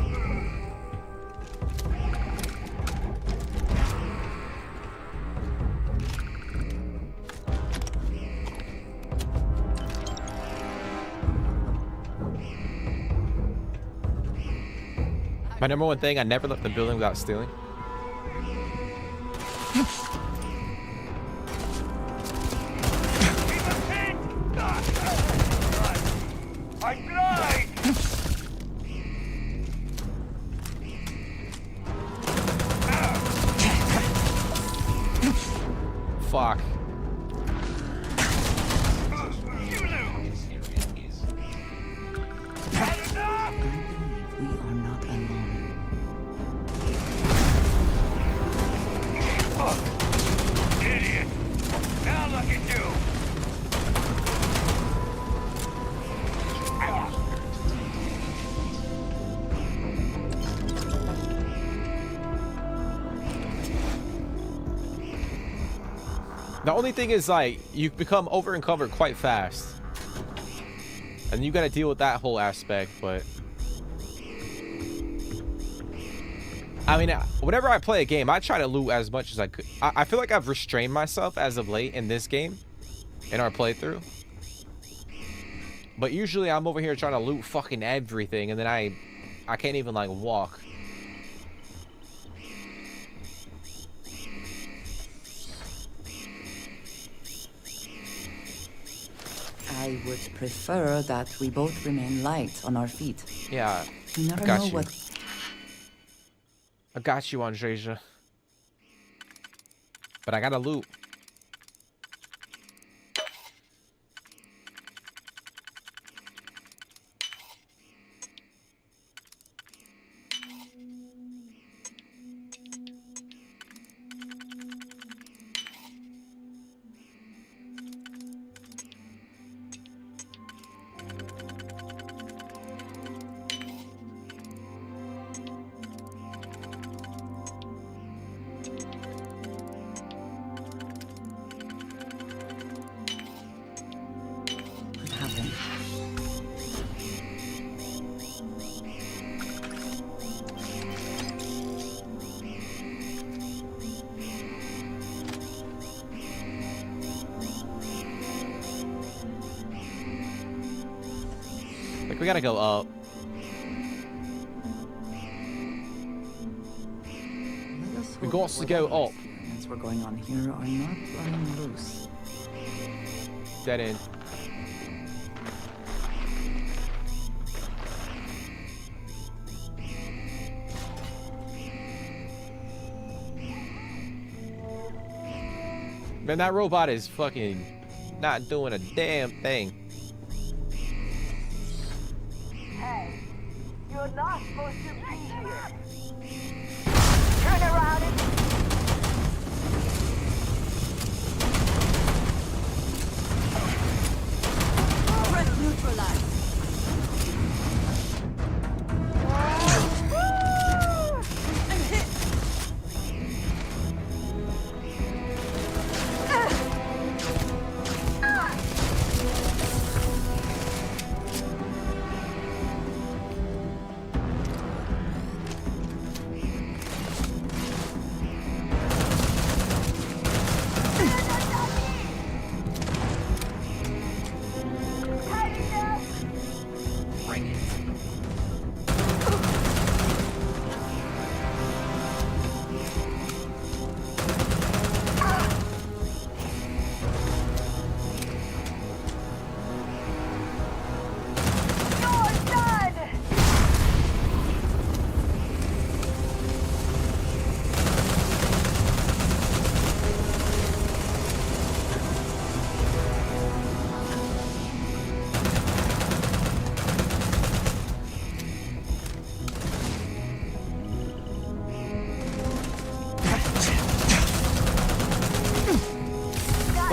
My number one thing, I never left the building without stealing. I'm blind! Fuck. We are not alone. Idiot! Now look at you! The only thing is, like, you become over encumbered quite fast. And you gotta deal with that whole aspect, but... I mean, whenever I play a game, I try to loot as much as I could. I feel like I've restrained myself as of late in this game, in our playthrough. But usually I'm over here trying to loot fucking everything, and then I can't even, like, walk. I would prefer that we both remain light on our feet. Yeah, You never I got know you. what. I got you, Andreja. But I gotta loot. Could happen. Like, we gotta go up. We got to go up. Experiments we're going on here are not running loose. Dead end. Man, that robot is fucking not doing a damn thing. Hey, you're not supposed to be here. Turn around and... Threat neutralized. I'm hit.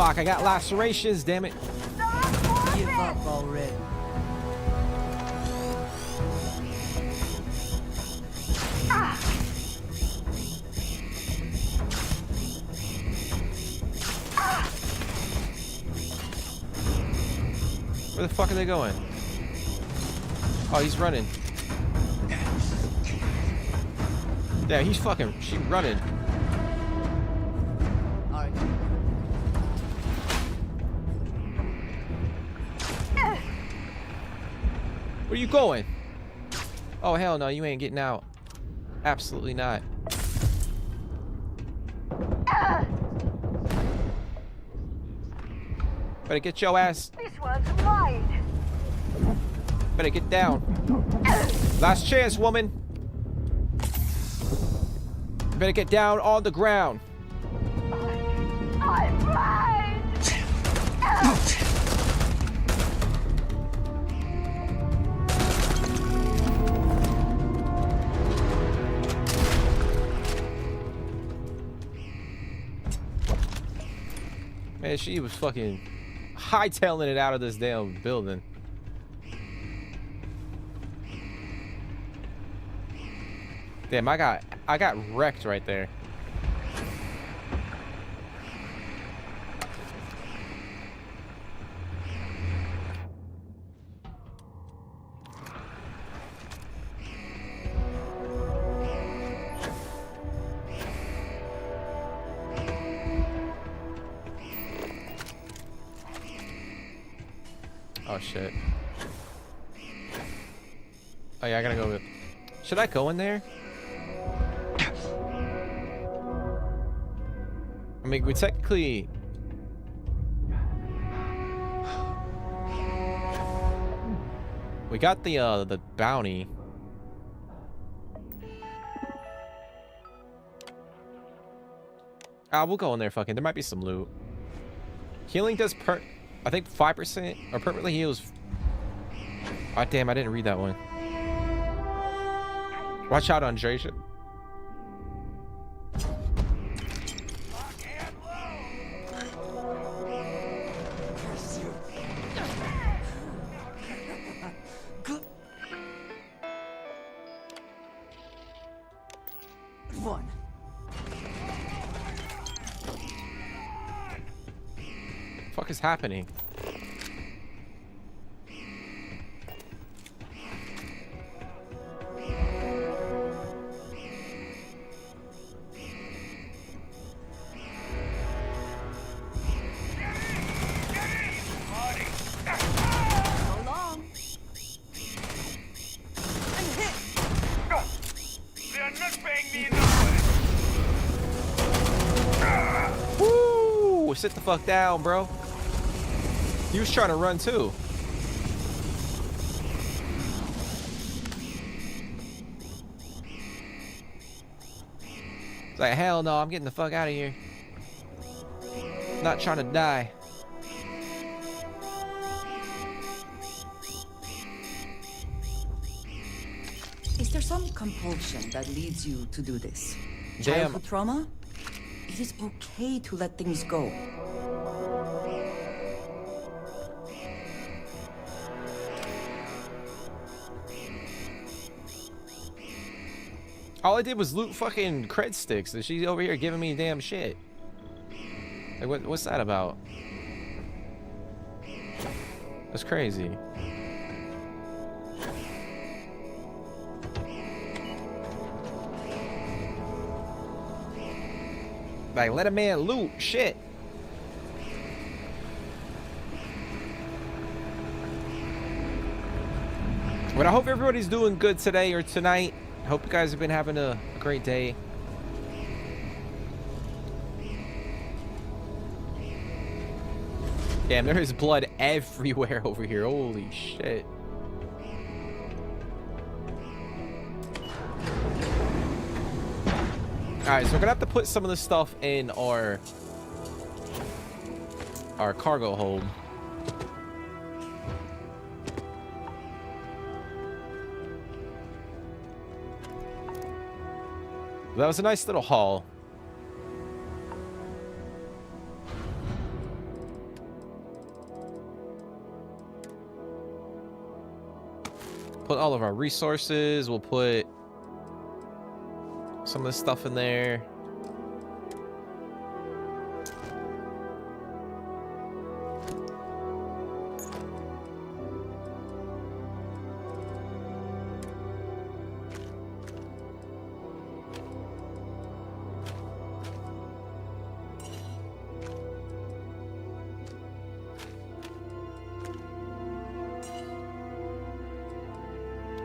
Fuck, I got lacerations, damn it. Give up already. Where the fuck are they going? Oh, he's running. Yeah, she's running. Alright. Where are you going? Oh, hell no, you ain't getting out. Absolutely not. Better get your ass. This one's mine. Better get down. Last chance, woman. Better get down on the ground. I'm mine. Man, she was fucking hightailing it out of this damn building. Damn, I got wrecked right there. Oh shit. Oh yeah, I gotta go. Should I go in there? I mean, we technically... We got the bounty. We'll go in there, fucking. There might be some loot. Healing does I think 5% or permanently heals. Oh, damn, I didn't read that one. Watch out, Andreja. One. Fuck is happening? Woo! Sit the fuck down, bro. He was trying to run too. It's like, hell no, I'm getting the fuck out of here. Not trying to die. Is there some compulsion that leads you to do this? Damn. Childhood trauma? It is okay to let things go. All I did was loot fucking cred sticks, and she's over here giving me damn shit. Like, what's that about? That's crazy. Like, let a man loot shit. But I hope everybody's doing good today or tonight. I hope you guys have been having a great day. Damn, there is blood everywhere over here. Holy shit. Alright, so we're gonna have to put some of this stuff in our cargo hold. That was a nice little haul. put all of our resources. We'll put some of this stuff in there.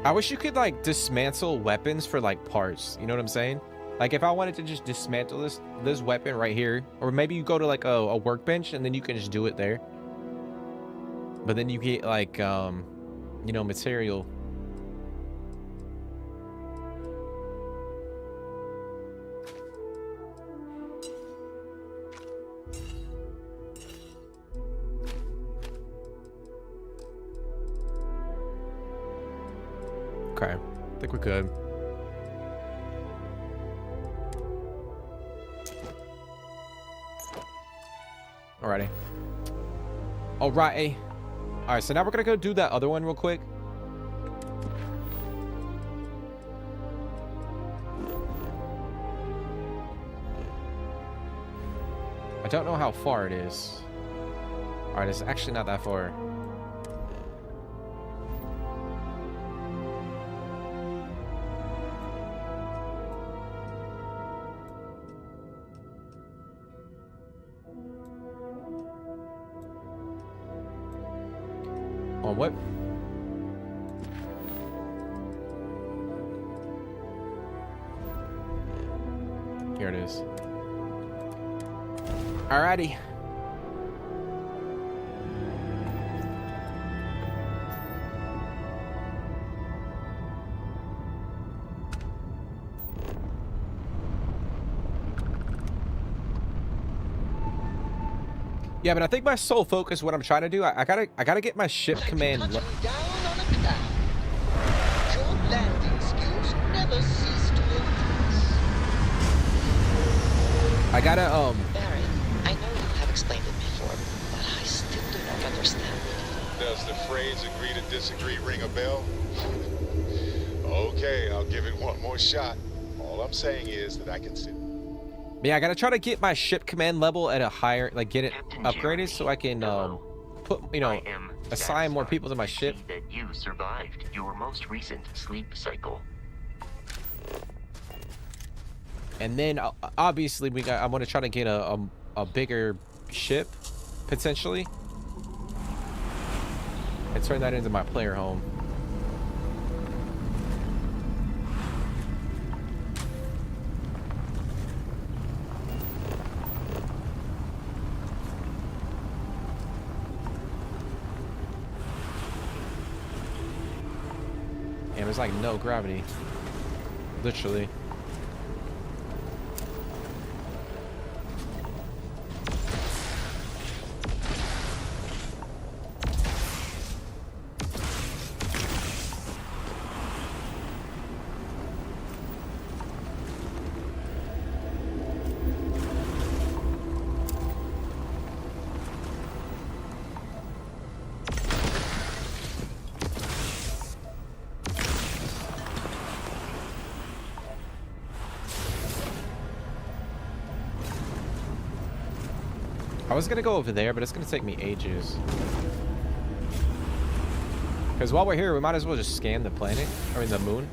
I wish you could like dismantle weapons for like parts. You know what I'm saying? Like if I wanted to just dismantle this weapon right here, or maybe you go to like a workbench and then you can just do it there. But then you get like you know, material. Okay, I think we're good. Alrighty. Alrighty. Alright, so now we're gonna go do that other one real quick. I don't know how far it is. Alright, it's actually not that far. On what? Here it is. Alrighty. Yeah, but I think my sole focus, what I'm trying to do, I gotta get my ship command. I gotta Barry, I know you have explained it before, but I still do not understand. Does the phrase agree to disagree ring a bell? Okay, I'll give it one more shot. All I'm saying is that I can sit. Yeah, I gotta try to get my ship command level at a higher, like get it upgraded so I can put, you know, assign more people to my ship. That you survived your most recent sleep cycle. And then obviously I want to try to get a bigger ship potentially and turn that into my player home. And there's like no gravity, literally. I was gonna go over there, but it's gonna take me ages. Because while we're here, we might as well just scan the planet, I mean the moon.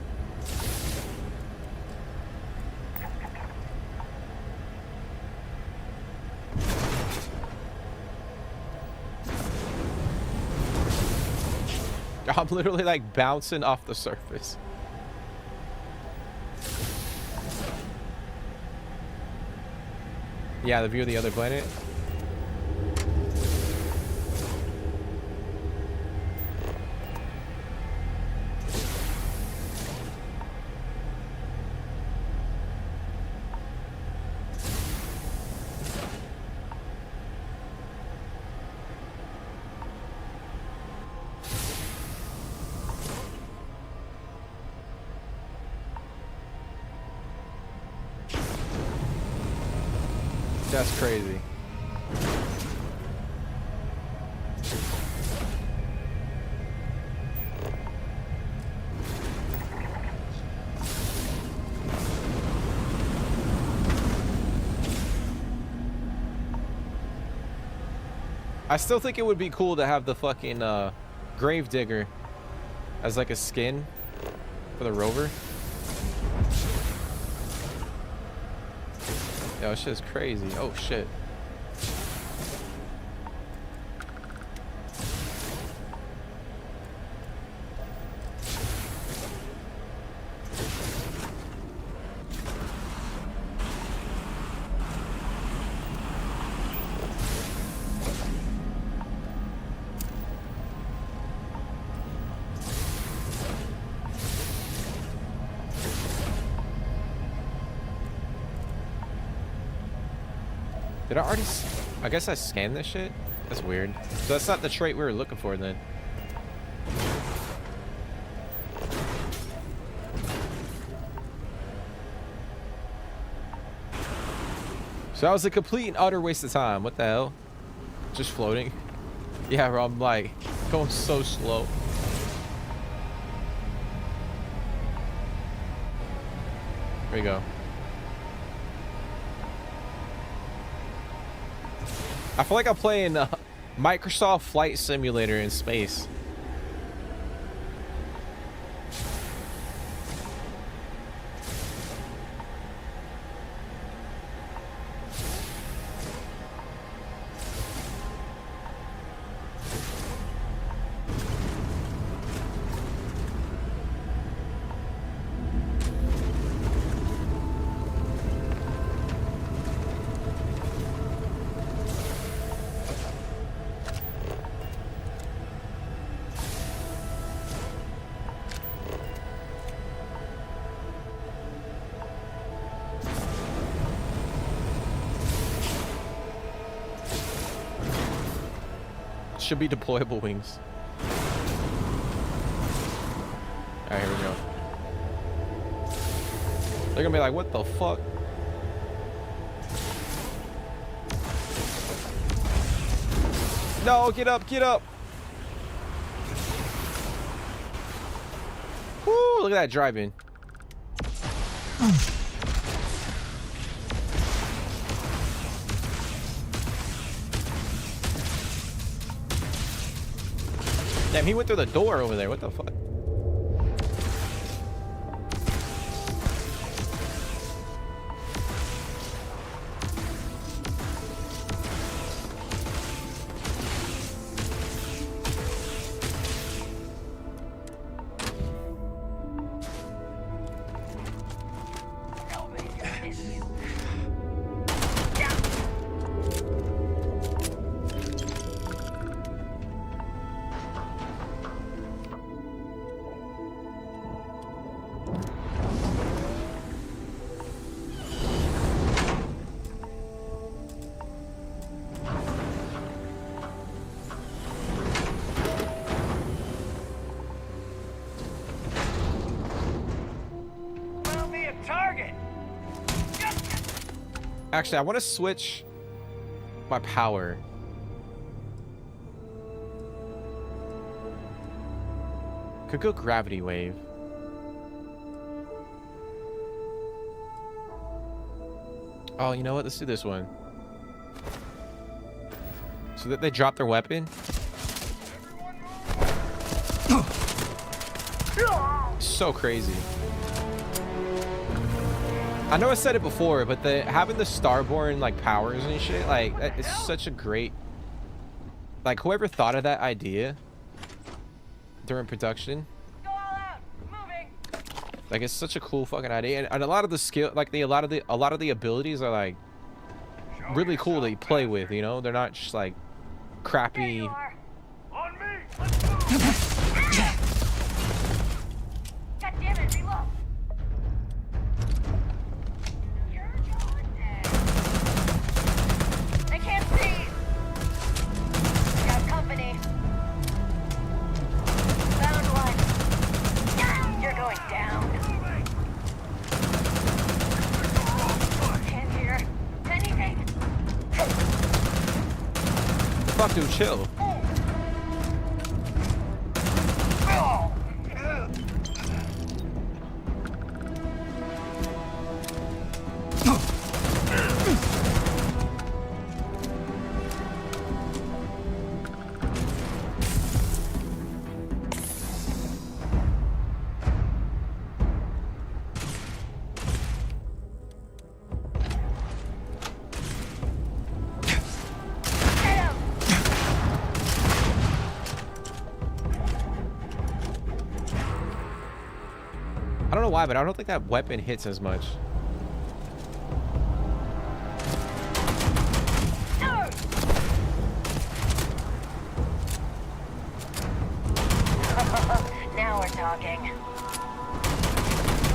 I'm literally like bouncing off the surface. Yeah, the view of the other planet. That's crazy. I still think it would be cool to have the fucking Gravedigger as like a skin for the rover. Yo, this shit's crazy. Oh shit. Did I already... I guess I scanned this shit? That's weird. So that's not the trait we were looking for then. So that was a complete and utter waste of time. What the hell? Just floating? Yeah, bro, I'm like going so slow. There we go. I feel like I'm playing Microsoft Flight Simulator in space. Should be deployable wings. Alright, here we go. They're gonna be like, what the fuck? No, get up, get up! Woo, look at that driving. Damn, he went through the door over there. What the fuck? Actually, I want to switch my power. Could go gravity wave. Oh, you know what? Let's do this one. So that they drop their weapon. So crazy. I know I said it before, but having the Starborn like powers and shit, like that is such a great, like whoever thought of that idea during production, like it's such a cool fucking idea, and a lot of the skill, like a lot of the abilities are like really cool to play with, you know? They're not just like crappy. Fuck, dude, chill. I don't know why, but I don't think that weapon hits as much. Now we're talking.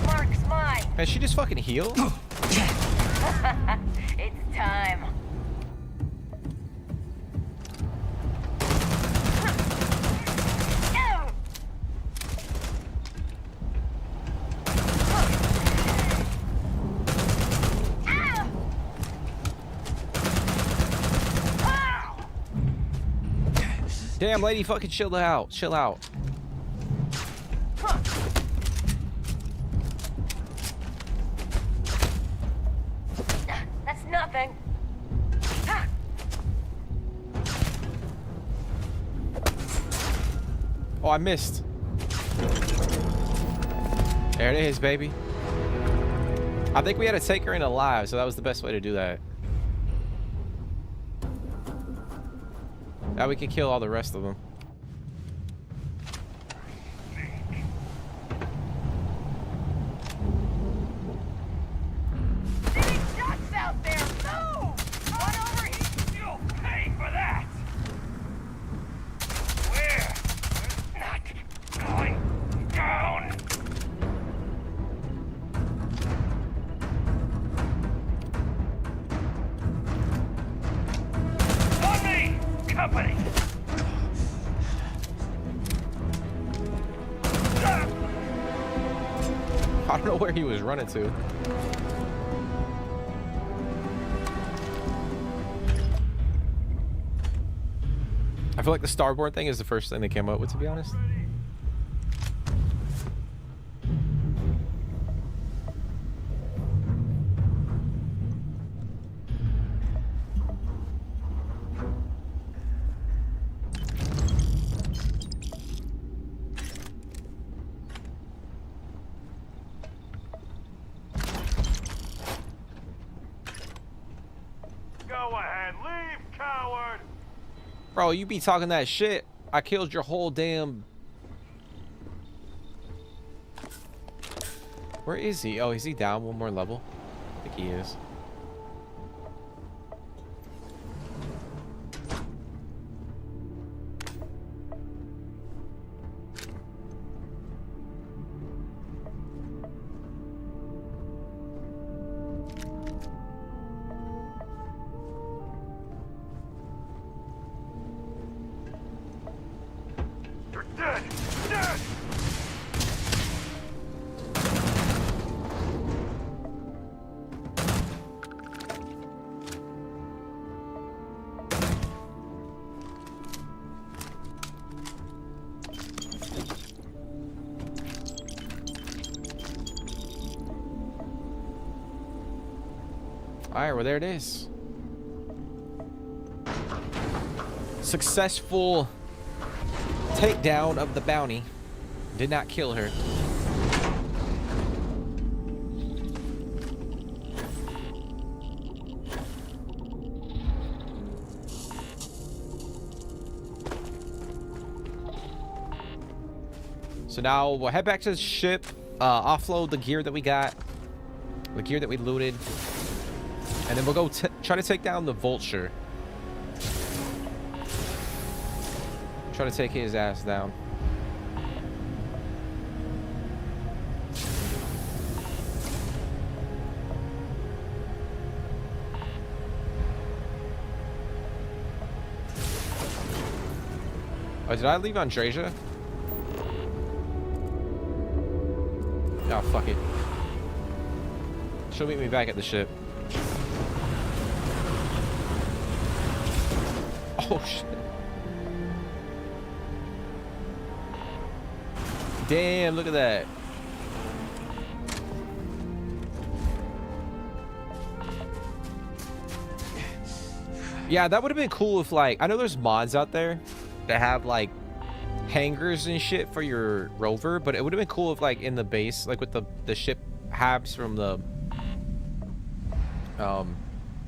Mark's mine. Man, she just fucking healed? It's time. Damn, lady, fucking chill out. Chill out. That's nothing. Oh, I missed. There it is, baby. I think we had to take her in alive, so that was the best way to do that. Now we can kill all the rest of them. Shots out there. Move! Run over here. You'll pay for that. We're not going down. On me, company. I don't know where he was running to. I feel like the starboard thing is the first thing they came up with, to be honest. Go ahead, leave, coward! Bro, you be talking that shit. I killed your whole damn... Where is he? Oh, is he down one more level? I think he is. You're dead! Dead! Alright, well, there it is. Successful takedown of the bounty. Did not kill her. So now we'll head back to the ship, offload the gear that we got, the gear that we looted, and then we'll go try to take down the vulture. Try to take his ass down. Oh, did I leave Andreja? Oh, fuck it. She'll meet me back at the ship. Oh, shit. Damn, look at that. Yeah, that would have been cool if, like, I know there's mods out there that have, like, hangars and shit for your rover, but it would have been cool if, like, in the base, like with the ship habs from the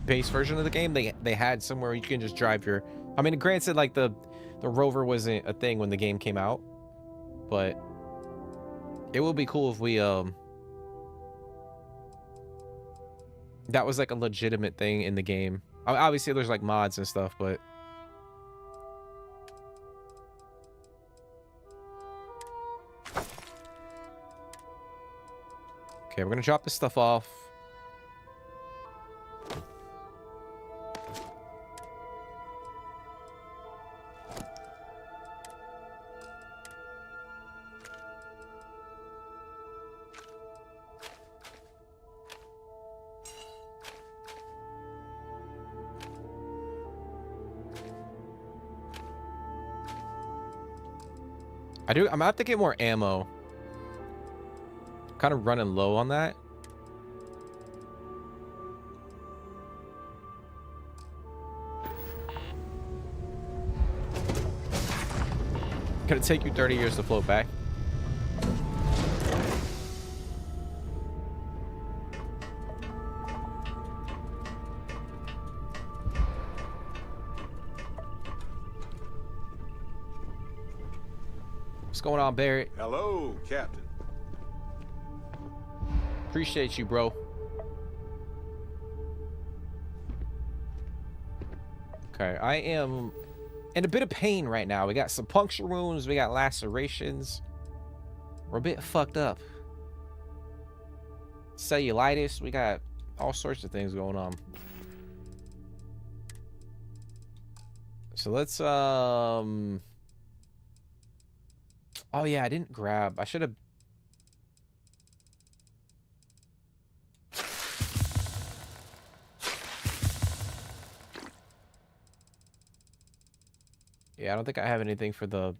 base version of the game, they had somewhere you can just drive your... I mean, granted, like, the rover wasn't a thing when the game came out, but It would be cool if we that was like a legitimate thing in the game. Obviously there's like mods and stuff, but okay, we're gonna drop this stuff off. I'm gonna have to get more ammo. Kind of running low on that. Gonna take you 30 years to float back. What's going on, Barrett? Hello, Captain. Appreciate you, bro. Okay, I am in a bit of pain right now. We got some puncture wounds, we got lacerations. We're a bit fucked up. Cellulitis, we got all sorts of things going on. So let's oh yeah, I didn't grab. I should have. Yeah, I don't think I have anything for the.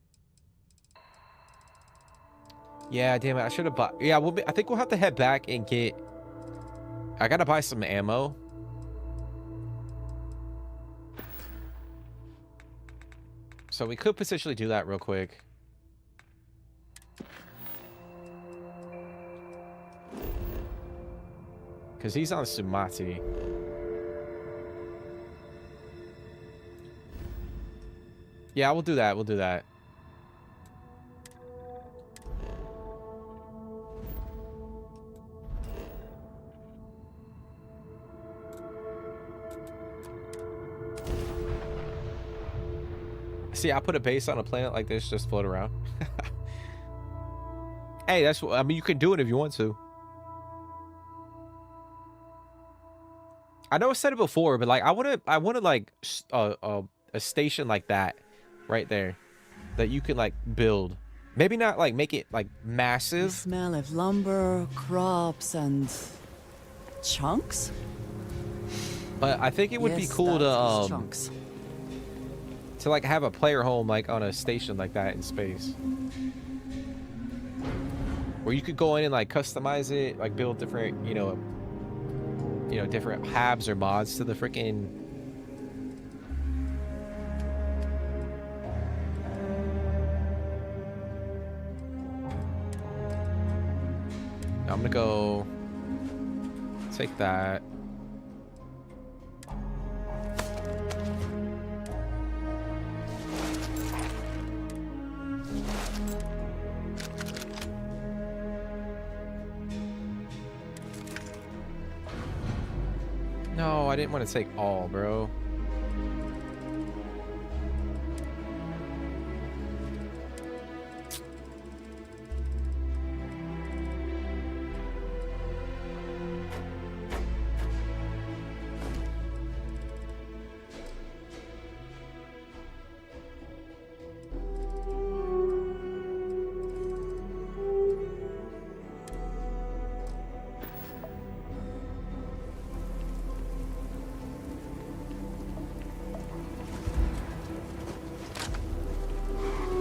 Yeah, damn it. I should have bought. Yeah, I think we'll have to head back and get. I gotta buy some ammo. So we could potentially do that real quick. Because he's on Sumati. Yeah, we'll do that. We'll do that. See, I put a base on a planet like this, just float around. Hey, that's what I mean. You can do it if you want to. I know I said it before, but like I want to like a station like that, right there, that you can like build. Maybe not like make it like massive. The smell of lumber, crops, and chunks. But I think it would be cool to like have a player home like on a station like that in space, where you could go in and like customize it, like build different, different habs or mods to the freaking. I'm gonna go take that. No, I didn't want to take all, bro.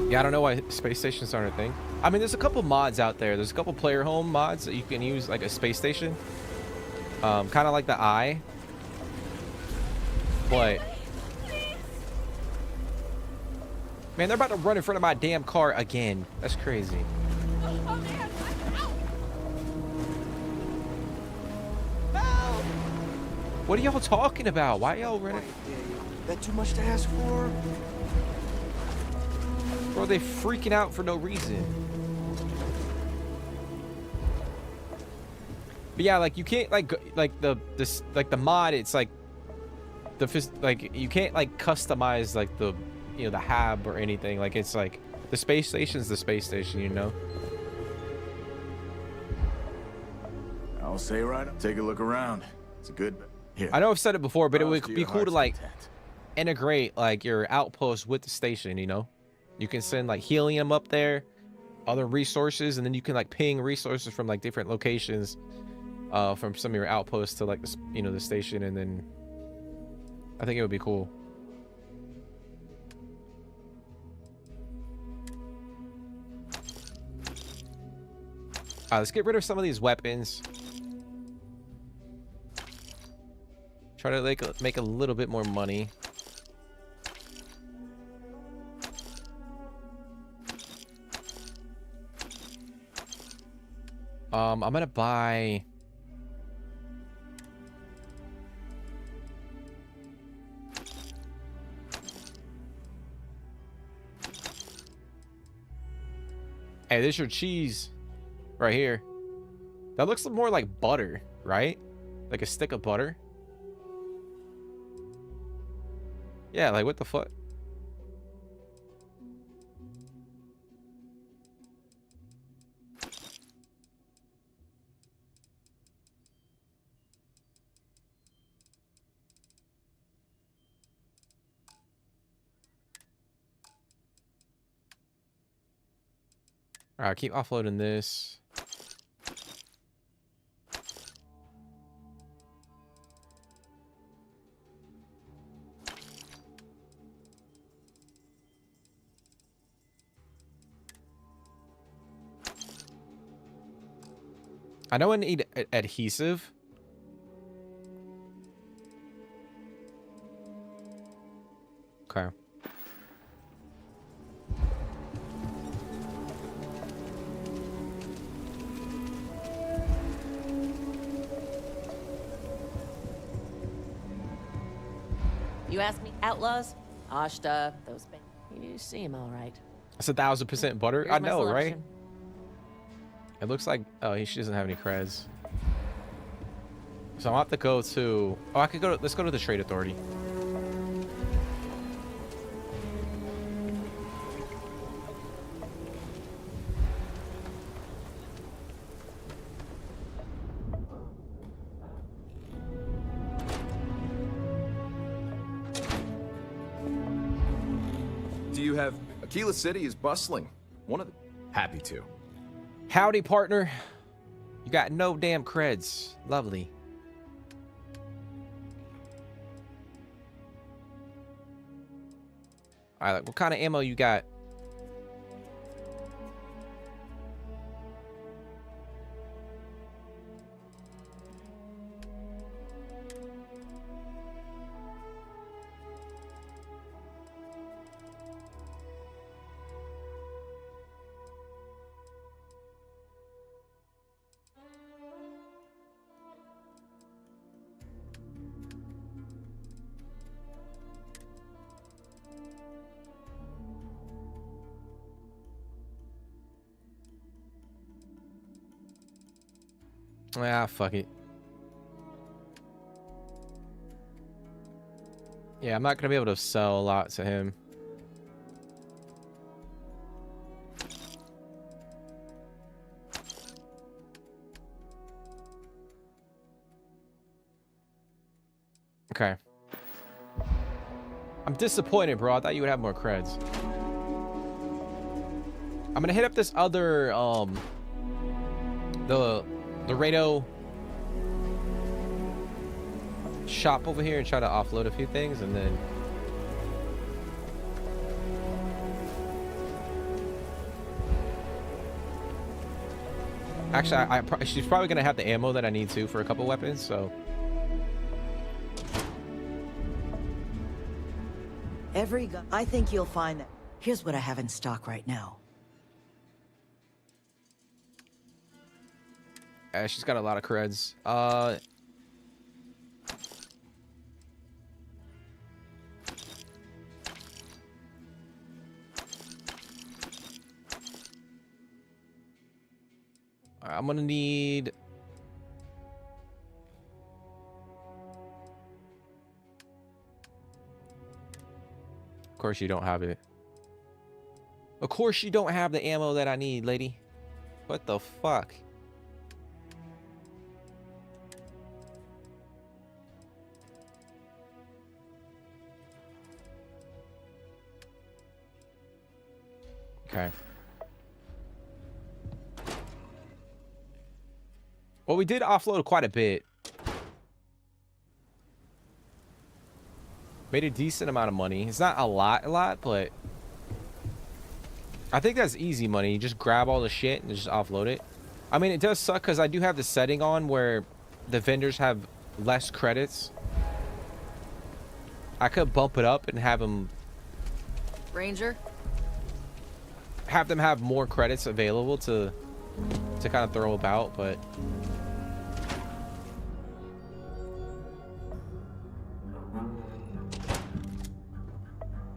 Yeah, I don't know why space stations aren't a thing. I mean, there's a couple mods out there. There's a couple player home mods that you can use, like a space station. Kind of like the Eye. But... man, they're about to run in front of my damn car again. That's crazy. What are y'all talking about? Why y'all running? That too much to ask for? Bro, they freaking out for no reason. But yeah, like you can't like the mod. It's like like you can't like customize like the the hab or anything. Like it's like the space station's the space station, you know. I'll say right up. Take a look around. It's a good. Here. I know I've said it before, but it would be cool to like content. integrate like your outpost with the station. You know, you can send like helium up there, other resources, and then you can like ping resources from like different locations, from some of your outposts to like the the station, and then I think it would be cool. Let's get rid of some of these weapons. Try to make a little bit more money. I'm gonna buy. Hey, this is your cheese right here. That looks more like butter, right? Like a stick of butter. Yeah, like what the fuck? All right, keep offloading this. I know I need adhesive. Okay. You ask me, outlaws? Ashta, those you seem all right. It's 1000% butter. Here's I my know, right? selection. It looks like she doesn't have any creds. So I'll have to go to. Oh, I could go. Let's go to the Trade Authority. Do you have... Aquila City is bustling. One of the... Happy to. Howdy, partner. You got no damn creds. Lovely. All right, what kind of ammo you got? Ah, fuck it. Yeah, I'm not gonna be able to sell a lot to him. Okay. I'm disappointed, bro. I thought you would have more creds. I'm gonna hit up this other, the Laredo shop over here and try to offload a few things, and then actually she's probably gonna have the ammo that I need to for a couple weapons, so Every gun. I think you'll find that. Here's what I have in stock right now. she's got a lot of creds. I'm gonna need course you don't have it. Of course you don't have the ammo that I need, lady. What the fuck? Okay. Well, we did offload quite a bit. Made a decent amount of money. It's not a lot, but I think that's easy money. You just grab all the shit and just offload it. I mean, it does suck because I do have the setting on where the vendors have less credits. I could bump it up and have them Ranger? have them have more credits available to kind of throw about, but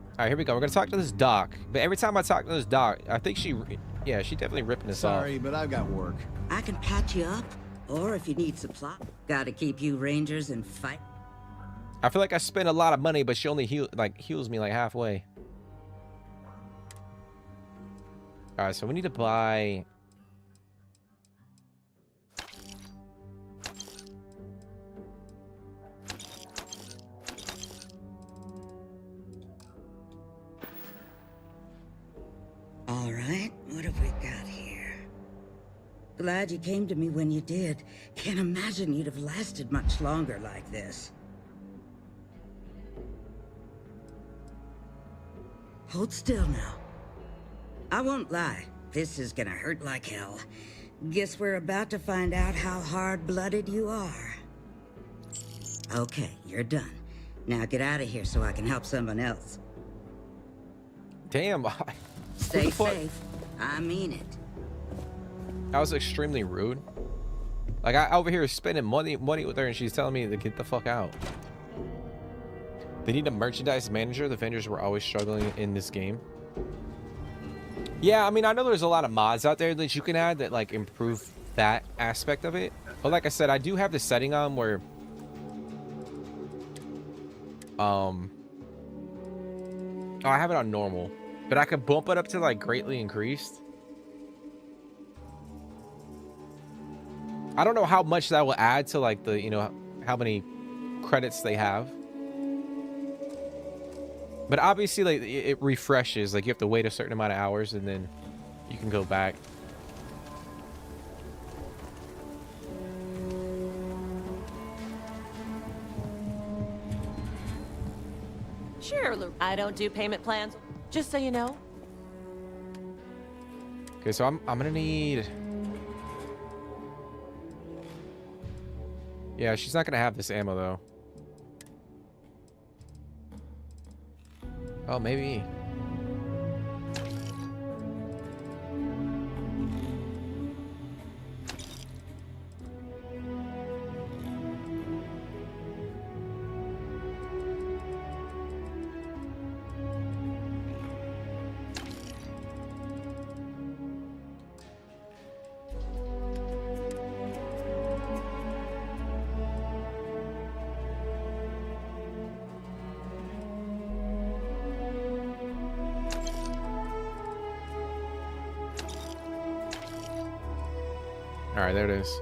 all right, here we go. We're gonna talk to this doc, but every time I talk to this doc, I think she definitely ripping us off. Sorry, but I've got work. I can patch you up, or if you need supply, gotta keep you Rangers in fight. I feel like I spend a lot of money, but she only heals me like halfway. All right, so we need to buy. All right, what have we got here? Glad you came to me when you did. Can't imagine you'd have lasted much longer like this. Hold still now. I won't lie, this is gonna hurt like hell. Guess we're about to find out how hard-blooded you are. Okay, you're done. Now get out of here so I can help someone else. Damn. Stay safe. I mean it. That was extremely rude. Like, I over here spending money with her, and she's telling me to get the fuck out. They need a merchandise manager. The vendors were always struggling in this game. Yeah, I mean, I know there's a lot of mods out there that you can add that like improve that aspect of it. But like I said, I do have the setting on where oh, I have it on normal, but I could bump it up to like greatly increased. I don't know how much that will add to like the, you know, how many credits they have. But obviously, like, it refreshes. Like, you have to wait a certain amount of hours, and then you can go back. Sure, I don't do payment plans, just so you know. Okay, so I'm gonna need. Yeah, she's not gonna have this ammo though. Oh, maybe. All right, there it is.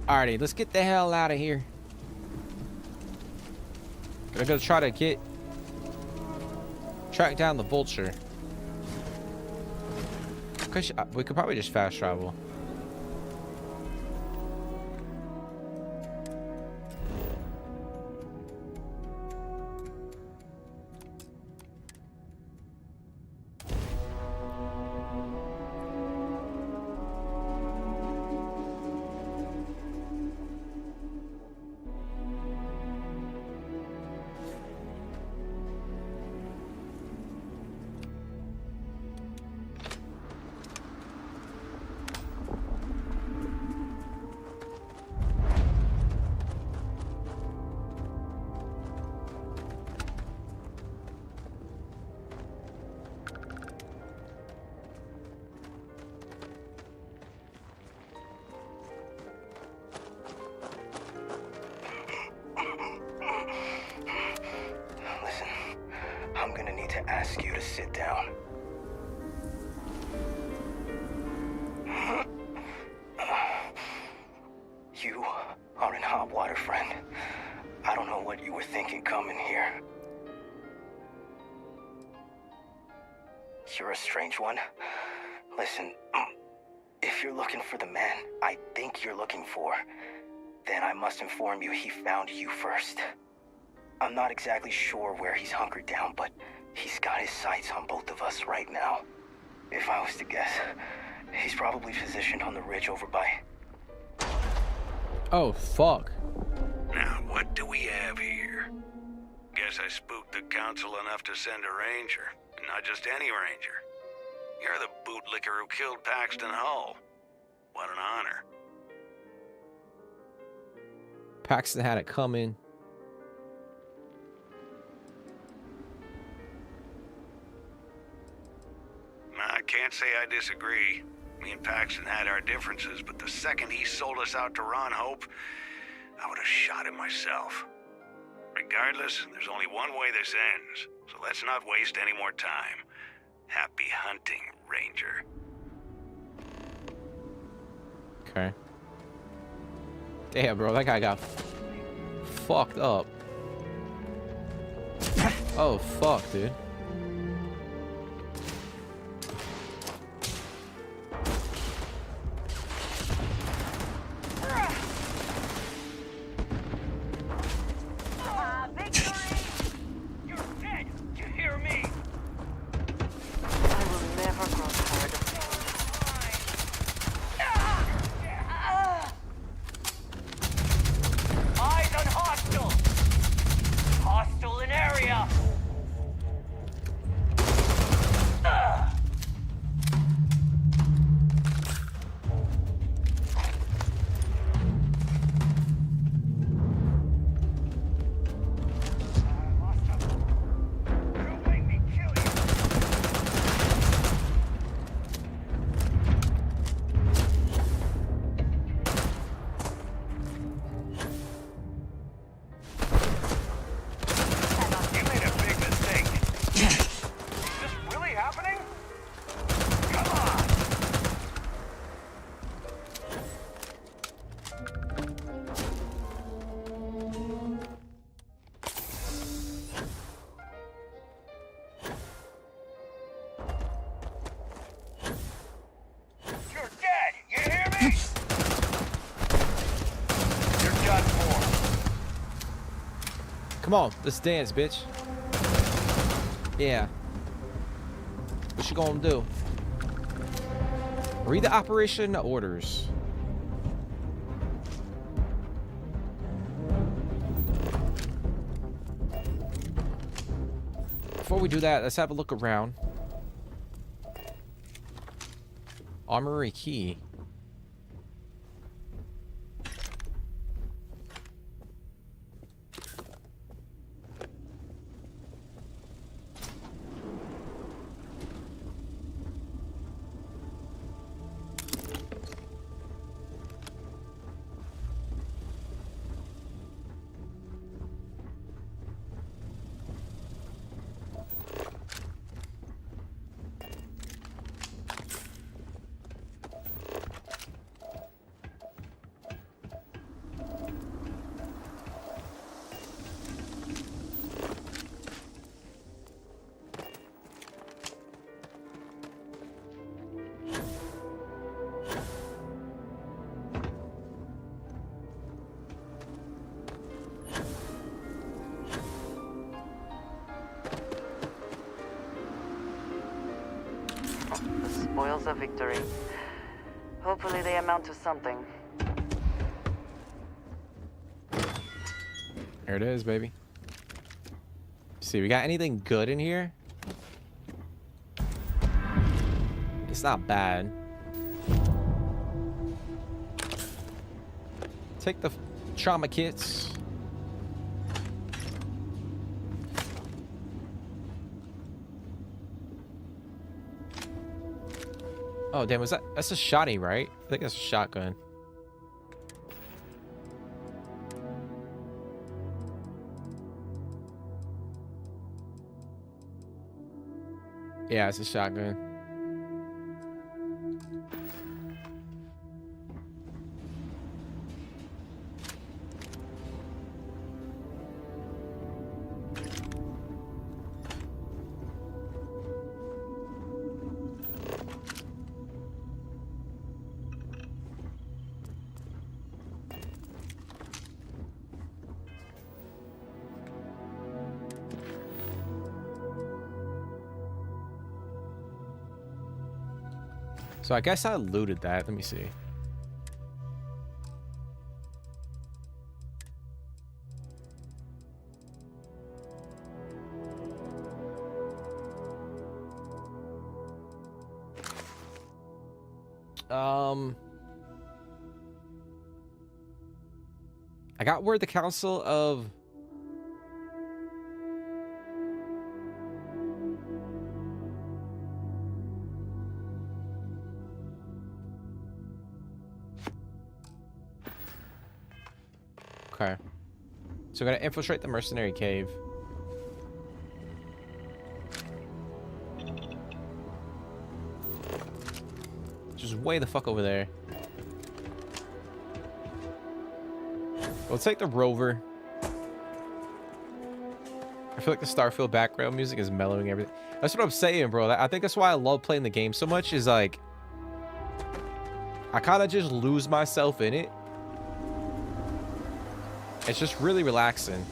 Alrighty, let's get the hell out of here. Gonna go try to track down the vulture. We could probably just fast travel. ask you to sit down. You are in hot water, friend. I don't know what you were thinking coming here. You're a strange one. Listen, if you're looking for the man I think you're looking for, then I must inform you he found you first. I'm not exactly sure where he's hunkered down, but he's got his sights on both of us right now. If I was to guess, he's probably positioned on the ridge over by... Oh, fuck. Now, what do we have here? Guess I spooked the council enough to send a ranger. And not just any ranger. You're the bootlicker who killed Paxton Hull. What an honor. Paxton had it coming. I can't say I disagree. Me and Paxton had our differences, but the second he sold us out to Ron Hope, I would have shot him myself. Regardless, there's only one way this ends, so let's not waste any more time. Happy hunting, Ranger. Okay. Damn, bro, that guy got fucked up. Oh, fuck, dude. Come on, let's dance, bitch. Yeah. What you gonna do? Read the operation orders. Before we do that, let's have a look around. Armory key. Spoils of victory. Hopefully they amount to something. There it is, baby. See, we got anything good in here? It's not bad. Take the trauma kits. Oh, damn, was that's a shotty, right? I think that's a shotgun. Yeah, it's a shotgun. So I guess I looted that. Let me see. I got where the Council of Okay. So we're gonna infiltrate the mercenary cave. Just way the fuck over there. We'll take the rover. I feel like the Starfield background music is mellowing everything. That's what I'm saying, bro. I think that's why I love playing the game so much, is like I kind of just lose myself in it. It's just really relaxing.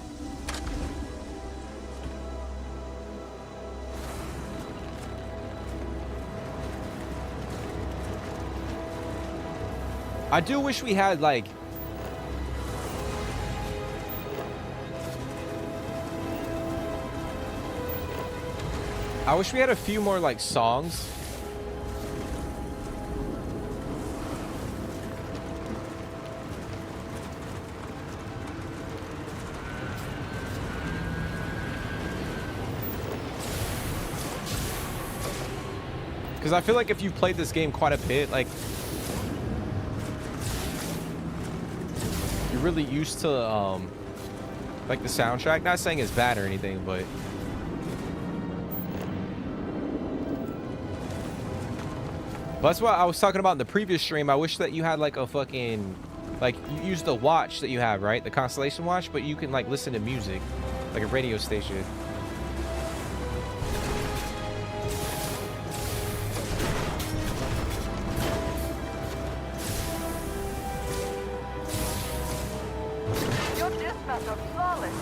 I do wish we had like I wish we had a few more like songs. Because I feel like if you've played this game quite a bit, like you're really used to like the soundtrack. Not saying it's bad or anything, but that's what I was talking about in the previous stream. I wish that you had like a fucking, like, you use the watch that you have, right? The Constellation watch, but you can like listen to music, like a radio station. Your dispatch are flawless.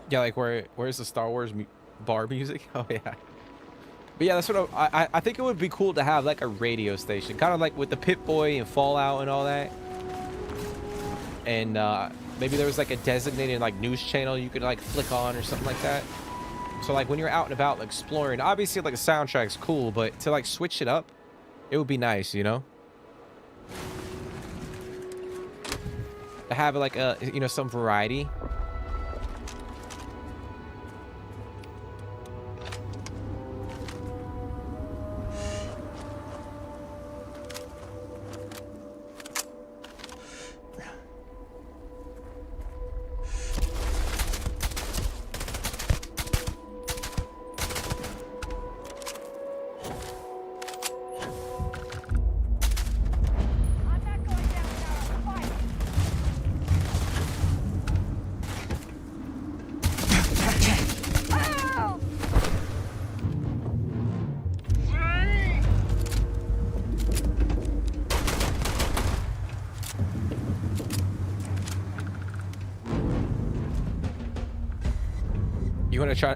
Yeah, like where's the Star Wars bar music? Oh yeah. But yeah, that's what I think it would be cool to have like a radio station, kind of like with the Pip-Boy and Fallout and all that. And maybe there was like a designated like news channel you could like flick on or something like that. So like when you're out and about like, exploring, obviously like a soundtrack's cool, but to like switch it up, it would be nice, you know? To have like a, you know, some variety.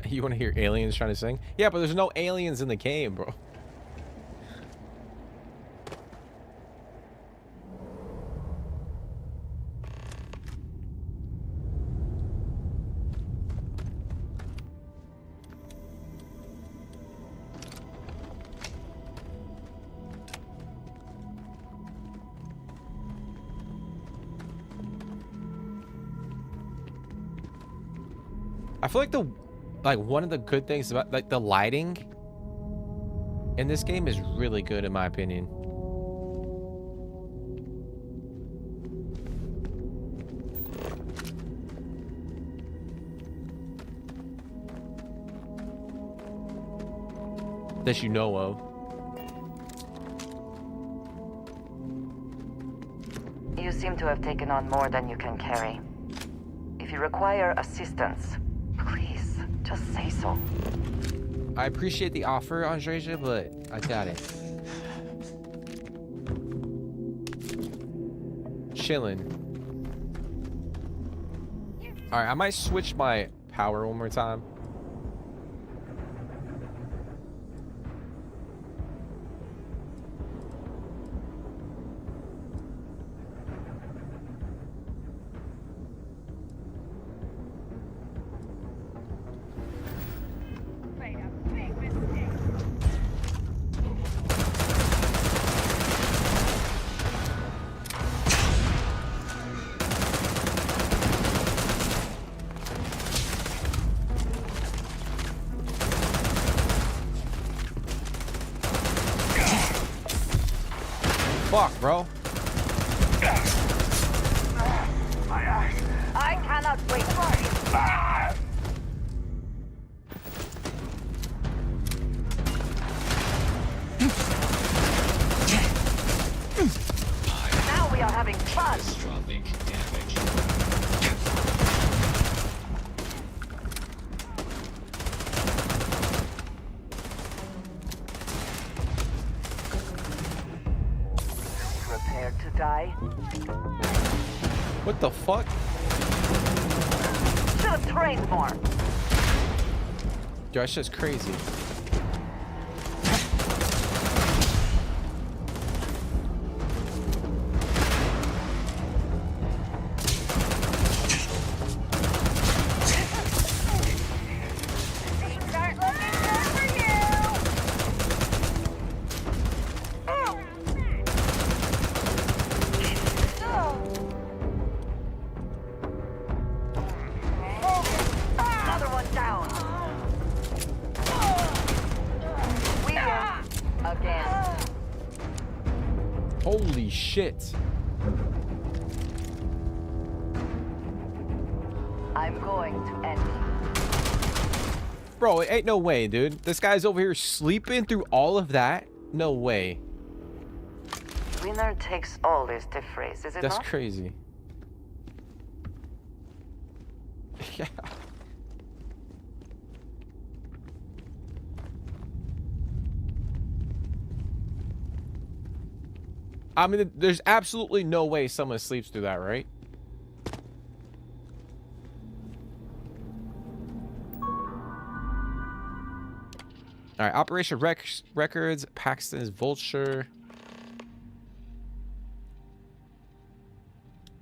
You want to hear aliens trying to sing? Yeah, but there's no aliens in the game, bro. feel like one of the good things about like the lighting in this game is really good in my opinion. That you know of. You seem to have taken on more than you can carry. If you require assistance, please, just say so. I appreciate the offer, Andreja, but I got it. Chillin'. Alright, I might switch my power one more time. Fuck, bro. I cannot wait. Now we are having fun. Catastrophic damage. Prepared to die? What the fuck? Should have trained more. Yo, that's just crazy. Another one down. We win again. Holy shit. I'm going to end you. Bro, it ain't no way, dude. This guy's over here sleeping through all of that? No way. Winner takes all is the phrase, is it That's not? crazy. Yeah. I mean, there's absolutely no way someone sleeps through that, right? All right, Operation Records, Paxton's Vulture.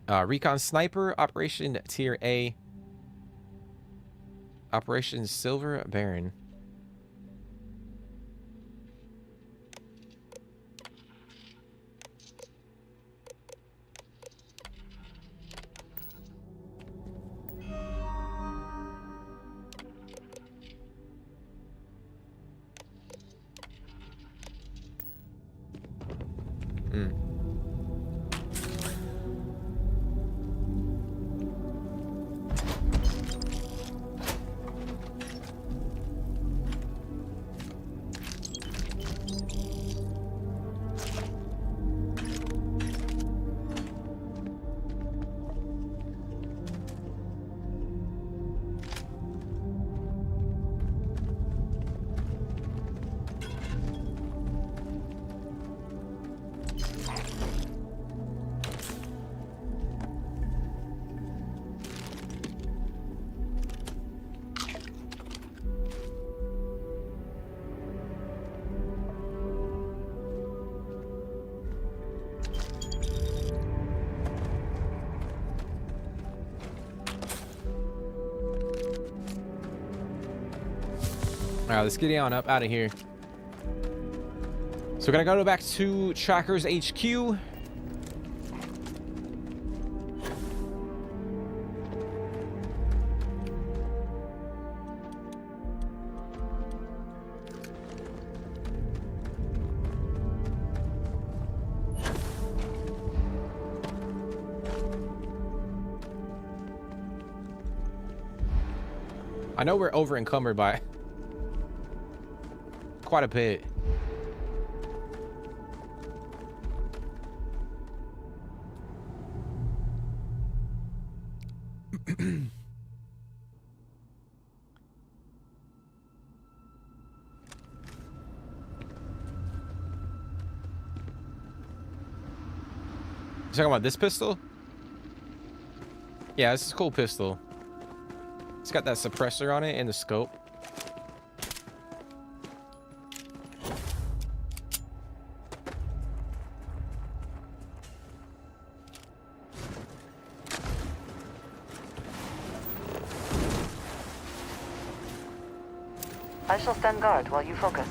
Recon Sniper, Operation Tier A. Operation Silver Baron. All right, let's get on up out of here. So we're gonna go back to Tracker's HQ. I know we're over encumbered by quite a bit. You talking about this pistol? Yeah, this is a cool pistol. It's got that suppressor on it and the scope. I shall stand guard while you focus.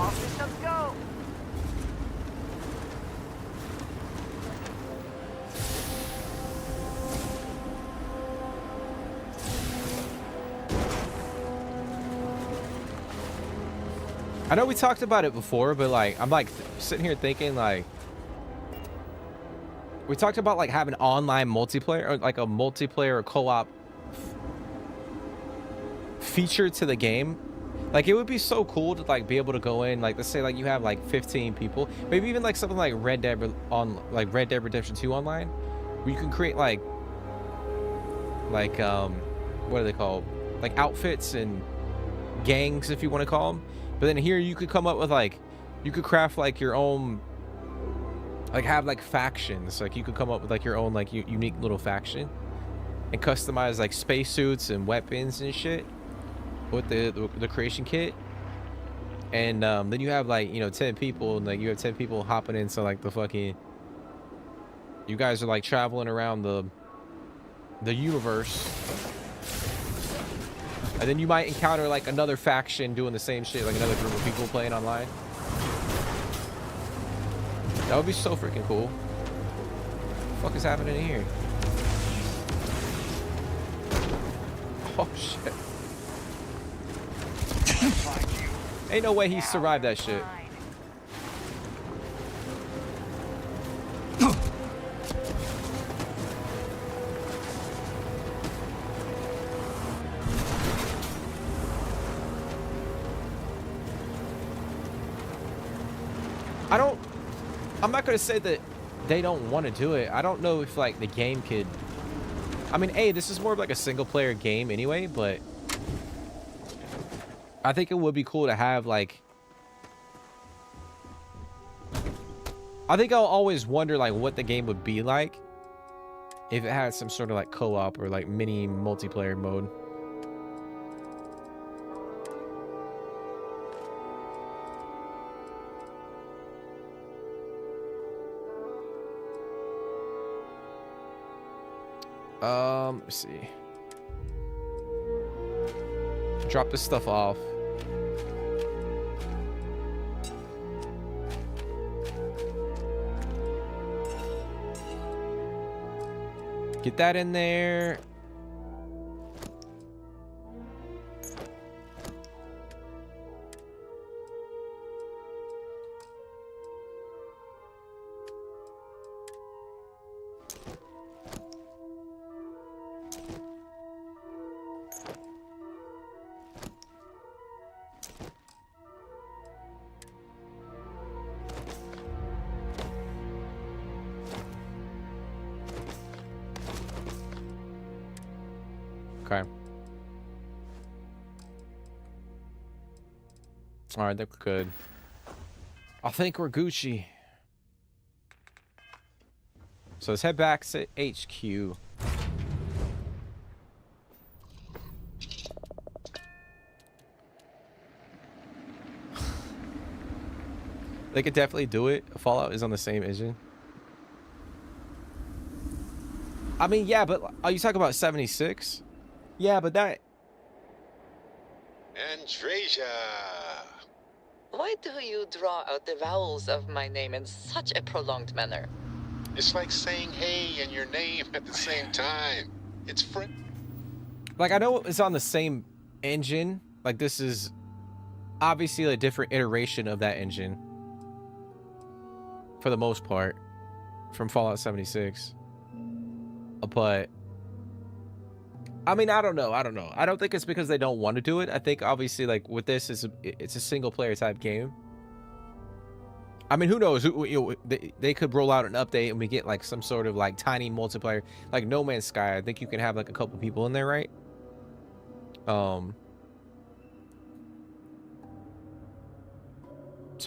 All systems go. I know we talked about it before, but like I'm like sitting here thinking like we talked about like having online multiplayer or like a multiplayer co-op feature to the game. Like it would be so cool to like be able to go in, like let's say like you have like 15 people, maybe even like something like Red Dead Redemption 2 online, where you can create like what are they called, like outfits and gangs if you want to call them. But then here you could come up with like, you could craft like your own, like have like factions. Like you could come up with like your own like unique little faction and customize like spacesuits and weapons and shit with the creation kit. And then you have like, you know, 10 people and like you have 10 people hopping into like the fucking, you guys are like traveling around the universe. And then you might encounter like another faction doing the same shit, like another group of people playing online. That would be so freaking cool. What the fuck is happening in here? Oh shit. Ain't no way he survived that shit. I'm not gonna say that they don't want to do it. I don't know if like the game could, I mean, this is more of like a single player game anyway, but I think it would be cool to have like, I think I'll always wonder like what the game would be like if it had some sort of like co-op or like mini multiplayer mode. Let's see. Drop this stuff off. Get that in there. Okay. All right, that's good. I think we're Gucci. So let's head back to HQ. They could definitely do it. Fallout is on the same engine. I mean, yeah, but are you talking about 76? Yeah, but that... Andreja! Why do you draw out the vowels of my name in such a prolonged manner? It's like saying hey and your name at the same time. It's Like, I know it's on the same engine. Like, this is obviously a different iteration of that engine. For the most part. From Fallout 76. But I mean, I don't know. I don't think it's because they don't want to do it. I think obviously, like, with this, it's a single player type game. I mean, who knows? They could roll out an update and we get like some sort of like tiny multiplayer, like No Man's Sky. I think you can have like a couple people in there, right? So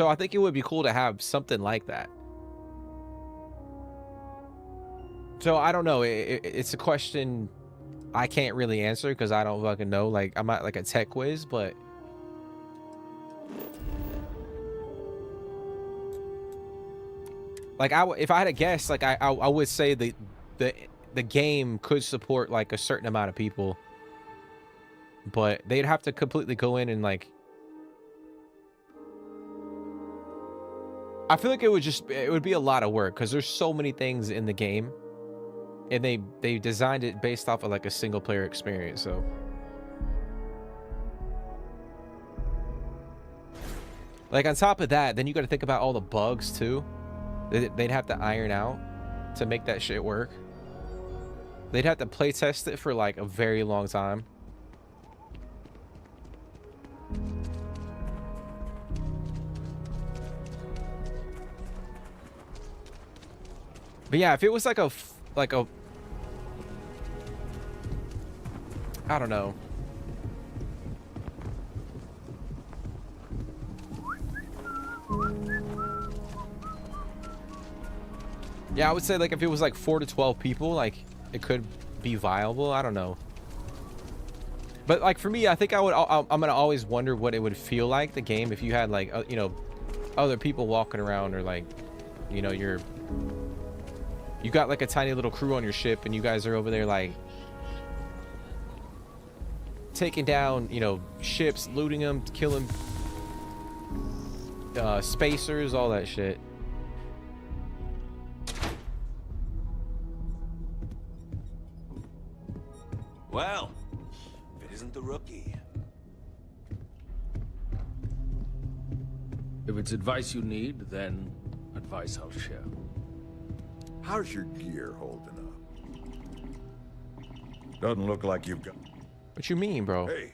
I think it would be cool to have something like that. So I don't know. It's a question I can't really answer because I don't fucking know. Like, I'm not like a tech quiz, but like if I had a guess, like I would say the game could support like a certain amount of people, but they'd have to completely go in and like. I feel like it would be a lot of work because there's so many things in the game. And they designed it based off of like a single player experience, so like on top of that, then you got to think about all the bugs too. They'd have to iron out to make that shit work. They'd have to play test it for like a very long time. But yeah, if it was like a I don't know. Yeah, I would say like if it was like 4 to 12 people, like it could be viable. I don't know. But like for me, I think I'm gonna always wonder what it would feel like, the game, if you had like you know, other people walking around, or like, you know, you got like a tiny little crew on your ship and you guys are over there like taking down, you know, ships, looting them, killing spacers, all that shit. Well, if it isn't the rookie. If it's advice you need, then advice I'll share. How's your gear holding up? Doesn't look like you've got... What you mean, bro? Hey,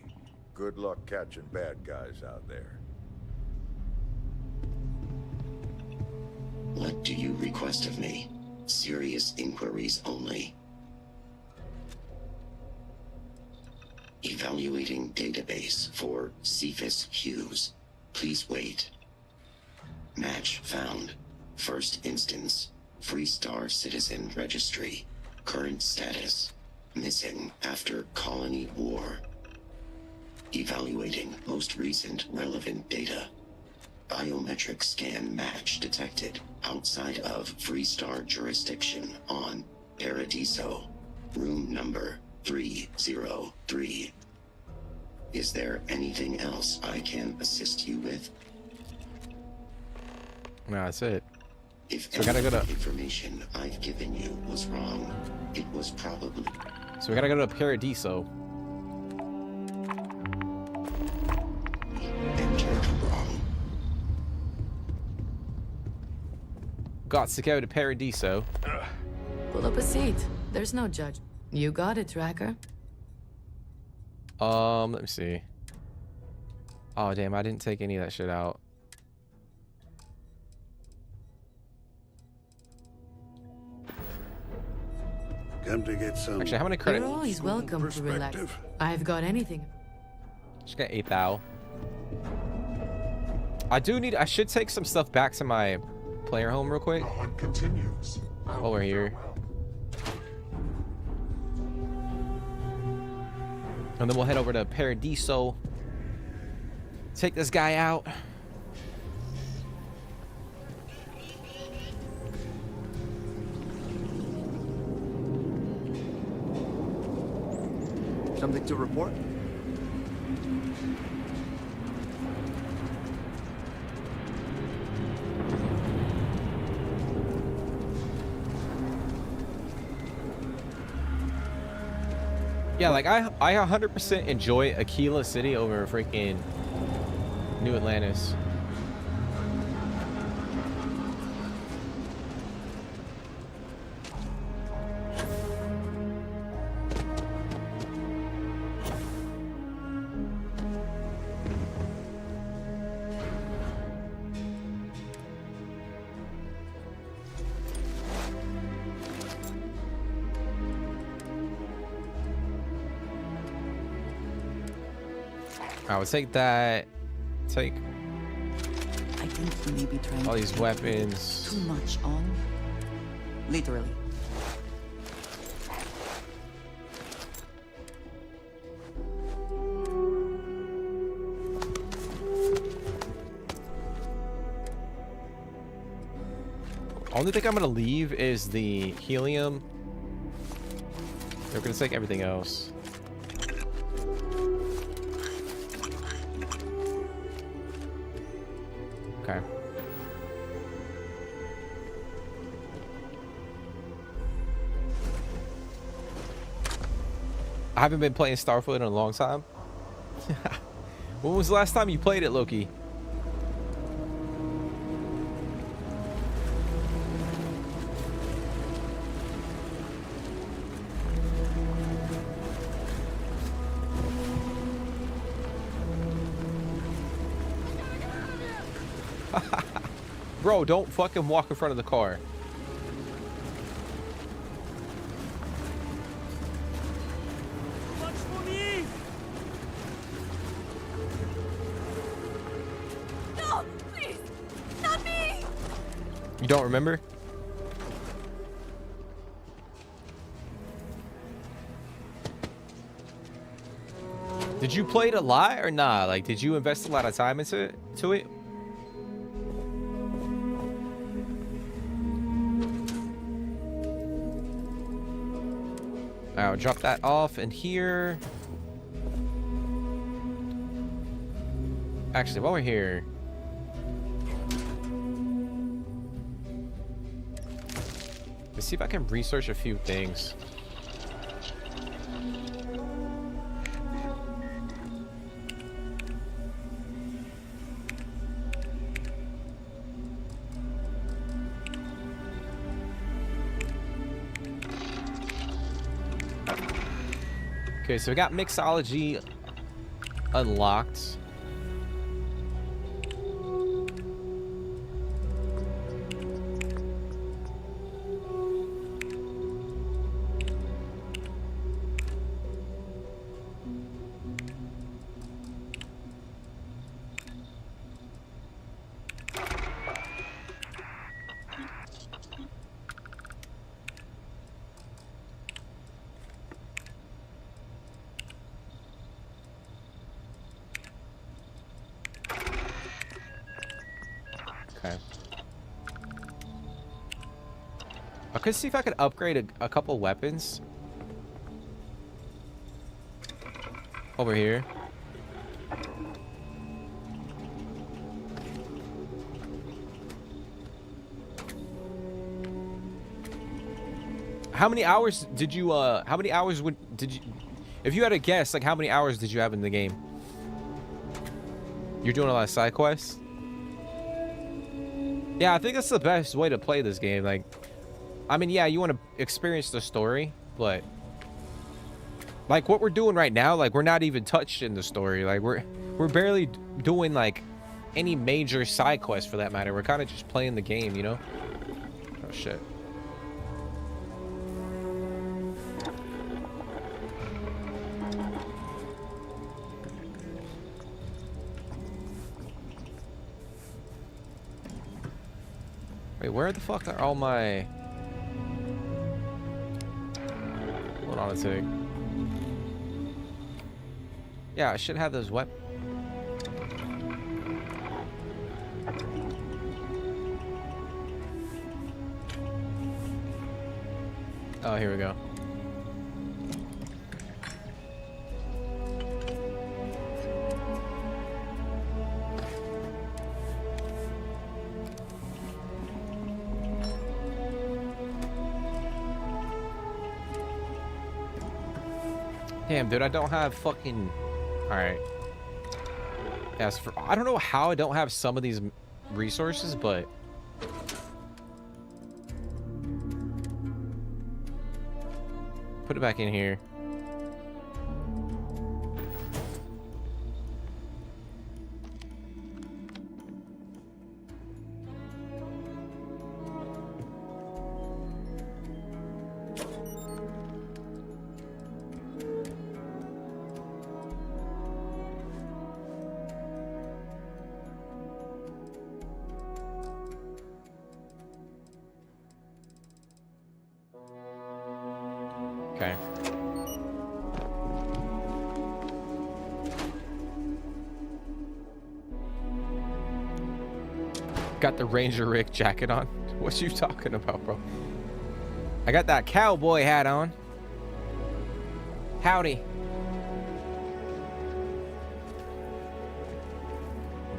good luck catching bad guys out there. What do you request of me? Serious inquiries only. Evaluating database for Cephas Hughes. Please wait. Match found. First instance. Freestar Citizen Registry. Current status. Missing after colony war. Evaluating most recent relevant data. Biometric scan match detected outside of Freestar jurisdiction on Paradiso. Room number 303. Is there anything else I can assist you with? No, that's it. If so we gotta go to information I've given you was wrong, it was probably. So we gotta go to Paradiso. Entered wrong. Got to go to Paradiso. Pull up a seat. There's no judge. You got it, Tracker. Let me see. Oh damn, I didn't take any of that shit out. Come to get some. Actually, how many credits? You're always welcome to relax. I've got anything. Just got 8,000. I should take some stuff back to my player home real quick. Continues. While we're here. And then we'll head over to Paradiso. Take this guy out. Something to report? Yeah, like I 100% enjoy Aquila City over freaking New Atlantis. I would take that. Take. I think he may be trying all to these take weapons. Too much on. Literally. Only thing I'm gonna leave is the helium. They're gonna take everything else. Okay. I haven't been playing Starfield in a long time. When was the last time you played it, Loki? Bro, don't fucking walk in front of the car. No, please, not me. You don't remember? Did you play it a lot or not? Like, did you invest a lot of time into it? I'll drop that off in here. Actually, while we're here, let's see if I can research a few things. Okay, so we got mixology unlocked. I could see if I could upgrade a couple weapons over here. How many hours did you if you had to guess, like how many hours did you have in the game? You're doing a lot of side quests? Yeah, I think that's the best way to play this game. Like, I mean, yeah, you want to experience the story, but like what we're doing right now, like we're not even touched in the story. Like we're barely doing like any major side quests for that matter. We're kind of just playing the game, you know? Oh shit. Wait, where the fuck are all my... Hold on a sec. Yeah, I should have those weapons. Oh, here we go. Damn, dude, I don't have fucking... Alright. As for... I don't know how I don't have some of these resources, but... Put it back in here. Okay. Got the Ranger Rick jacket on. What you talking about, bro? I got that cowboy hat on. Howdy.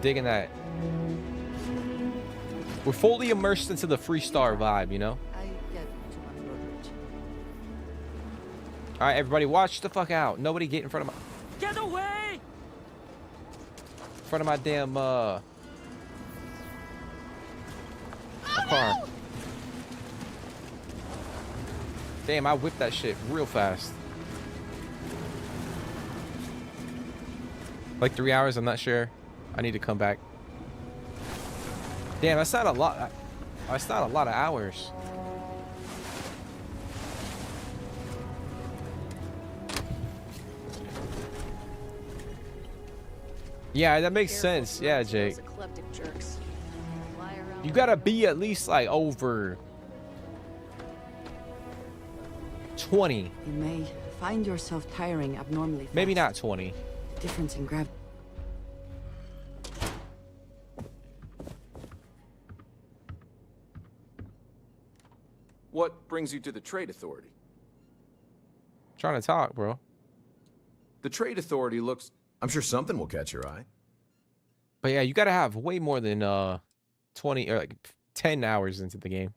Digging that. We're fully immersed into the Freestar vibe, you know? All right, everybody, watch the fuck out. Nobody get in front of my... Get away! In front of my damn, my car. No! Damn, I whipped that shit real fast. Like 3 hours, I'm not sure. I need to come back. Damn, that's not a lot. That's not a lot of hours. Yeah, that makes sense. Yeah, Jake. You gotta be at least like over 20. You may find yourself tiring abnormally fast. Maybe not 20. Difference in gravity. What brings you to the Trade Authority? Trying to talk, bro. The Trade Authority looks... I'm sure something will catch your eye. But yeah, you gotta have way more than 20 or like 10 hours into the game.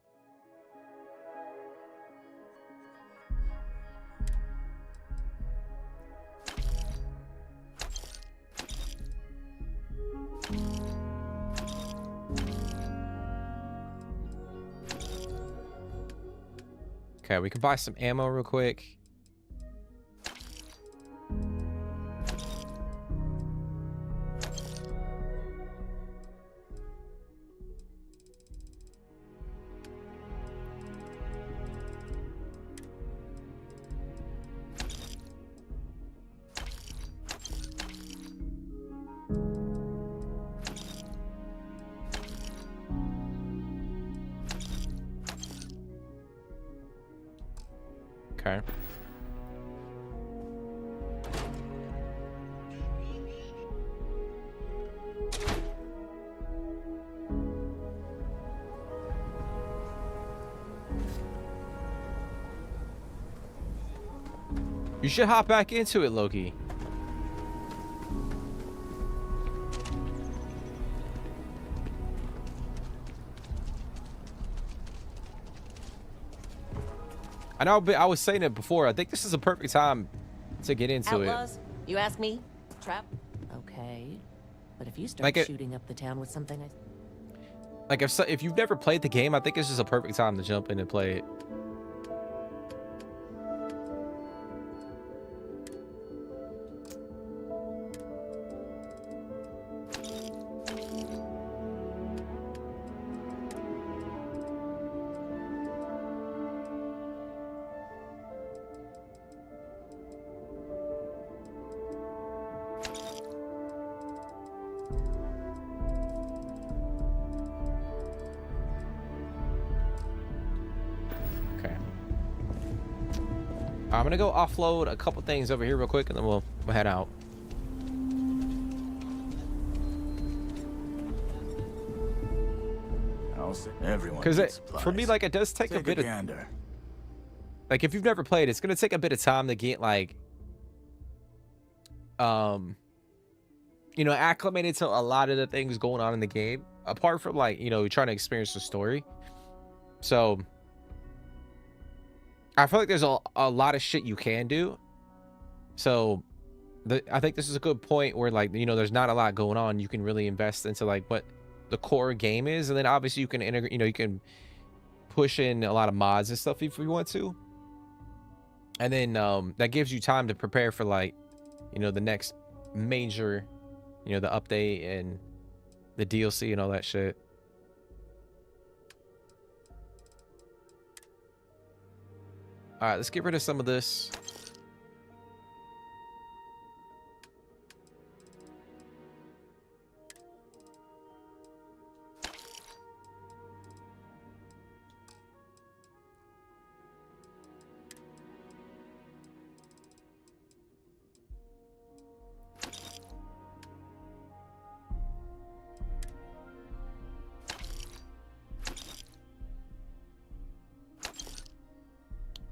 Okay, we can buy some ammo real quick. Okay. You should hop back into it, Loki. I know, but I was saying it before. I think this is a perfect time to get into Outlaws? You ask me? Trap? Okay. But if you start Like shooting up the town with something, Like if you've never played the game, I think this is a perfect time to jump in and play it. I'm gonna go offload a couple things over here real quick, and then we'll head out. Because for me, like, it does take a bit of like, if you've never played, it's gonna take a bit of time to get like you know, acclimated to a lot of the things going on in the game, apart from, like, you know, trying to experience the story. So I feel like there's a lot of shit you can do, So I think this is a good point where, like, you know, there's not a lot going on. You can really invest into like what the core game is, and then obviously you can integrate, you know, you can push in a lot of mods and stuff if you want to, and then that gives you time to prepare for, like, you know, the next major, you know, the update and the DLC and all that shit. All right, let's get rid of some of this.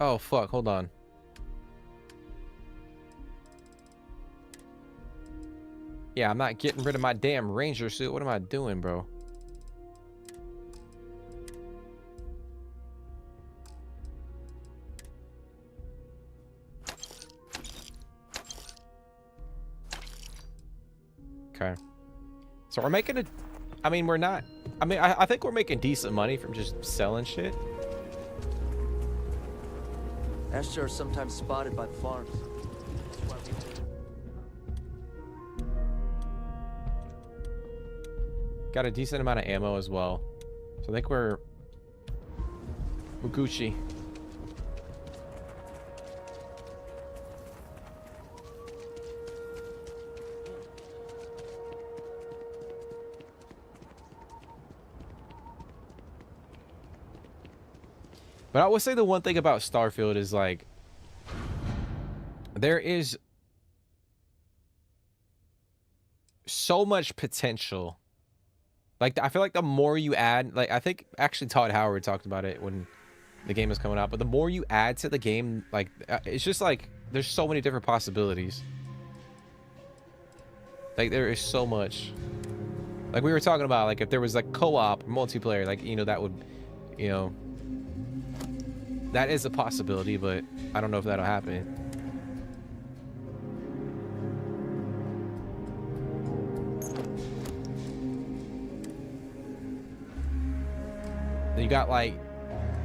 Oh, fuck. Hold on. Yeah, I'm not getting rid of my damn ranger suit. What am I doing, bro? Okay. So we're making a... I mean, we're not... I mean, I think we're making decent money from just selling shit. Asher are sometimes spotted by the farms. That's why we... Got a decent amount of ammo as well. So I think we're Gucci. But I would say the one thing about Starfield is, like, there is so much potential. Like, I feel like the more you add, like, I think actually Todd Howard talked about it when the game was coming out, but the more you add to the game, like, it's just like there's so many different possibilities. Like, there is so much. Like, we were talking about, like, if there was like co-op multiplayer, like, you know, that would, you know, that is a possibility, but I don't know if that'll happen. Then you got, like,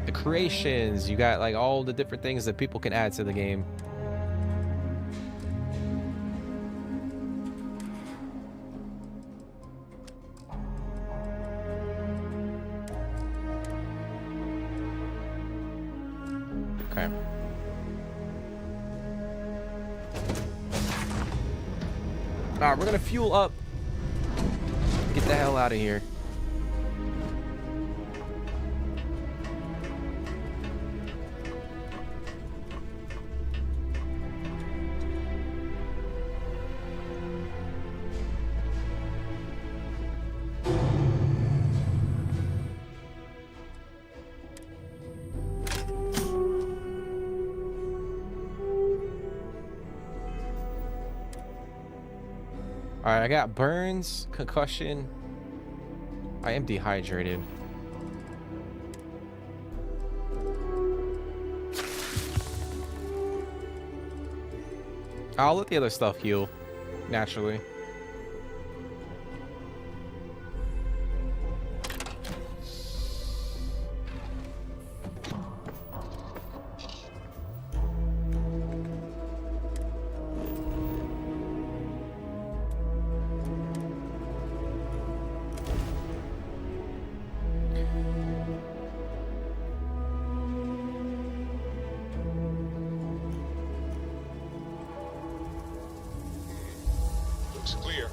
the creations, you got, like, all the different things that people can add to the game. Okay. Alright, we're gonna fuel up. Get the hell out of here. Alright, I got burns, concussion. I am dehydrated. I'll let the other stuff heal naturally. Looks clear.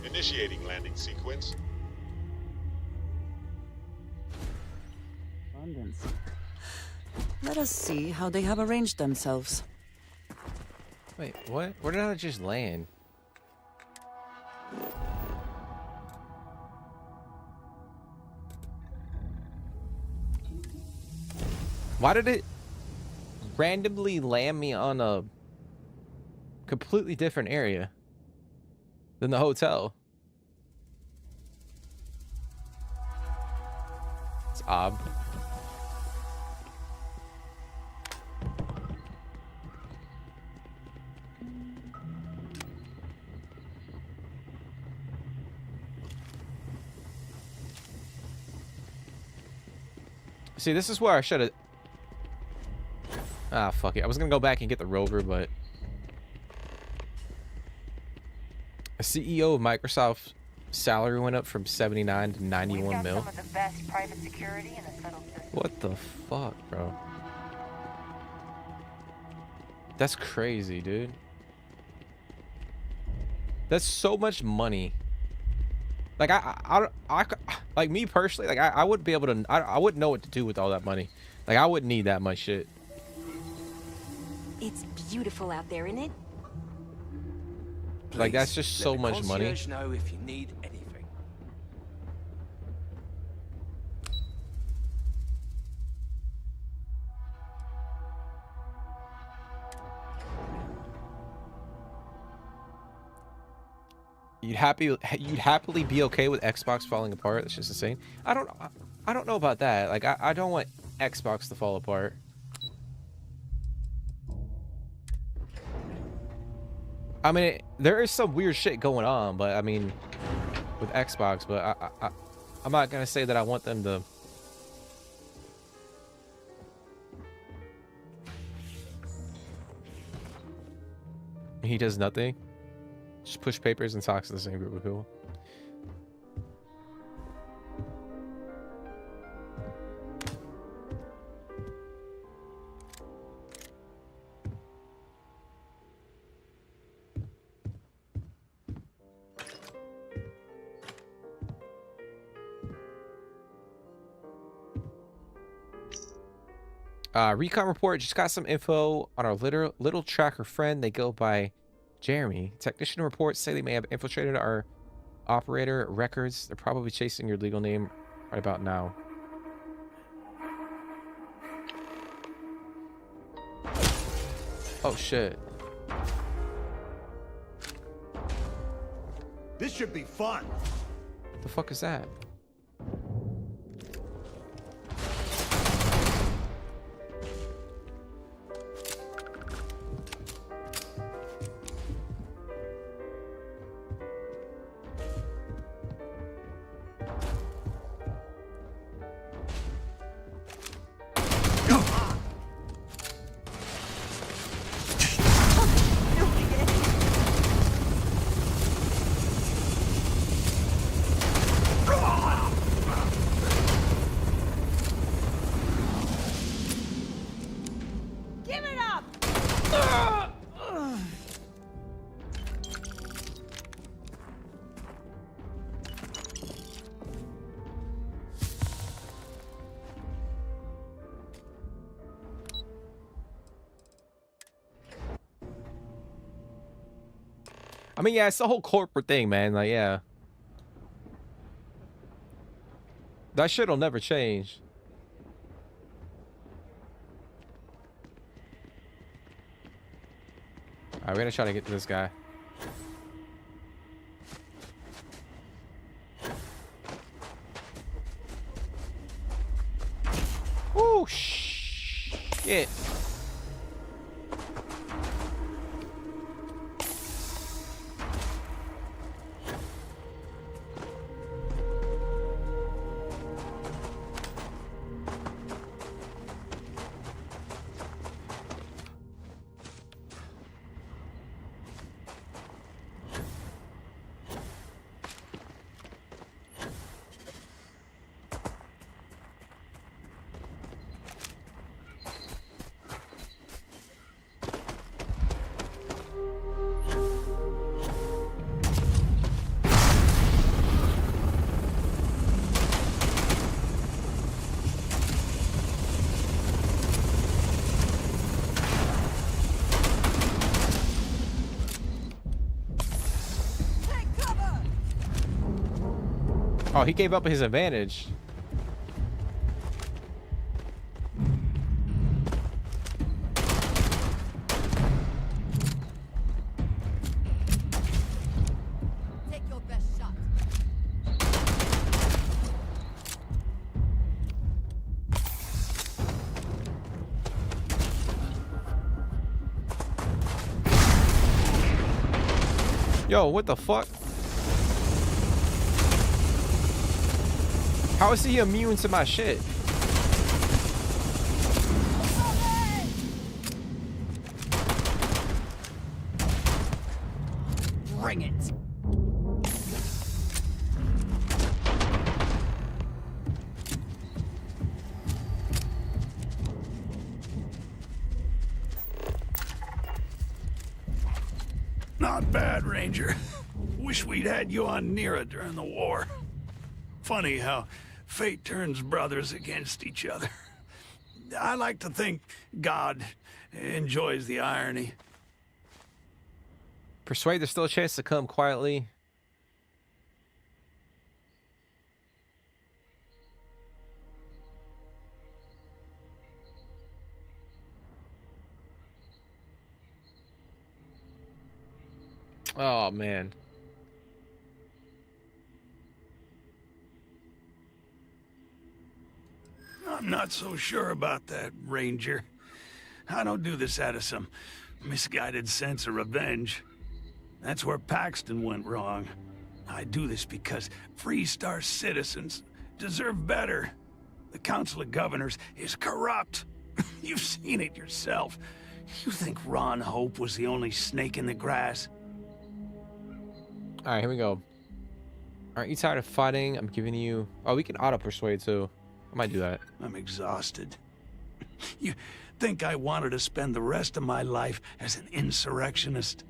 Initiating landing sequence. Abundance. Let us see how they have arranged themselves. Wait, what? Where did I just land? Why did it randomly land me on a completely different area than the hotel? It's odd. See, this is where I should have... Ah, fuck it. I was gonna go back and get the rover, but... A CEO of Microsoft's salary went up from 79 to 91 mil. Some of the best private security in the settled system. What the fuck, bro? That's crazy, dude. That's so much money. Like I like me personally, like I wouldn't be able to. I wouldn't know what to do with all that money. Like I wouldn't need that much shit. It's beautiful out there, isn't it? Like that's just so much money. Let the concierge know if you need anything. You'd happily be okay with Xbox falling apart. That's just insane. I don't know about that. Like I don't want Xbox to fall apart. I mean, there is some weird shit going on, but I mean, with Xbox, but I'm not gonna say that I want them to. He does nothing. Just push papers and talks to the same group of people. Recon report. Just got some info on our little tracker friend. They go by Jeremy. Technician reports say they may have infiltrated our operator records. They're probably chasing your legal name right about now. Oh shit. This should be fun. What the fuck is that? I mean, yeah, it's the whole corporate thing, man. Like, yeah. That shit'll never change. Alright, we're gonna try to get to this guy. Oh, shit. Oh, he gave up his advantage. Take your best shot. Yo, what the fuck? How is he immune to my shit? Not bad, Ranger. Wish we'd had you on Nira during the war. Funny how fate turns brothers against each other. I like to think God enjoys the irony. Persuade, there's still a chance to come quietly. Oh, man. I'm not so sure about that, Ranger. I don't do this out of some misguided sense of revenge. That's where Paxton went wrong. I do this because Freestar citizens deserve better. The Council of Governors is corrupt. You've seen it yourself. You think Ron Hope was the only snake in the grass? All right, here we go. Aren't you tired of fighting? I'm giving you... Oh, we can auto-persuade, too. I might do that. I'm exhausted. You think I wanted to spend the rest of my life as an insurrectionist?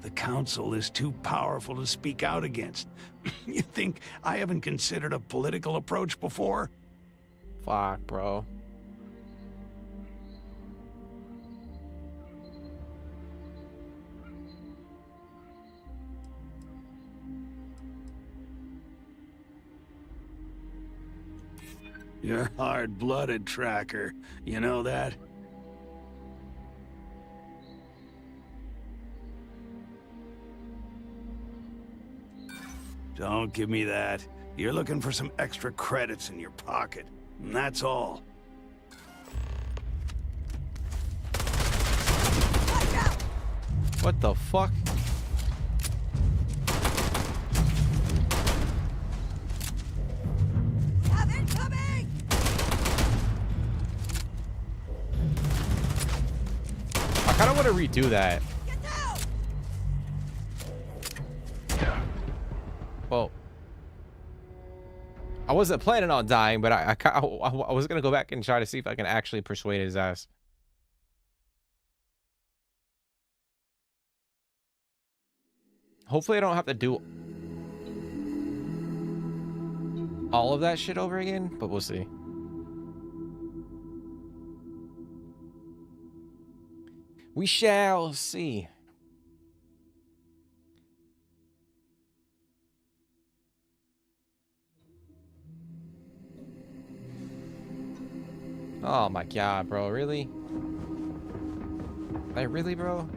The Council is too powerful to speak out against. You think I haven't considered a political approach before? Fuck, bro. You're hard-blooded, Tracker. You know that? Don't give me that. You're looking for some extra credits in your pocket. And that's all. What the fuck? I kind of want to redo that. Well, I wasn't planning on dying, but I was gonna go back and try to see if I can actually persuade his ass. Hopefully I don't have to do all of that shit over again, but we'll see. We shall see. Oh my god, bro, really? Like, really, bro?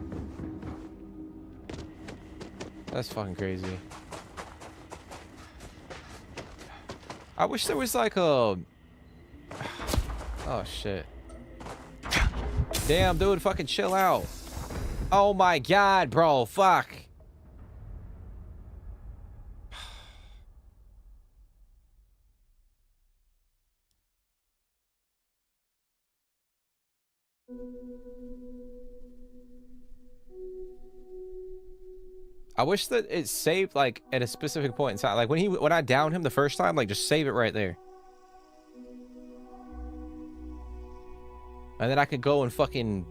That's fucking crazy. I wish there was like a... Oh, shit. Damn, dude, fucking chill out. Oh my god, bro, fuck. I wish that it saved like at a specific point in time. Like when I downed him the first time, like just save it right there. And then I could go and fucking,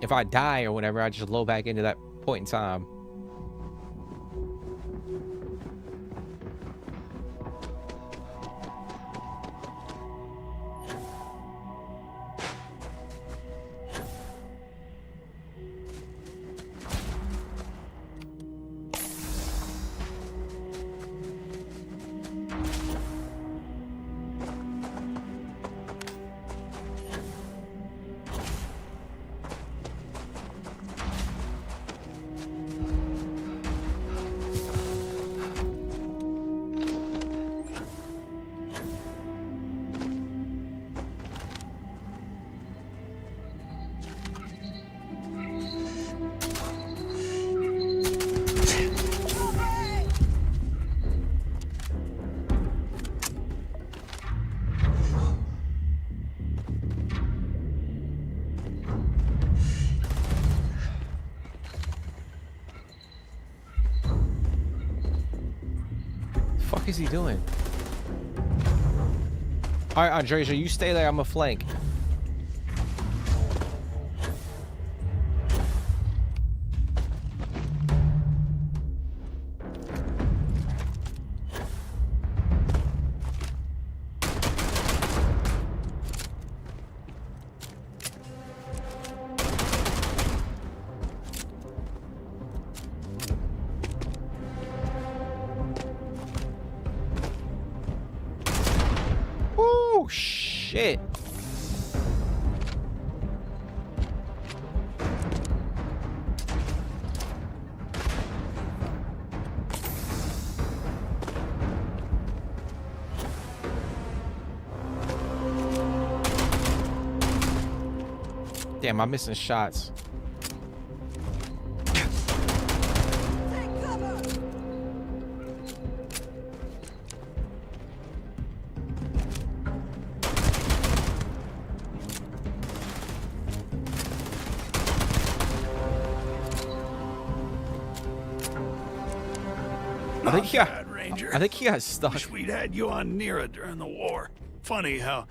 if I die or whatever, I just load back into that point in time. What is he doing? All right, Andreja, you stay there. I'm a flank. Oh shit. Damn, I'm missing shots. I think he got stuck. Wish we'd had you on Nira during the war. Funny how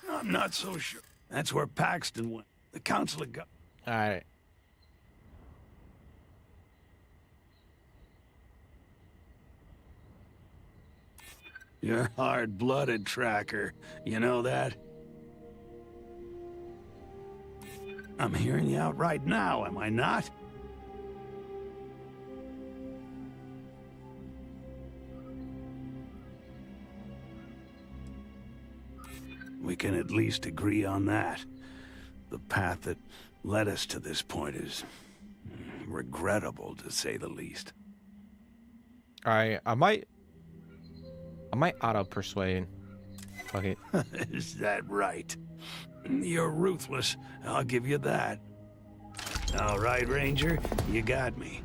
I'm not so sure. That's where Paxton went. The council of All right. You're hard-blooded, Tracker. You know that? I'm hearing you out right now, am I not? We can at least agree on that. The path that led us to this point is regrettable, to say the least. All right, I might auto persuade. Fuck it. Is that right? You're ruthless, I'll give you that. All right, Ranger, you got me.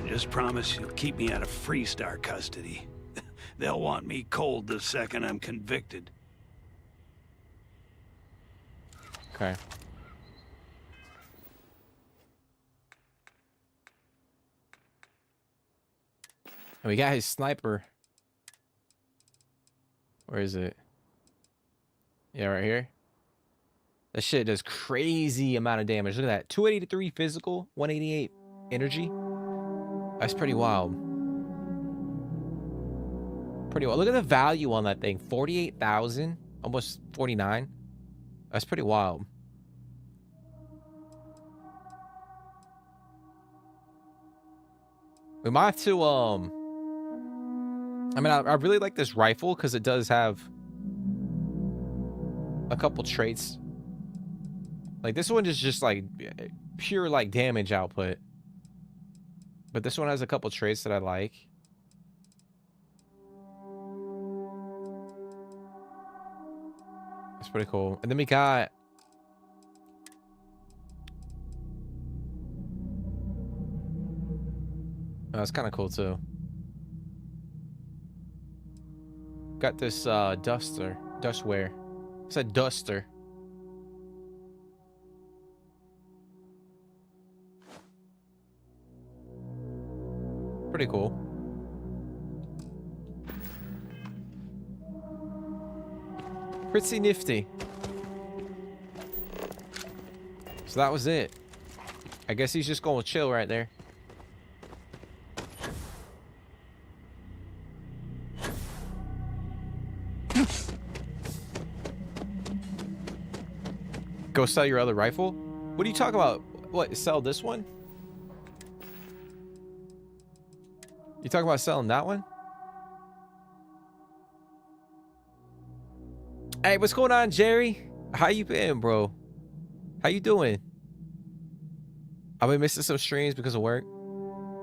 Just promise you'll keep me out of Freestar custody. They'll want me cold the second I'm convicted. Okay. And we got his sniper. Where is it? Yeah, right here. That shit does crazy amount of damage. Look at that. 283 physical, 188 energy. That's pretty wild. Pretty wild. Look at the value on that thing. 48,000, almost 49. That's pretty wild. We might have to, I mean, I really like this rifle because it does have a couple traits. Like, this one is just, like, pure, like, damage output. But this one has a couple traits that I like. It's pretty cool. And then we got... Oh, that's kind of cool, too. Got this, dustware. It's a duster. Pretty cool. Pretty nifty. So that was it. I guess he's just gonna chill right there. Go sell your other rifle? What are you talking about? What, sell this one? You talking about selling that one? Hey, what's going on, Jerry? How you been, bro? How you doing? I've been missing some streams because of work.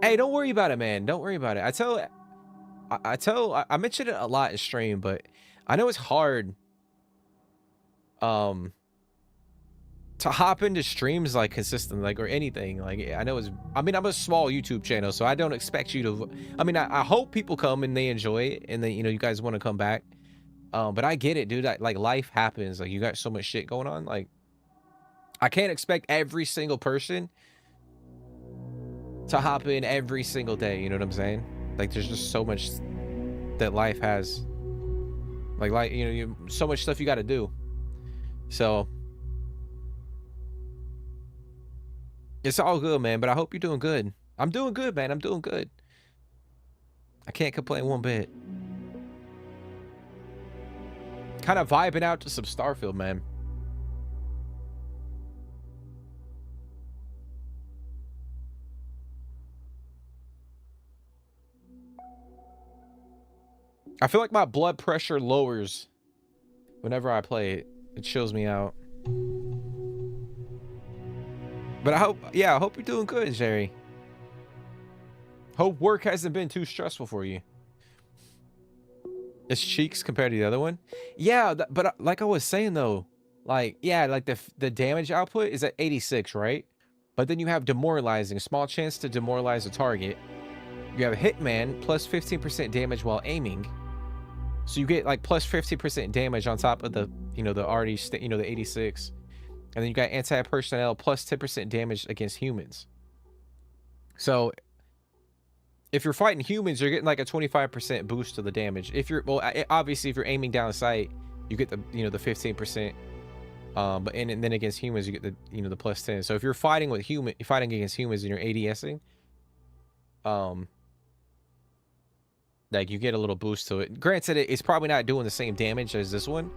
Hey, don't worry about it, man. Don't worry about it. I mentioned it a lot in stream, but I know it's hard to hop into streams like consistently, like, or anything. Like, I know I mean, I'm a small YouTube channel, so I don't expect you to, I mean, I hope people come and they enjoy it and then, you know, you guys want to come back. But I get it, dude. Like, life happens. Like, you got so much shit going on. Like, I can't expect every single person to hop in every single day. You know what I'm saying? Like there's just so much that life has. Like you know, so much stuff you got to do. So it's all good, man. But I hope you're doing good. I'm doing good, man. I'm doing good. I can't complain one bit. Kind of vibing out to some Starfield, man. I feel like my blood pressure lowers whenever I play it. It chills me out. But I hope, yeah, I hope you're doing good, Jerry. Hope work hasn't been too stressful for you. It's cheeks compared to the other one. Yeah, but like I was saying though, like, yeah, like the damage output is at 86, right? But then you have demoralizing, small chance to demoralize a target. You have Hitman, plus 15% damage while aiming. So you get like plus 50% damage on top of the, you know, the already, you know, the 86. And then you got anti-personnel, plus 10% damage against humans. So if you're fighting humans, you're getting like a 25% boost to the damage. If you're, well, obviously if you're aiming down sight, you get the, you know, the 15%. But and then against humans, you get the, you know, the plus 10. So if you're fighting with you're fighting against humans and you're ADSing, like you get a little boost to it. Granted, it's probably not doing the same damage as this one,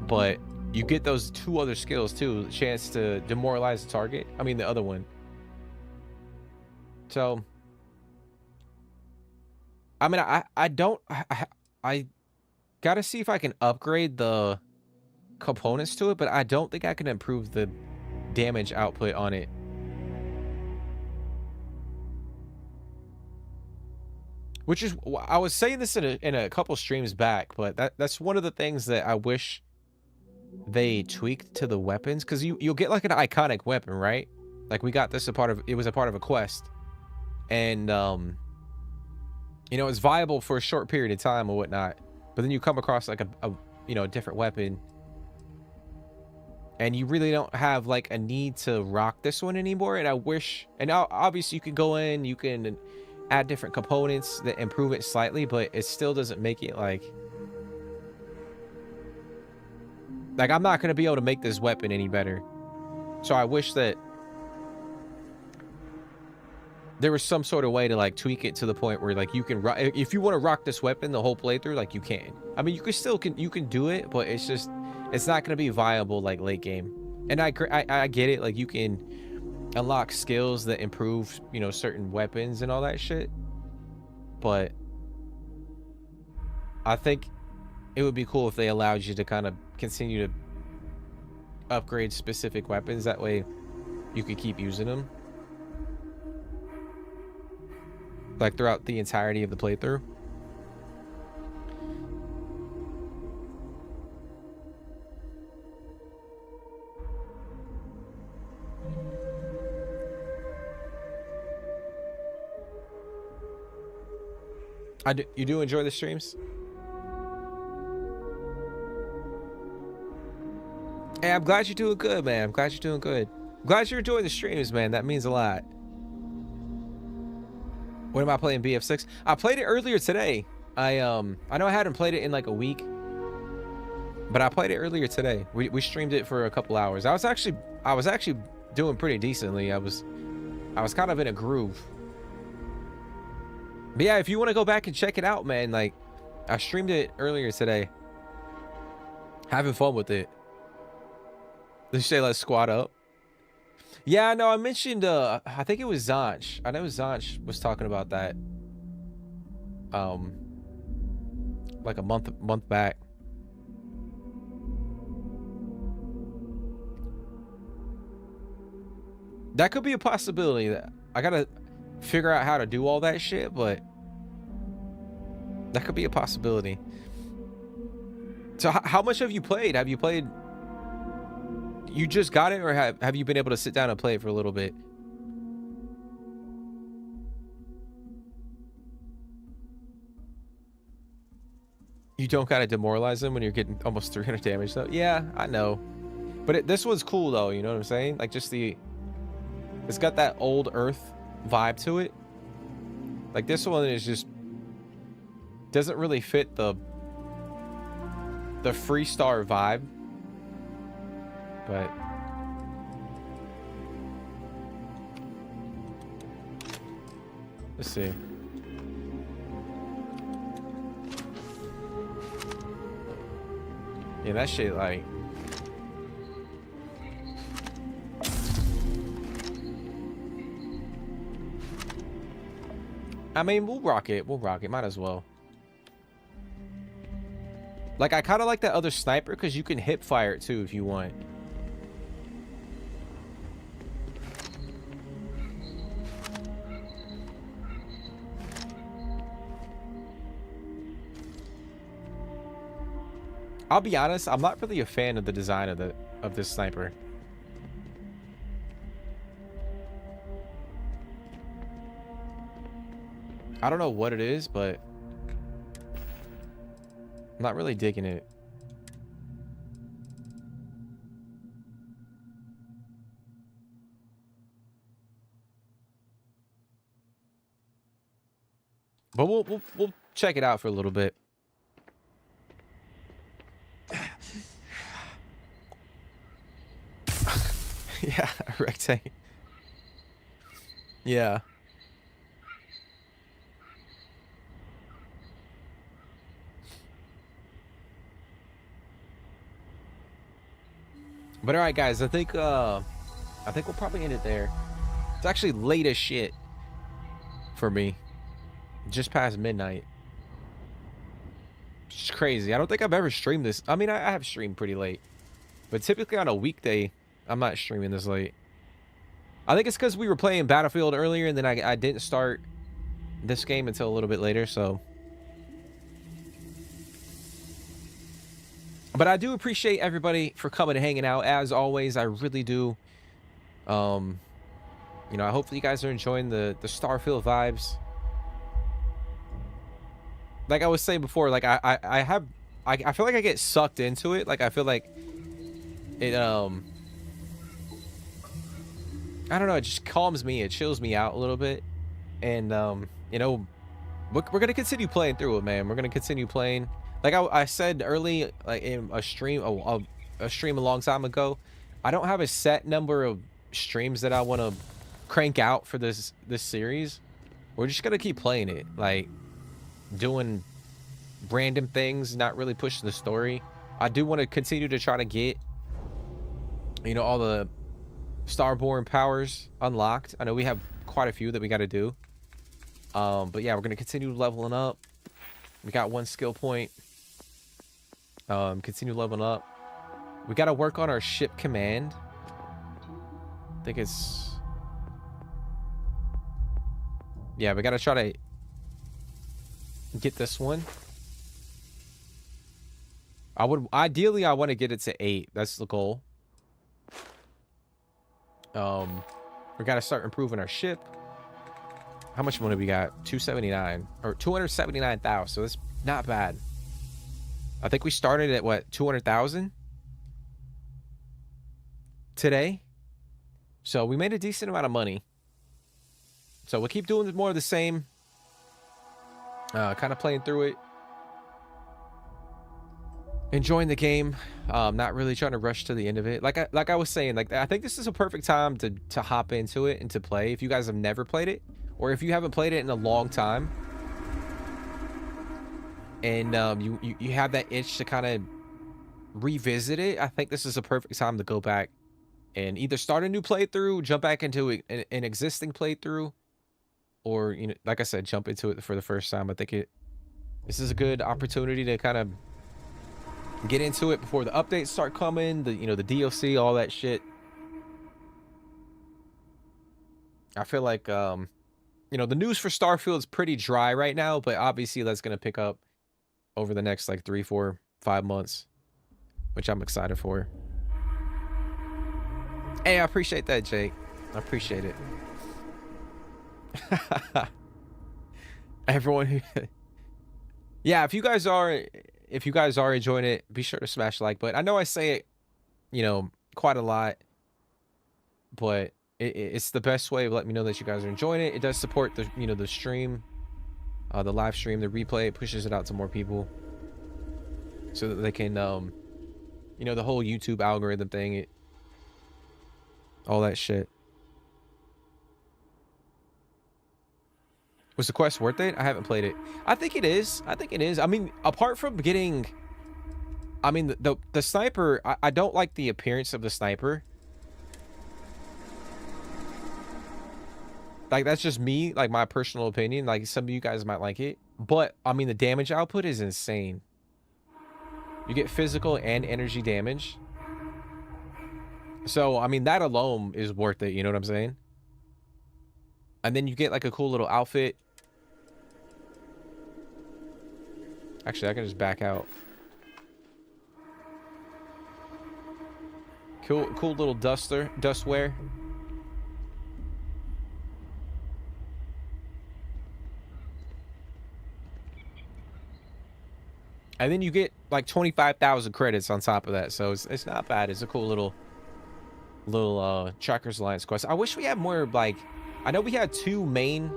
but you get those two other skills too. The chance to demoralize the target. I mean, the other one. So, I mean, I gotta see if I can upgrade the components to it, but I don't think I can improve the damage output on it. Which is, I was saying this in a couple streams back, but that's one of the things that I wish they tweaked to the weapons, because you'll get like an iconic weapon, right? Like we got this it was a part of a quest, and you know, it's viable for a short period of time or whatnot, but then you come across like a you know, a different weapon, and you really don't have like a need to rock this one anymore. And I wish, and now obviously you can go in, you can add different components that improve it slightly, but it still doesn't make it like I'm not going to be able to make this weapon any better. So I wish that there was some sort of way to like tweak it to the point where like you can if you want to rock this weapon the whole playthrough, like you can. I mean, you can do it, but it's just, it's not going to be viable like late game. And I get it, like you can unlock skills that improve, you know, certain weapons and all that shit, but I think it would be cool if they allowed you to kind of continue to upgrade specific weapons. That way you could keep using them like throughout the entirety of the playthrough. You do enjoy the streams? Hey, I'm glad you're doing good, man. I'm glad you're doing good. I'm glad you're enjoying the streams, man. That means a lot. When am I playing BF6? I played it earlier today. I know I hadn't played it in like a week, but I played it earlier today. We streamed it for a couple hours. I was actually doing pretty decently. I was kind of in a groove. But yeah, if you want to go back and check it out, man, like I streamed it earlier today. Having fun with it. Did you say let's squat up? Yeah, no, I mentioned I think it was Zanch. I know Zanch was talking about that like a month back. That could be a possibility. That I gotta figure out how to do all that shit, but that could be a possibility. So how much have you played? Have you played, you just got it, or have you been able to sit down and play it for a little bit? You don't gotta demoralize them when you're getting almost 300 damage though. Yeah, I know, but this one's cool though, you know what I'm saying? Like just it's got that old Earth vibe to it. Like this one is just doesn't really fit the Freestar vibe. But let's see. Yeah, that shit like I mean, we'll rock it. We'll rock it. Might as well. Like, I kind of like that other sniper because you can hip fire it too if you want. I'll be honest, I'm not really a fan of the design of this sniper. I don't know what it is, but I'm not really digging it. But we'll check it out for a little bit. Yeah, rectangle. Yeah. But all right, guys, I think we'll probably end it there. It's actually late as shit for me. Just past midnight. It's crazy. I don't think I've ever streamed this. I mean, I have streamed pretty late, but typically on a weekday, I'm not streaming this late. I think it's because we were playing Battlefield earlier, and then I didn't start this game until a little bit later, so. But I do appreciate everybody for coming and hanging out. As always, I really do. You know, hopefully you guys are enjoying the Starfield vibes. Like I was saying before, like I feel like I get sucked into it. Like I feel like it I don't know, it just calms me, it chills me out a little bit. And you know, we're gonna continue playing through it, man. We're gonna continue playing. Like I said early, like in a stream a stream a long time ago, I don't have a set number of streams that I want to crank out for this series. We're just gonna keep playing it, like doing random things, not really pushing the story. I do want to continue to try to get, you know, all the Starborn powers unlocked. I know we have quite a few that we got to do. But yeah, we're gonna continue leveling up. We got 1 skill point. Continue leveling up. We got to work on our ship command. I think it's, yeah, we got to try to get this one. Ideally I want to get it to 8. That's the goal. We got to start improving our ship. How much money we got? 279 or 279,000. So it's not bad. I think we started at what, 200,000 today. So we made a decent amount of money. So we'll keep doing more of the same. Kind of playing through it. Enjoying the game. Not really trying to rush to the end of it. Like I was saying, like I think this is a perfect time to hop into it and to play. If you guys have never played it, or if you haven't played it in a long time, and you have that itch to kind of revisit it, I think this is a perfect time to go back and either start a new playthrough, jump back into an existing playthrough, or, you know, like I said, jump into it for the first time. I think this is a good opportunity to kind of get into it before the updates start coming, the DLC, all that shit. I feel like the news for Starfield is pretty dry right now, but obviously that's going to pick up over the next like 3, 4, 5 months, which I'm excited for. Hey, I appreciate that, Jake. I appreciate it. Everyone who yeah, if you guys are enjoying it, be sure to smash the like button. I know I say it, quite a lot, but it's the best way of letting me know that you guys are enjoying it. It does support the stream the live stream, the replay, it pushes it out to more people so that they can, you know, the whole YouTube algorithm thing, all that shit. Was the quest worth it? I haven't played it. I think it is. I think it is. I mean, apart from getting, I mean, the sniper, I don't like the appearance of the sniper. Like, that's just me, like, my personal opinion. Like, some of you guys might like it. But, I mean, the damage output is insane. You get physical and energy damage. So, I mean, that alone is worth it. You know what I'm saying? And then you get, like, a cool little outfit. Actually, I can just back out. Cool little dustwear. And then you get like 25,000 credits on top of that, so it's not bad. It's a cool little Trackers Alliance quest. I wish we had more, like, I know we had 2 main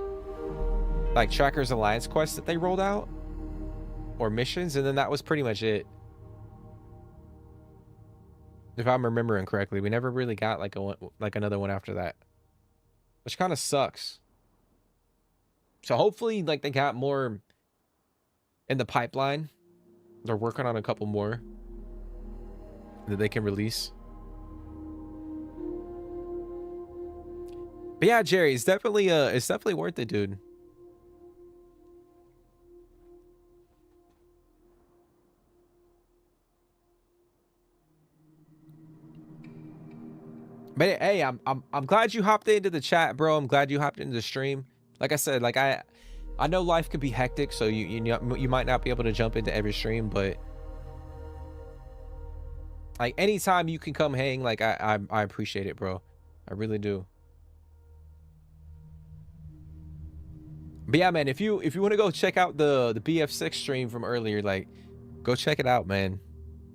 like Trackers Alliance quests that they rolled out, or missions, and then that was pretty much it. If I'm remembering correctly, we never really got like another one after that, which kind of sucks. So hopefully, like, they got more in the pipeline. They're working on a couple more that they can release. But yeah, Jerry, it's definitely worth it, dude. But hey, I'm glad you hopped into the chat, bro. I'm glad you hopped into the stream. Like I said, like I know life could be hectic, so you might not be able to jump into every stream, but like anytime you can come hang, like I appreciate it, bro. I really do. But yeah, man, if you want to go check out the BF6 stream from earlier, like, go check it out, man.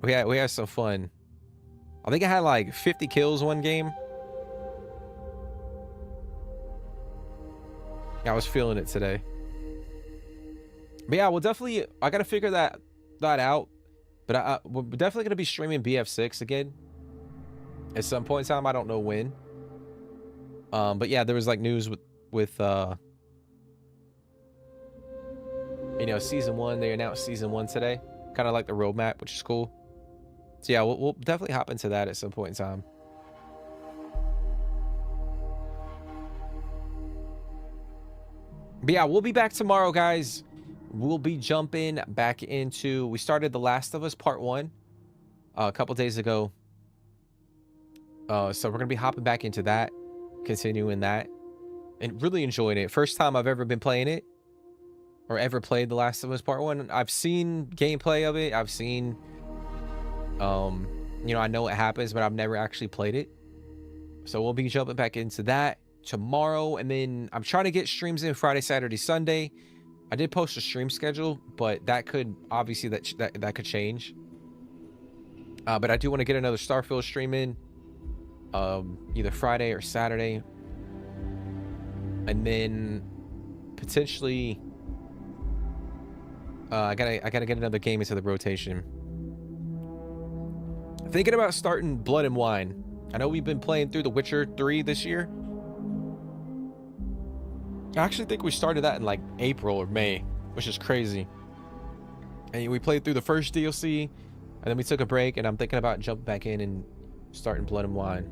We had some fun. I think I had like 50 kills one game. I was feeling it today. But yeah, we'll definitely, I gotta figure that out. But we're definitely gonna be streaming BF6 again at some point in time. I don't know when. But yeah, there was like news with you know, season 1. They announced season 1 today, kind of like the roadmap, which is cool. So yeah, we'll definitely hop into that at some point in time. But yeah, we'll be back tomorrow, guys. We'll be jumping back into, we started The Last of Us Part 1 a couple days ago. So we're going to be hopping back into that, continuing that, and really enjoying it. First time I've ever been playing it, or ever played The Last of Us Part 1. I've seen gameplay of it. I've seen, you know, I know what happens, but I've never actually played it. So we'll be jumping back into that tomorrow, and then I'm trying to get streams in Friday, Saturday, Sunday. I did post a stream schedule, but that could obviously that could change. But I do want to get another Starfield stream in, either Friday or Saturday, and then potentially I gotta get another game into the rotation. Thinking about starting Blood and Wine. I know we've been playing through The Witcher 3 this year. I actually think we started that in like April or May, which is crazy. And we played through the first DLC, and then we took a break, and I'm thinking about jumping back in and starting Blood and Wine.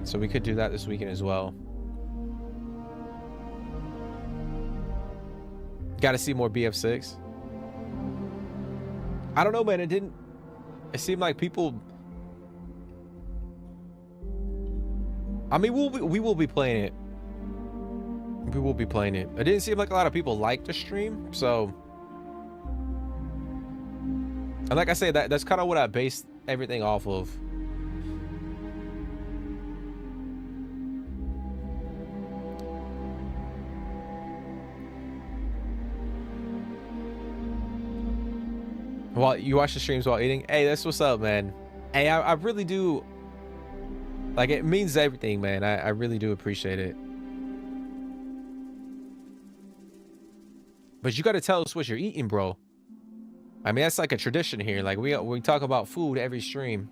So we could do that this weekend as well. Got to see more BF6. I don't know, man. It seemed like people, I mean, we will be playing it. We will be playing it. It didn't seem like a lot of people liked the stream, so, and like I say, that's kind of what I based everything off of. While you watch the streams while eating, hey, that's what's up, man. Hey, I really do, like, it means everything, man. I really do appreciate it. But you got to tell us what you're eating, bro. I mean, that's like a tradition here. Like we talk about food every stream.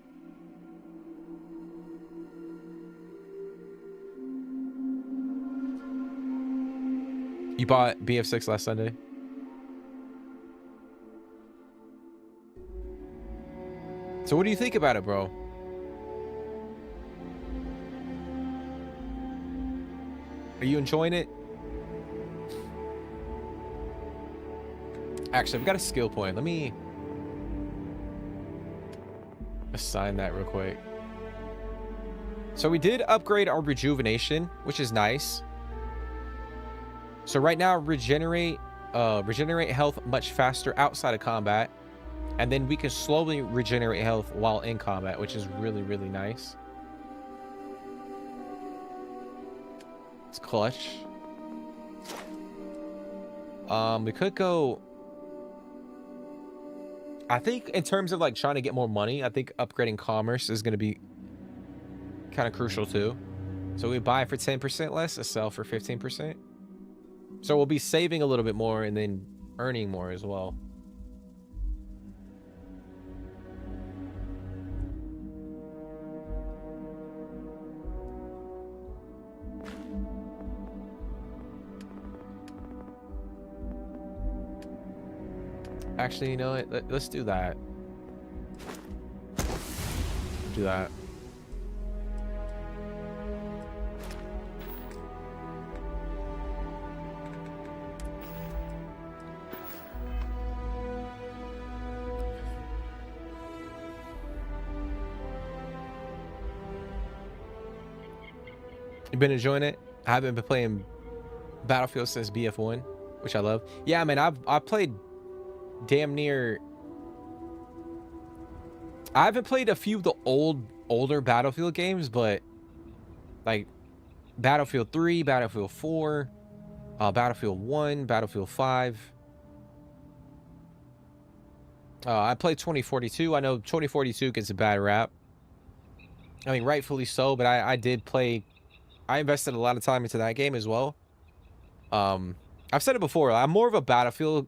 You bought BF6 last Sunday? So what do you think about it, bro? Are you enjoying it? Actually, I've got a skill point. Let me assign that real quick. So we did upgrade our rejuvenation, which is nice. So right now, regenerate health much faster outside of combat. And then we can slowly regenerate health while in combat, which is really, really nice. It's clutch. We could go... I think in terms of like trying to get more money, I think upgrading commerce is going to be kind of crucial too. So we buy for 10% less, a sell for 15%. So we'll be saving a little bit more and then earning more as well. Actually, you know what? Let's do that. Do that. You been enjoying it? I haven't been playing Battlefield since BF1, which I love. Yeah, man, I've played damn near... I haven't played a few of the older Battlefield games, but like Battlefield 3, Battlefield 4, Battlefield 1, Battlefield 5. I played 2042. I know 2042 gets a bad rap. I mean, rightfully so, but I did play... I invested a lot of time into that game as well. I've said it before. I'm more of a Battlefield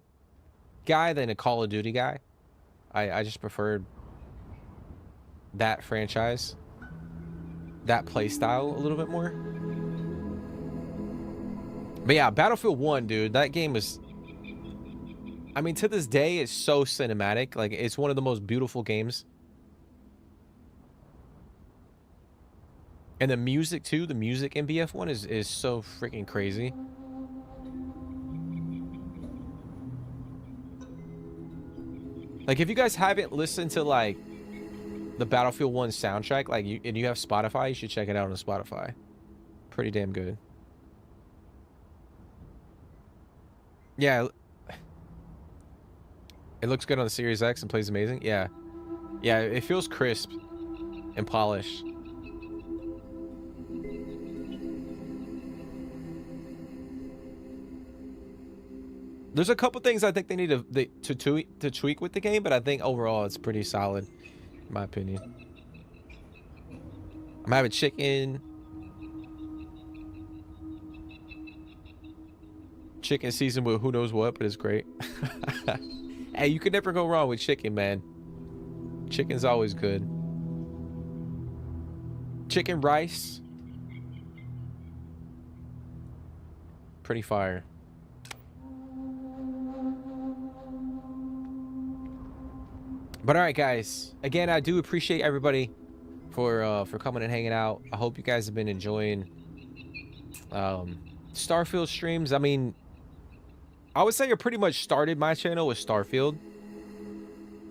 guy than a Call of Duty guy. I just preferred that franchise, that play style a little bit more. But yeah, Battlefield 1, dude, that game is... I mean, to this day, it's so cinematic. Like, it's one of the most beautiful games. And the music, too. The music in BF1 is so freaking crazy. Like, if you guys haven't listened to, like, the Battlefield 1 soundtrack, like, and you have Spotify, you should check it out on Spotify. Pretty damn good. Yeah. It looks good on the Series X and plays amazing. Yeah. Yeah, it feels crisp and polished. There's a couple things I think they need to tweak with the game, but I think overall it's pretty solid, in my opinion. I'm having chicken seasoned with who knows what, but it's great. Hey, you can never go wrong with chicken, man. Chicken's always good. Chicken rice, pretty fire. But all right, guys. Again, I do appreciate everybody for coming and hanging out. I hope you guys have been enjoying Starfield streams. I mean, I would say I pretty much started my channel with Starfield.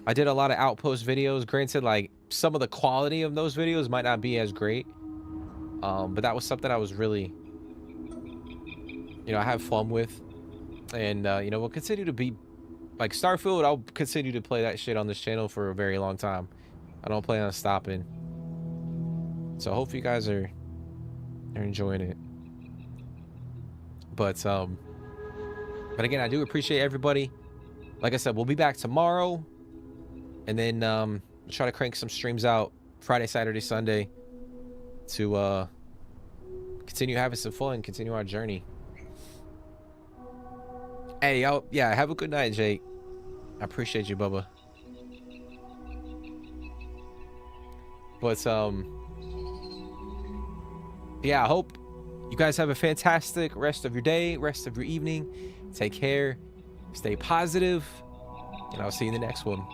I did a lot of Outpost videos. Granted, like, some of the quality of those videos might not be as great, but that was something I was really, you know, I have fun with, and you know, we'll continue to be. Like, Starfield, I'll continue to play that shit on this channel for a very long time. I don't plan on stopping. So I hope you guys are enjoying it. But again, I do appreciate everybody. Like I said, we'll be back tomorrow. And then try to crank some streams out Friday, Saturday, Sunday to continue having some fun, continue our journey. Hey, yo, yeah, have a good night, Jake. I appreciate you, Bubba. But yeah, I hope you guys have a fantastic rest of your day, rest of your evening. Take care, stay positive, and I'll see you in the next one.